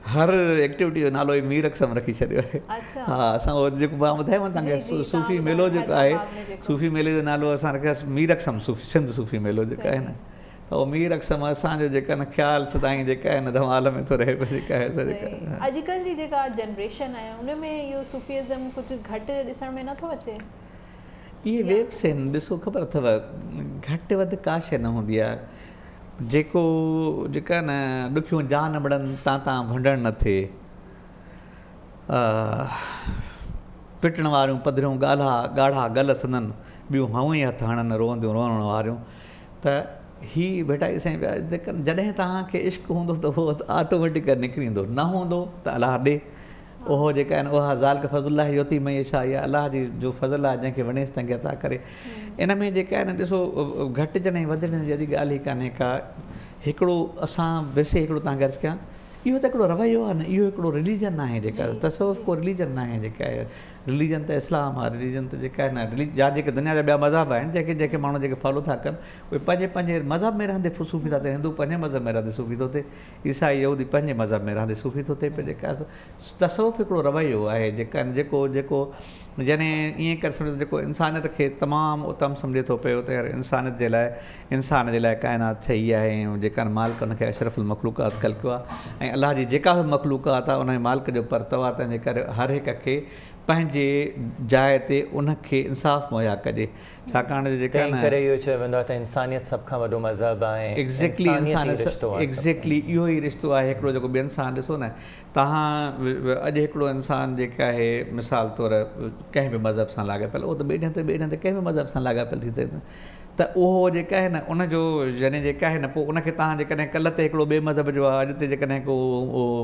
हर एक्टिविटी जो नालो ई मीर रक़्सम रखी छॾियो आहे। हा, असां उहो जेको मां ॿुधायांव तव्हांखे सूफ़ी मेलो जेको आहे, सूफ़ी मेले जो नालो असां रखियोसीं मीर रक़्सम सूफ़ी सिंध सूफ़ी मेलो जेका आहे न, त उहो मीर रक़्सम असांजो जेका न ख़्यालु सदाईं जेका आहे न धमाल में थो रहे पियो जेका आहे जेका। अॼुकल्ह जी जेका जनरेशन आहे उन में इहो सूफ़ीज़म कुझु घटि ॾिसण में नथो अचे। इहे वेब्स आहिनि, ॾिसो ख़बर अथव घटि वधि का शइ न हूंदी आहे, जेको जेका न ॾुखियूं जान बड़नि तां भंडण न थिए, पिटण वारियूं पधरियूं ॻाढ़ा गल सननि, ॿियूं हऊं ई हथ हणनि रोअंदियूं रोअण वारियूं, त ही बेटा साईं जॾहिं तव्हांखे इश्क़ हूंदो त उहो ऑटोमेटिक निकिरींदो, न हूंदो त अलाह ॾे। उहो जेका आहिनि उहा ज़ाल फज़ुल्लाह योती मयशा या अलाह जी जो फज़ल आहे जंहिंखे वणेसि तंहिंखे अता करे। इन में जेका आहिनि ॾिसो घटिजण ऐं वधण जी अॼु ॻाल्हि ई कान्हे का। हिकिड़ो असां वैसे हिकिड़ो तव्हां गर्ज़ कयां इहो त हिकिड़ो रवैयो आहे न, इहो हिकिड़ो रिलीजन आहे जेका तसव्वुफ़ को रिलीजन न आहे जेका आहे। रिलीजन त इस्लाम आहे, रिलीजन त जेका आहे न या जेके दुनिया जा ॿिया मज़हब आहिनि जेके माण्हू जेके फॉलो था कनि उहे पंहिंजे मज़हब में रहंदे सूफ़ी था थिए। हिंदू पंहिंजे मज़हब में रहंदे सूफ़ी थो थिए, ईसाई यहूदी पंहिंजे मज़हब में रहंदे सूफ़ी थो थिए पियो। जेका तसव्वुफ़ हिकिड़ो रवैयो आहे जेका जेको यानी ईअं करे सम्झो जेको इंसानियत खे तमामु उत्तम सम्झे थो पियो त यार इंसानियत जे लाइ इंसान जे लाइ काइनात ठही आहे ऐं जेका मालिक उनखे अशरफुल मख़लूक़ात ख़ल्क़ आहे ऐं अलाह जी जेका बि मख़लूक़ात आहे उन मालिक जो परतव आहे, तंहिंजे करे हर हिक खे पंहिंजे जाइ ते उनखे इंसाफ़ मुहैया कजे। छाकाणि जेका करे इहो चयो वेंदो आहे त इंसानियत सभ खां वॾो मज़हब आहे। एग्ज़ैक्टली एग्ज़ैक्टली इहो ई रिश्तो आहे हिकिड़ो जेको ॿियनि सां ॾिसो न तव्हां अॼु हिकिड़ो इंसानु जेका आहे मिसाल तौरु कंहिं बि मज़हब सां लाॻापियल उहो त ॿिए ॾींहं ते कंहिं बि मज़हब सां लाॻापियल थी थिए त उहो जेका आहे न उनजो यानी जेका आहे न पोइ उनखे तव्हां जेकॾहिं कल्ह ते हिकिड़ो ॿिए मज़हब जो आहे अॼु ते जेकॾहिं को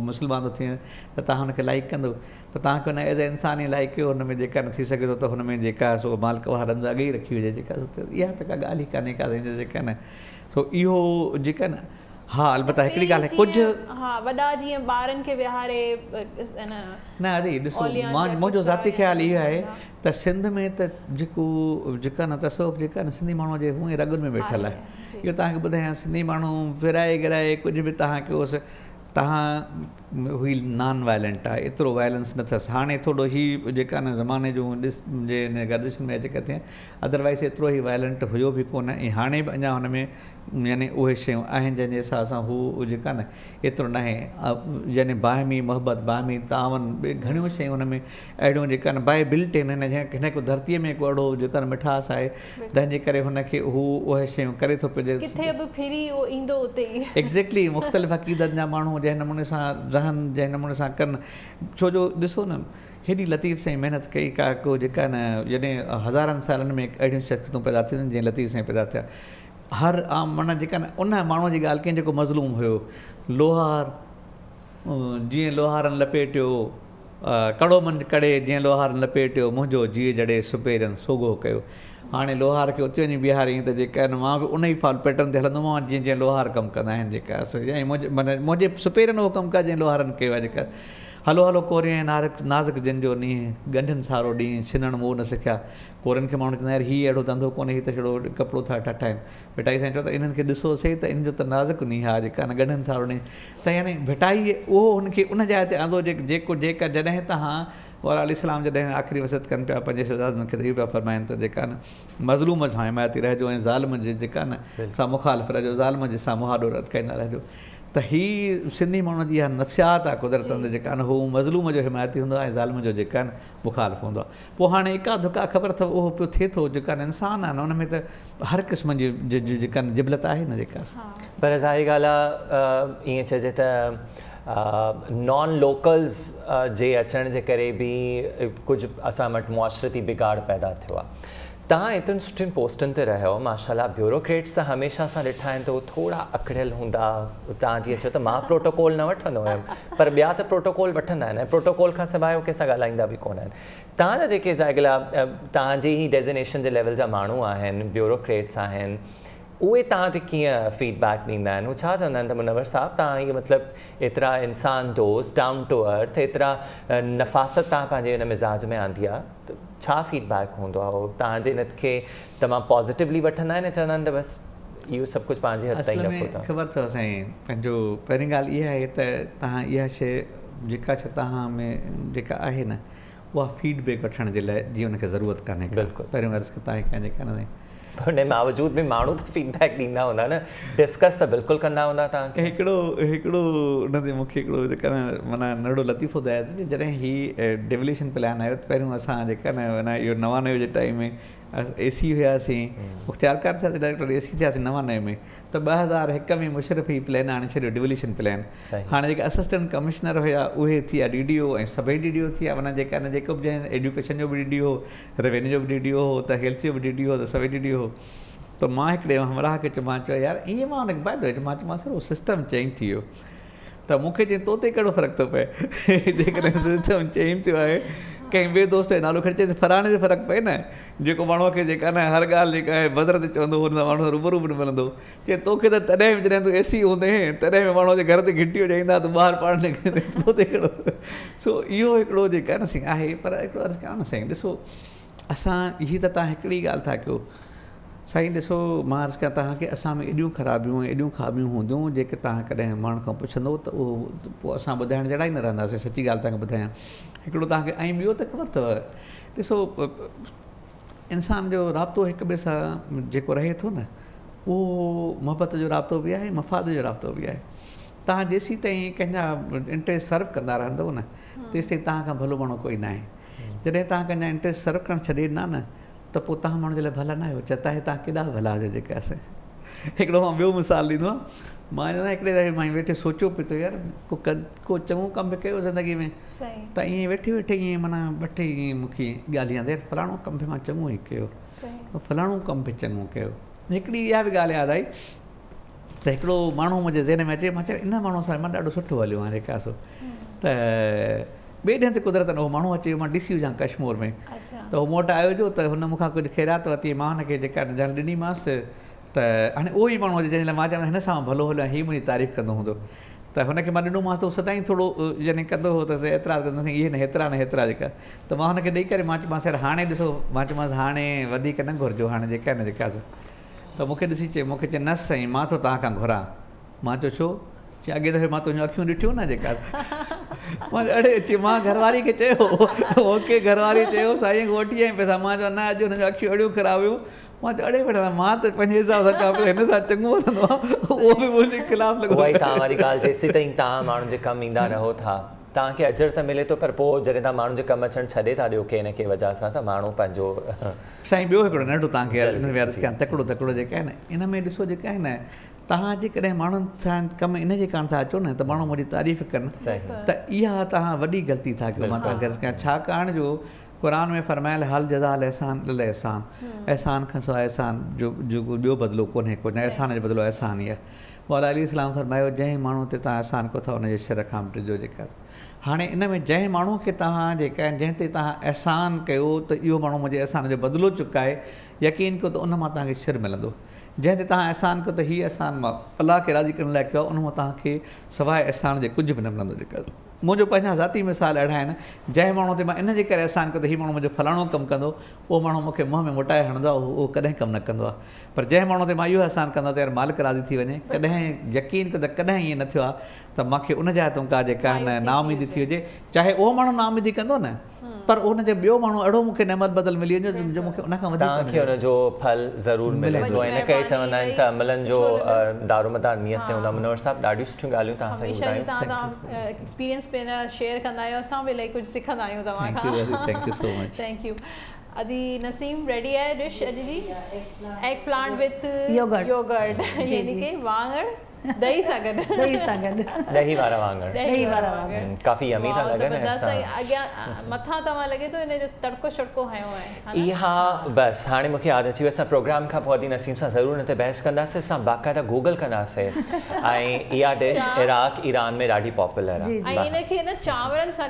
मुस्लमान थो थिए त तव्हां हुनखे लाइक कंदो त तव्हांखे हुन एज़ ए इंसान ई लाइक कयो हुन में जेका न थी सघे थो त हुन में जेका सो मालिक उहा रंज़ अॻे ई रखी हुजे जेका इहा त का ॻाल्हि ई कान्हे का जेका न सो इहो जेका न हा अलबत्ता हिकिड़ी ॻाल्हि आहे कुझु हा वॾा जीअं ॿारनि खे विहारे न अरे ॾिसो मुंहिंजो ज़ाती ख़्यालु इहो आहे त सिंध में त जेका न तसव्वुफ़ जेका न सिंधी माण्हू जे हूअं ई रगुनि में वेठल आहे। इहो तव्हांखे ॿुधायां सिंधी माण्हू विराए गिराए कुझु बि तव्हां कयोसि तव्हां हुई नॉन वायलेंट आहे, एतिरो वायलेंस न अथसि। हाणे थोरो ई जेका न ज़माने जूं जे गर्दिशनि में जेका थिए अदरवाइज़ एतिरो ई वायलेंट हुयो बि कोन ऐं हाणे बि अञा हुन में यानी उहे शयूं आहिनि जंहिंजे हिसाब सां हू जेका न एतिरो न आहे यानी बाहिमी मोहबत बाहिमी तावन ॿिए घणियूं शयूं हुन में अहिड़ियूं जेका न बाए बिल्ट आहिनि हिन को धरतीअ में को अहिड़ो जेका न मिठास आहे तंहिंजे करे हुनखे हू उहे शयूं करे थो पिए एग्ज़ैक्टली मुख़्तलिफ़ अक़ीदनि जा माण्हू जंहिं नमूने सां रहनि जंहिं नमूने सां कनि छो जो ॾिसो न हेॾी लतीफ़ साईं महिनत कई का को जेका न यानी हज़ारनि सालनि में अहिड़ियूं शख़्सियतूं पैदा थियूं जीअं लतीफ़ साईं पैदा थिया। हर आम माना जेका न उन माण्हूअ जी ॻाल्हि कई जेको मज़लूम हुयो लोहार जीअं लोहारनि लपेटियो कड़ो मंड कड़े जीअं लोहारनि लपेटियो मुंहिंजो जीअ जड़े सुपेरनि सोगो कयो। हाणे लोहार खे उते वञी बीहारियईं त जेका न मां बि उन ई फॉल पैटर्न ते हलंदो आहियां जीअं जीअं लोहार कमु कंदा आहिनि जेका ऐं मुंहिंजे सुपेरनि उहो कमु कयो जीअं लोहारनि कयो आहे जेका हलो हलो कोरियूं नाज़ुक जिन जो नींहुं गंढियुनि सारो ॾींहुं छिनण मूं न सिखिया। कोरियुनि खे माण्हू चवंदा यार हीउ अहिड़ो धंधो कोन्हे हीउ त छड़ो कपिड़ो था ठाहिनि भिटाई साईं चओ त इन्हनि खे ॾिसो सही त इन जो त नाज़ुक नींहुं आहे जेका न गंढियुनि सारो ॾींहुं त यानी भिटाई उहो हुनखे उन जाइ ते आंदो जेको जेका जॾहिं तव्हां वाला इस्लाम जॾहिं आख़िरी वसियत कनि पिया पंहिंजे शहज़ादनि खे त इहो पिया फरमाइनि त जेका न मज़लूम सां हिमायती रहिजो ऐं ज़ालिम जे जेका न सां मुखालिफ़ रहिजो ज़ालिम जे सां मुहाॾो अटकाईंदा रहिजो। त हीअ सिंधी माण्हू जी इहा नफ़्सियात आहे कुदरतनि जेका न हू मज़लूम जो हिमायती हूंदो आहे ऐं ज़ालिम जो जेका न मुखालिफ़ हूंदो आहे। पोइ हाणे एका दुका ख़बर अथव उहो पियो थिए थो जेका न इंसानु आहे न हुन में त हर क़िस्म जी जेका न जिबलत आहे न जेका पर ज़ाहिरी ॻाल्हि आहे ईअं चइजे त नॉन लोकल्स जे अचण जे करे बि कुझु असां वटि मुआशरती बिगाड़ पैदा थियो आहे। तव्हां एतिरनि सुठियुनि पोस्टनि ते रहियो माशाल्लाह ब्यूरोक्रेट्स त हमेशह सां ॾिठा आहिनि त उहे थोरा अकड़ियल हूंदा। तव्हां जीअं चयो त मां प्रोटोकॉल न वठंदो हुयुमि पर ॿिया त प्रोटोकॉल वठंदा आहिनि ऐं प्रोटोकॉल खां सवाइ उहे कंहिंसां ॻाल्हाईंदा बि कोन आहिनि। तव्हांजा जेके ज़ाइगला तव्हांजी ई डेज़िनेशन जे लेवल जा माण्हू आहिनि ब्यूरोक्रेट्स आहिनि उहे तव्हां ते कीअं फीडबैक ॾींदा आहिनि? हू छा चवंदा आहिनि त मुनव्वर साहब तव्हां इहे मतिलबु एतिरा इंसान दोस्त डाउन टू अर्थ एतिरा नफ़ासत तव्हां पंहिंजे हिन मिज़ाज में आंदी आहे त छा फीडबैक हूंदो आहे? उहो तव्हांजे हिन खे तमामु पॉज़िटिवली वठंदा आहिनि ऐं चवंदा आहिनि त बसि इहो सभु कुझु पंहिंजे हथ ताईं रखो था? ख़बर अथव साईं पंहिंजो पहिरीं ॻाल्हि इहा आहे त तव्हां इहा शइ जेका शइ तव्हां में जेका आहे न उहा फीडबैक वठण जे लाइ जीअं हुनखे ज़रूरत कान्हे। बिल्कुलु पहिरियों अर्ज़ु तव्हांखे कंहिंजे कान हुन बावजूद बि माण्हू त फीडबैक ॾींदा हूंदा न डिस्कस त बिल्कुलु कंदा हूंदा तव्हांखे? हिकिड़ो हुन ते मूंखे हिकिड़ो जेका न माना नंढो लतीफ़ो ॿुधायो जॾहिं हीउ डेवल्यूशन प्लान आयो त पहिरियों असां जेका न इहो नवां जे टाइम में AC हुयासीं मुख़्तियारकार थियासीं डायरेक्टर AC थियासीं नवां में त 2001 में मुशरफ़ी प्लान आणे छॾियो डिवल्यूशन प्लान। हाणे जेके असिस्टेंट कमिश्नर हुया उहे थिया DDO ऐं सभई DDO थिया माना जेका न जेको बि एजुकेशन जो बि DDO हो रेवेन्यू जो बि DDO हो त हेल्थ जो बि DDO हो त सभई DDO हो। त मां हिकिड़े हमराह खे मां चयो यार ईअं मां हुनखे बाइदो मां चयोमांसि उहो सिस्टम चेंज थी वियो त त मूंखे चई तो ते कहिड़ो फ़र्क़ु थो पए जेकॾहिं सिस्टम चेंज थियो आहे कंहिं ॿिए दोस्त जो नालो खणी चए फलाणे जो फ़र्क़ु पए न जेको माण्हूअ खे जेका न हर ॻाल्हि जेका आहे बदर ते चवंदो हुन सां माण्हू रूबरू बि न मिलंदो चए तोखे त तॾहिं बि जॾहिं तूं AC हूंदे तॾहिं बि माण्हू जे घर ते घिटियूं ॾेईंदा तूं ॿाहिरि पाण निकिरे तो ते कहिड़ो सो इहो हिकिड़ो जेका न साईं आहे पर हिकिड़ो अर्ज़ु कयां न साईं ॾिसो असां हीअ त तव्हां हिकिड़ी ॻाल्हि था कयो साईं ॾिसो मां अर्ज़ु कयां तव्हांखे असां में एॾियूं ख़राबियूं एॾियूं ख़ाबियूं हूंदियूं जेके तव्हां कॾहिं माण्हू खां पुछंदो त उहो पोइ असां ॿुधाइण जहिड़ा ई न रहंदासीं सची ॻाल्हि तव्हांखे ॿुधायां हिकिड़ो तव्हांखे ऐं ॿियो त ख़बर अथव ॾिसो इंसान जो राब्तो हिक ॿिए सां जेको रहे थो न उहो मोहबत जो राब्तो बि आहे मफ़ाद जो राब्तो बि आहे तव्हां जेसीं ताईं कंहिंजा इंट्रस्ट सर्व कंदा रहंदव न तेसि ताईं तव्हां खां भलो माण्हू कोई न आहे जॾहिं तव्हां कंहिंजा इंट्रस्ट सर्व करणु छॾे ॾींदा न त पोइ तव्हां माण्हू जे लाइ भला न आहियो चता तव्हां केॾा भला हुजे जेका असां हिकिड़ो मां ॿियो मिसाल ॾींदो आहियां मां चवंदा हिकिड़े दफ़े मां वेठे सोचियो पियो थो यार को चङो कमु बि कयो ज़िंदगी में त ईअं वेठे वेठे ईअं माना ॿ टे ईअं मूंखे ॻाल्हि यादि आहे फलाणो कमु बि मां चङो ई कयो फलाणो कमु बि चङो कयो हिकिड़ी इहा बि ॻाल्हि यादि आई त हिकिड़ो माण्हू मुंहिंजे ज़हन में अचे मां चयो इन माण्हू सां मां ॾाढो सुठो हलियो आहियां जेका सो त ॿिए ॾींहं ते कुदरत उहो माण्हू अची मां ॾिसी हुजां कश्मीर में त उहो मूं वटि आयो जो त हुन मूंखां कुझु ख़ैरात वरिती मां हुनखे जेका ॼण ॾिनीमांसि त हाणे उहो ई माण्हू जंहिं लाइ मां चवां हिन सां भलो हलियो हीअ मुंहिंजी तारीफ़ कंदो हूंदो त हुनखे मां ॾिनोमांसि त उहो सदाईं थोरो जॾहिं कंदो हो त एतिरा कंदो इहे न हेतिरा जेका त मां हुनखे ॾेई करे मां चयोमांसि यार हाणे ॾिसो मां चयोमांसि हाणे वधीक न घुरिजो हाणे जेका न जेका त मूंखे ॾिसी चए मूंखे चए न साईं मां थो तव्हां खां घुरां मां चयो छो चए अॻे दफ़े मां तुंहिंजूं अखियूं ॾिठियूं न जेका मां अड़े चए मां घरवारी खे चयो मूंखे घरवारी चयो साईं खे वठी आई पैसा मां चयो न अॼु हुनजूं अखियूं अहिड़ियूं ख़राबु हुयूं मां चयो अड़े बेटा मां त पंहिंजे हिसाब सां कयां पियो हिन सां चङो हलंदो आहे उहो बि मुंहिंजे ख़िलाफ़ु लॻो तव्हां वारी ॻाल्हि जेसीं ताईं तव्हां माण्हुनि जे कमु ईंदा रहो था तव्हांखे अजर त मिले थो पर पोइ जॾहिं तव्हां माण्हुनि जे कमु अचणु छॾे था ॾियो कंहिं न कंहिं वजह सां त माण्हू पंहिंजो साईं ॿियो हिकिड़ो नंढो तव्हांखे हिन में अर्ज़ु कयां तकिड़ो जेका आहे न इन में ॾिसो जेका आहे न तव्हां जेकॾहिं माण्हुनि सां कमु इन जे कारण था अचो न त माण्हू मुंहिंजी तारीफ़ कनि त इहा तव्हां वॾी ग़लती था कयो मां तव्हांखे अर्ज़ु कयां छाकाणि जो क़ुर में फरमायल हल जज़ा अल एहसान अल एहसान एहसान खां सवाइ एहसान जो ॿियो बदिलो कोन्हे को न एहसान जो बदिलो एहसान ई आहे मौला अली इस्लाम फरमायो जंहिं माण्हू ते तव्हां एहसान कयो था हुनजे शर खां ॾिजो जेका हाणे इन में जंहिं माण्हू खे तव्हां जेका आहिनि जंहिं ते तव्हां एहसान कयो त इहो माण्हू मुंहिंजे एहसान जो बदिलो चुकाए यकीन कयो त उन मां तव्हांखे शिर मिलंदो जंहिं ते तव्हां एहसान कयो त हीअ एहसान मां अलाह खे राज़ी करण लाइ कयो आहे उन मां तव्हांखे सवाइ एहसान जे कुझु बि न मिलंदो जेका मुंहिंजो पंहिंजा ज़ाती मिसाल अहिड़ा आहिनि जंहिं माण्हू ते मां इन जे करे एहसान कयो त हीअ माण्हू मुंहिंजो फलाणो कमु कंदो उहो माण्हू मूंखे मुंहं में मोटाए हणंदो आहे उहो कॾहिं कमु न कंदो आहे पर जंहिं माण्हू ते मां इहो एहसान कंदो आहे त यार मालिक राज़ी थी वञे कॾहिं यकीन कयो त कॾहिं ईअं न थियो आहे त मूंखे उन जा तुमका जेका नाउमीदी थी हुजे चाहे उहो माण्हू नाउमीदी कंदो न पर उनजो ॿियो माण्हू अहिड़ो मूंखे नेमत बदल मिली वञे जो मूंखे उनखां वधीक तव्हांखे हुनजो फल ज़रूरु मिलंदो इन करे चवंदा आहिनि त अमलनि जो दारोमदार नियत ते हूंदा मनोहर साहब ॾाढियूं सुठियूं ॻाल्हियूं तव्हां सां ॿुधायूं तव्हां एक्सपीरियंस पंहिंजा शेयर कंदा आहियो असां बि इलाही कुझु सिखंदा आहियूं तव्हां खां thank you so much thank U अदी नसीम रेडी आहे डिश अॼु जी एग प्लांट विथ योगर्ट यानी कि वाङण दही सां गॾु ॾही वारा वाङण काफ़ी यमी था लॻनि अॻियां मथां तव्हां लॻे थो हिन जो तड़को शड़को हयो आहे इहा बसि हाणे मूंखे यादि अची वियो असां प्रोग्राम खां पोइ अदी नसीम सां ज़रूरु हिन ते बहस कंदासीं असां बाक़ाइदा गूगल कंदासीं ऐं इहा डिश इराक ईरान में ॾाढी पॉपुलर आहे ऐं इनखे न चांवरनि सां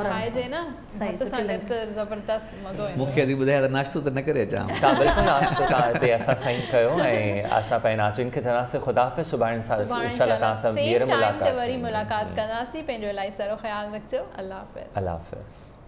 खाइजे न ज़बरदस्त मज़ो ईंदो मूंखे अॼु ॿुधायो त नाश्तो त न करे अचां तव्हां बिल्कुलु नाश्तो तव्हां हिते असां सां ई कयो ऐं असां पंहिंजे नाज़रीन खे चवंदासीं ख़ुदा हाफ़िज़ सुभाणे वरी मुलाक़ात कंदासीं पंहिंजो इलाही सारो ख़्यालु रखिजो अल्लाह हाफ़िज़